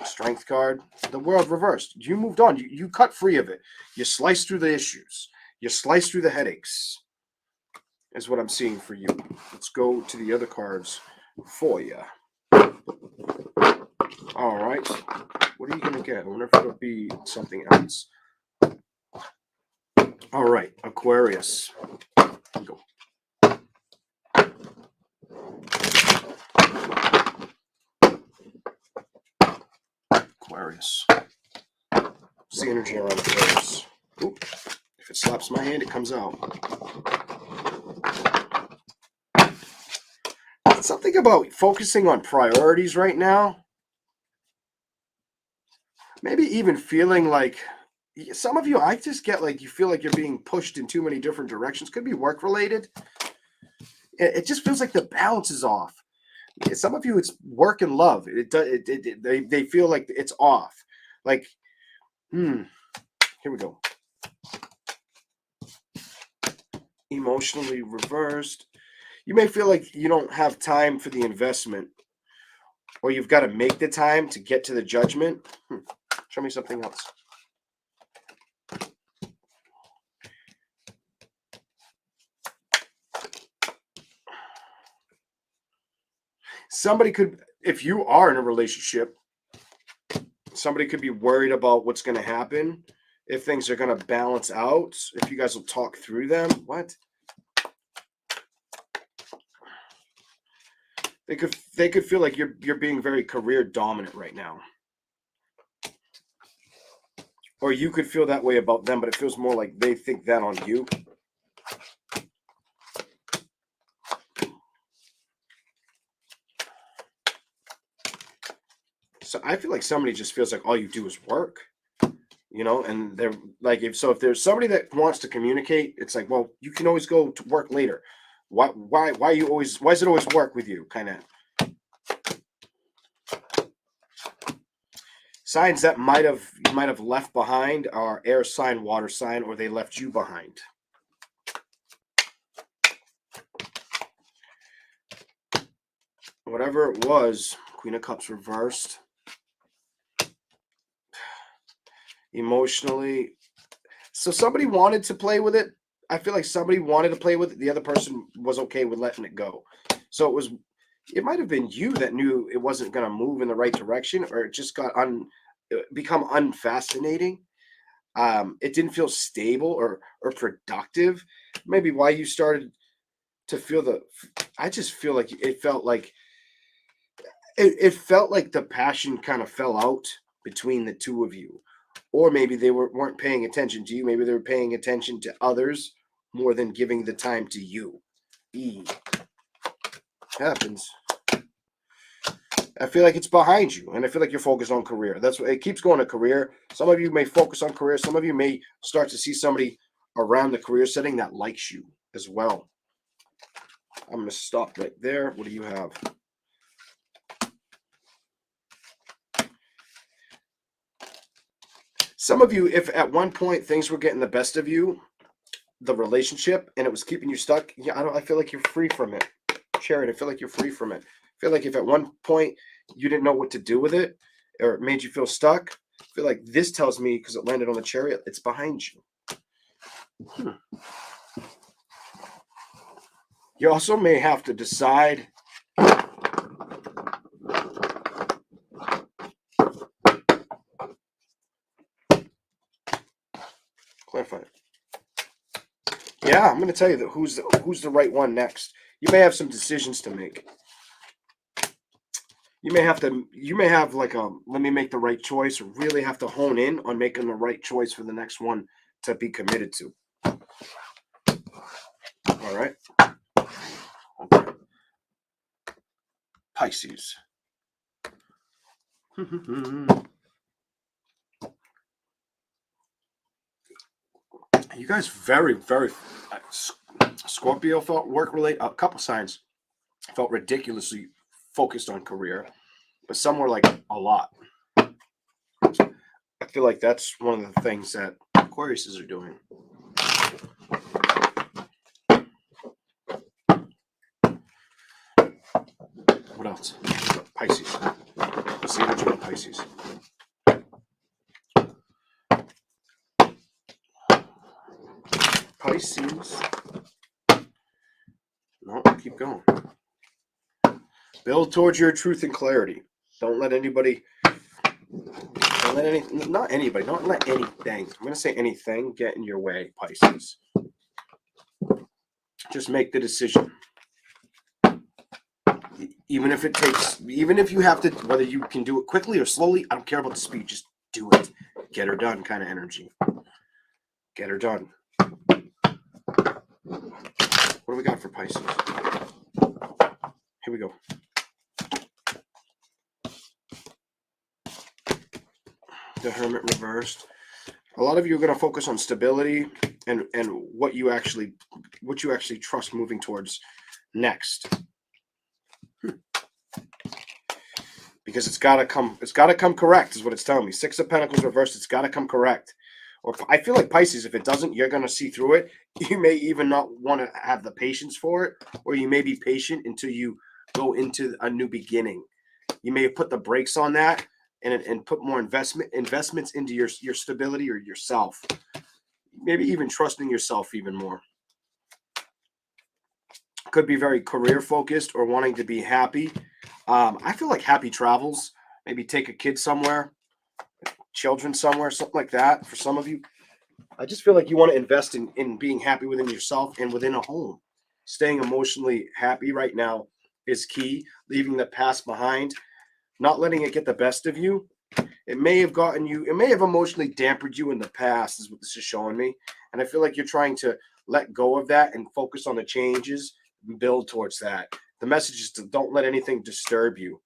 Strength card. The World reversed. You moved on. You cut free of it. You sliced through the issues. You sliced through the headaches. Is what I'm seeing for you. Let's go to the other cards for you. All right. What are you going to get? I wonder if it'll be something else. All right. Aquarius. Go. Aquarius. See energy around Aquarius. Oop. If it slaps my hand, it comes out. Something about focusing on priorities right now. Maybe even feeling like some of you, I just get like you feel like you're being pushed in too many different directions. Could be work related. It just feels like the balance is off. Some of you, it's work and love. They feel like it's off. Like, here we go. Emotionally reversed. You may feel like you don't have time for the investment, or you've got to make the time to get to the judgment. Show me something else. Somebody could, if you are in a relationship, Somebody could be worried about what's going to happen, if things are going to balance out, if you guys will talk through them. What? They could feel like you're being very career dominant right now. Or you could feel that way about them, but it feels more like they think that on you. So I feel like somebody just feels like all you do is work, you know, and they're like, if there's somebody that wants to communicate, it's like, well, you can always go to work later. Why does it always work with you? Kind of signs that you might have left behind are air sign, water sign, or they left you behind. Whatever it was, Queen of Cups reversed. Emotionally. So somebody wanted to play with it. I feel like somebody wanted to play with it. The other person was okay with letting it go. So it might have been you that knew it wasn't going to move in the right direction, or it just got become unfascinating. It didn't feel stable or productive. Maybe why you started to feel I just feel like it felt like it felt like the passion kind of fell out between the two of you. Or maybe they weren't paying attention to you. Maybe they were paying attention to others more than giving the time to you. Happens. I feel like it's behind you, and I feel like you're focused on career. That's what it keeps going to career. Some of you may focus on career. Some of you may start to see somebody around the career setting that likes you as well. I'm going to stop right there. What do you have? Some of you, if at one point things were getting the best of you, the relationship, and it was keeping you stuck, I feel like you're free from it. Chariot, I feel like you're free from it. I feel like if at one point you didn't know what to do with it, or it made you feel stuck, I feel like this tells me, because it landed on the Chariot, it's behind you. You also may have to decide clarify it. Yeah, I'm going to tell you that who's the right one next. You may have some decisions to make. You may have like let me make the right choice, or really have to hone in on making the right choice for the next one to be committed to. All right. Pisces. You guys very, very Scorpio felt work related. A couple signs felt ridiculously focused on career, but some were like a lot. I feel like that's one of the things that Aquariuses are doing. What else? Pisces. What's the energy of Pisces? Pisces. No, keep going. Build towards your truth and clarity. Don't let anybody. Don't let anything. Not anybody. Don't let anything. I'm going to say anything get in your way, Pisces. Just make the decision. Even if you have to, whether you can do it quickly or slowly, I don't care about the speed. Just do it. Get her done kind of energy. Get her done. What do we got for Pisces? Here we go. The Hermit reversed. A lot of you are going to focus on stability and what you actually trust moving towards next. Because it's got to come correct is what it's telling me. Six of Pentacles reversed, it's got to come correct. Or I feel like Pisces, if it doesn't, you're going to see through it. You may even not want to have the patience for it, or you may be patient until you go into a new beginning. You may have put the brakes on that and put more investments into your stability or yourself. Maybe even trusting yourself even more. Could be very career focused or wanting to be happy. I feel like happy travels. Maybe take a kid somewhere. children somewhere, something like that. For some of you, I just feel like you want to invest in being happy within yourself and within a home. Staying emotionally happy right now is key. Leaving the past behind, not letting it get the best of you. It may have gotten you, it may have emotionally dampened you in the past, is what this is showing me. And I feel like you're trying to let go of that and focus on the changes and build towards that. The message is to don't let anything disturb you.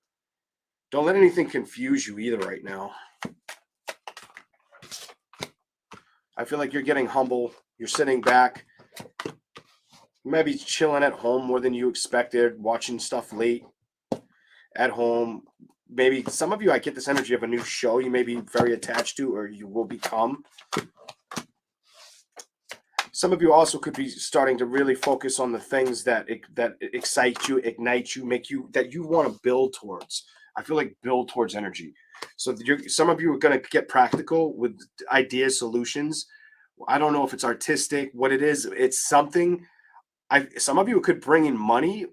Don't let anything confuse you either right now. I feel like you're getting humble. You're sitting back. You might be chilling at home more than you expected, watching stuff late at home. Maybe some of you, I get this energy of a new show you may be very attached to, or you will become. Some of you also could be starting to really focus on the things that excite you, ignite you, make you, that you want to build towards. I feel like build towards energy. So some of you are going to get practical with ideas, solutions. I don't know if it's artistic, what it is. It's something. Some of you could bring in money,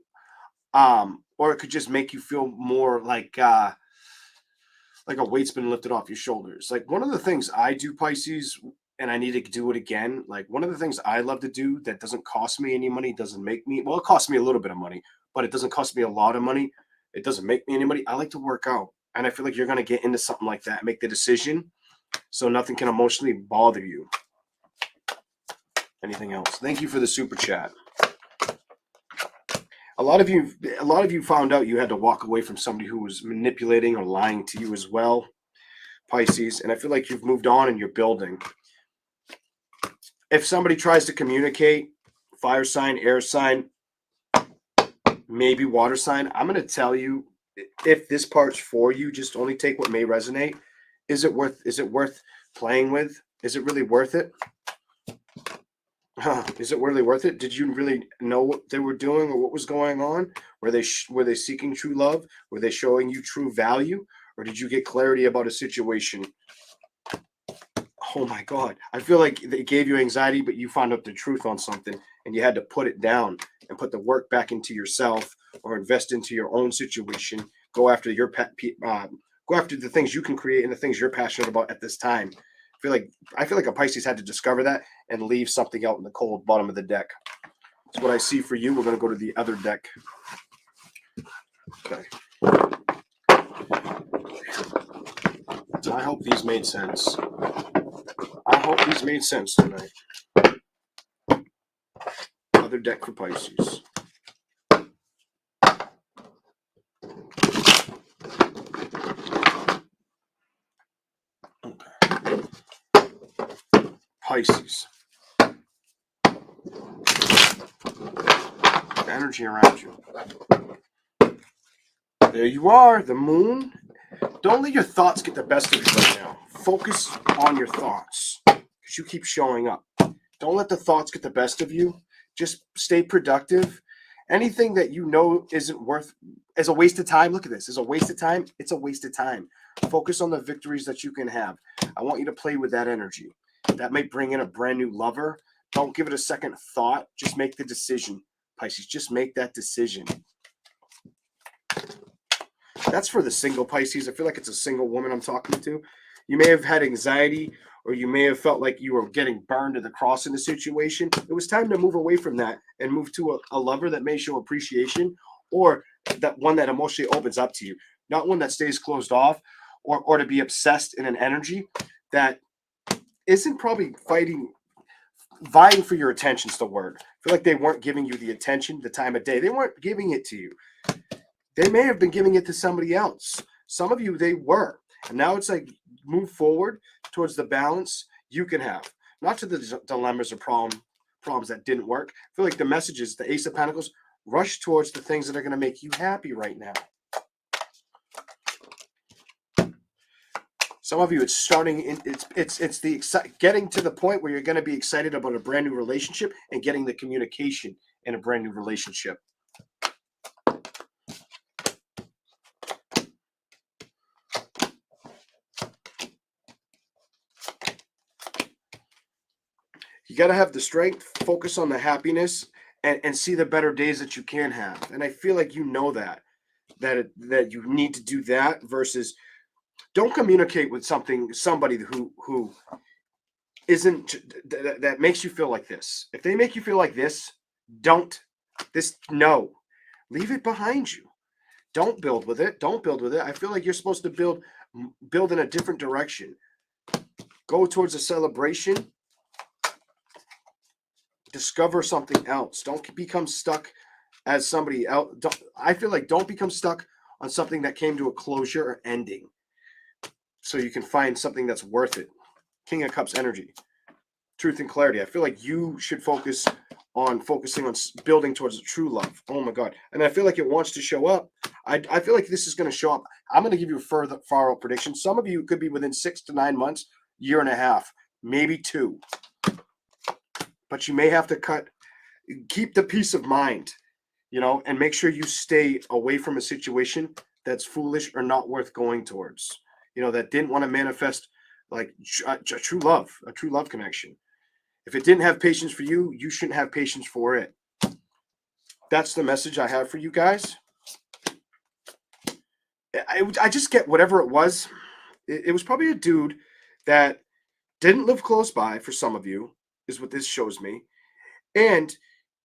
or it could just make you feel more like a weight's been lifted off your shoulders. Like one of the things I do, Pisces, and I need to do it again. Like one of the things I love to do that doesn't cost me any money, doesn't make me, well, it costs me a little bit of money, but it doesn't cost me a lot of money. It doesn't make me any money. I like to work out. And I feel like you're going to get into something like that, make the decision so nothing can emotionally bother you. Anything else? Thank you for the super chat. A lot of you found out you had to walk away from somebody who was manipulating or lying to you as well, Pisces. And I feel like you've moved on and you're building. If somebody tries to communicate, fire sign, air sign, maybe water sign, I'm going to tell you, if this part's for you, just only take what may resonate. Is it worth playing with? Is it really worth it? Is it really worth it? Did you really know what they were doing or what was going on? Were they seeking true love? Were they showing you true value? Or did you get clarity about a situation? Oh my God. I feel like they gave you anxiety, but you found out the truth on something and you had to put it down and put the work back into yourself or invest into your own situation. Go after go after the things you can create and the things you're passionate about at this time. I feel like a Pisces had to discover that and leave something out in the cold bottom of the deck. That's what I see for you. We're going to go to the other deck. Okay. So I hope these made sense. I hope these made sense tonight. Other deck for Pisces. Okay. Pisces. Energy around you. There you are, the moon. Don't let your thoughts get the best of you right now. Focus on your thoughts because you keep showing up. Don't let the thoughts get the best of you. Just stay productive. Anything that you know is a waste of time. Look at this. Is a waste of time. It's a waste of time. Focus on the victories that you can have. I want you to play with that energy. That may bring in a brand new lover. Don't give it a second thought. Just make the decision, Pisces. Just make that decision. That's for the single Pisces. I feel like it's a single woman I'm talking to. You may have had anxiety or you may have felt like you were getting burned to the cross in the situation. It was time to move away from that and move to a lover that may show appreciation or that one that emotionally opens up to you. Not one that stays closed off or to be obsessed in an energy that isn't probably vying for your attention's the word. I feel like they weren't giving you the attention, the time of day. They weren't giving it to you. They may have been giving it to somebody else. Some of you, they were. And now it's like move forward towards the balance you can have. Not to the dilemmas or problems that didn't work. I feel like the message is the Ace of Pentacles, rush towards the things that are going to make you happy right now. Some of you, it's starting. It's getting to the point where you're going to be excited about a brand new relationship and getting the communication in a brand new relationship. You got to have the strength, focus on the happiness, and see the better days that you can have. And I feel like you know that you need to do that versus Don't communicate with somebody who isn't that makes you feel like this. If they make you feel like this, don't no. Leave it behind you. Don't build with it. Don't build with it. I feel like you're supposed to build in a different direction. Go towards a celebration. Discover something else. Don't become stuck as somebody else. I feel like don't become stuck on something that came to a closure or ending. So you can find something that's worth it. King of Cups energy. Truth and clarity. I feel like you should focusing on building towards a true love. Oh my God. And I feel like it wants to show up. I feel like this is going to show up. I'm going to give you a far out prediction. Some of you could be within 6 to 9 months, year and a half, maybe 2. But you may have to keep the peace of mind, and make sure you stay away from a situation that's foolish or not worth going towards, that didn't want to manifest like a true love connection. If it didn't have patience for you, you shouldn't have patience for it. That's the message I have for you guys. I just get whatever it was. It was probably a dude that didn't live close by for some of you, is what this shows me. And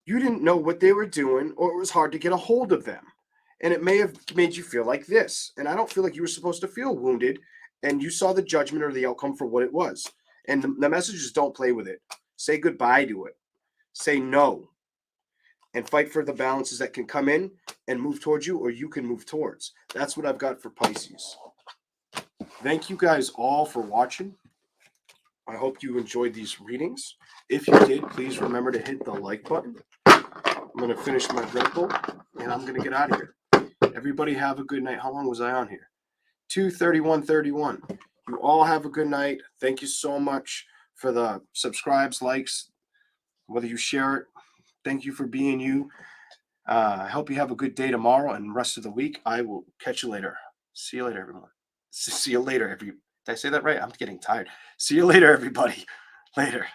you didn't know what they were doing, or it was hard to get a hold of them. And it may have made you feel like this. And I don't feel like you were supposed to feel wounded, and you saw the judgment or the outcome for what it was. And the message is don't play with it. Say goodbye to it. Say no. And fight for the balances that can come in and move towards you, or you can move towards. That's what I've got for Pisces. Thank you guys all for watching. I hope you enjoyed these readings. If you did, please remember to hit the like button. I'm going to finish my Red Bull, and I'm going to get out of here. Everybody have a good night. How long was I on here? 2:31:31. You all have a good night. Thank you so much for the subscribes, likes, whether you share it. Thank you for being you. I hope you have a good day tomorrow and the rest of the week. I will catch you later. See you later, everyone. See you later, Did I say that right? I'm getting tired. See you later, everybody. Later.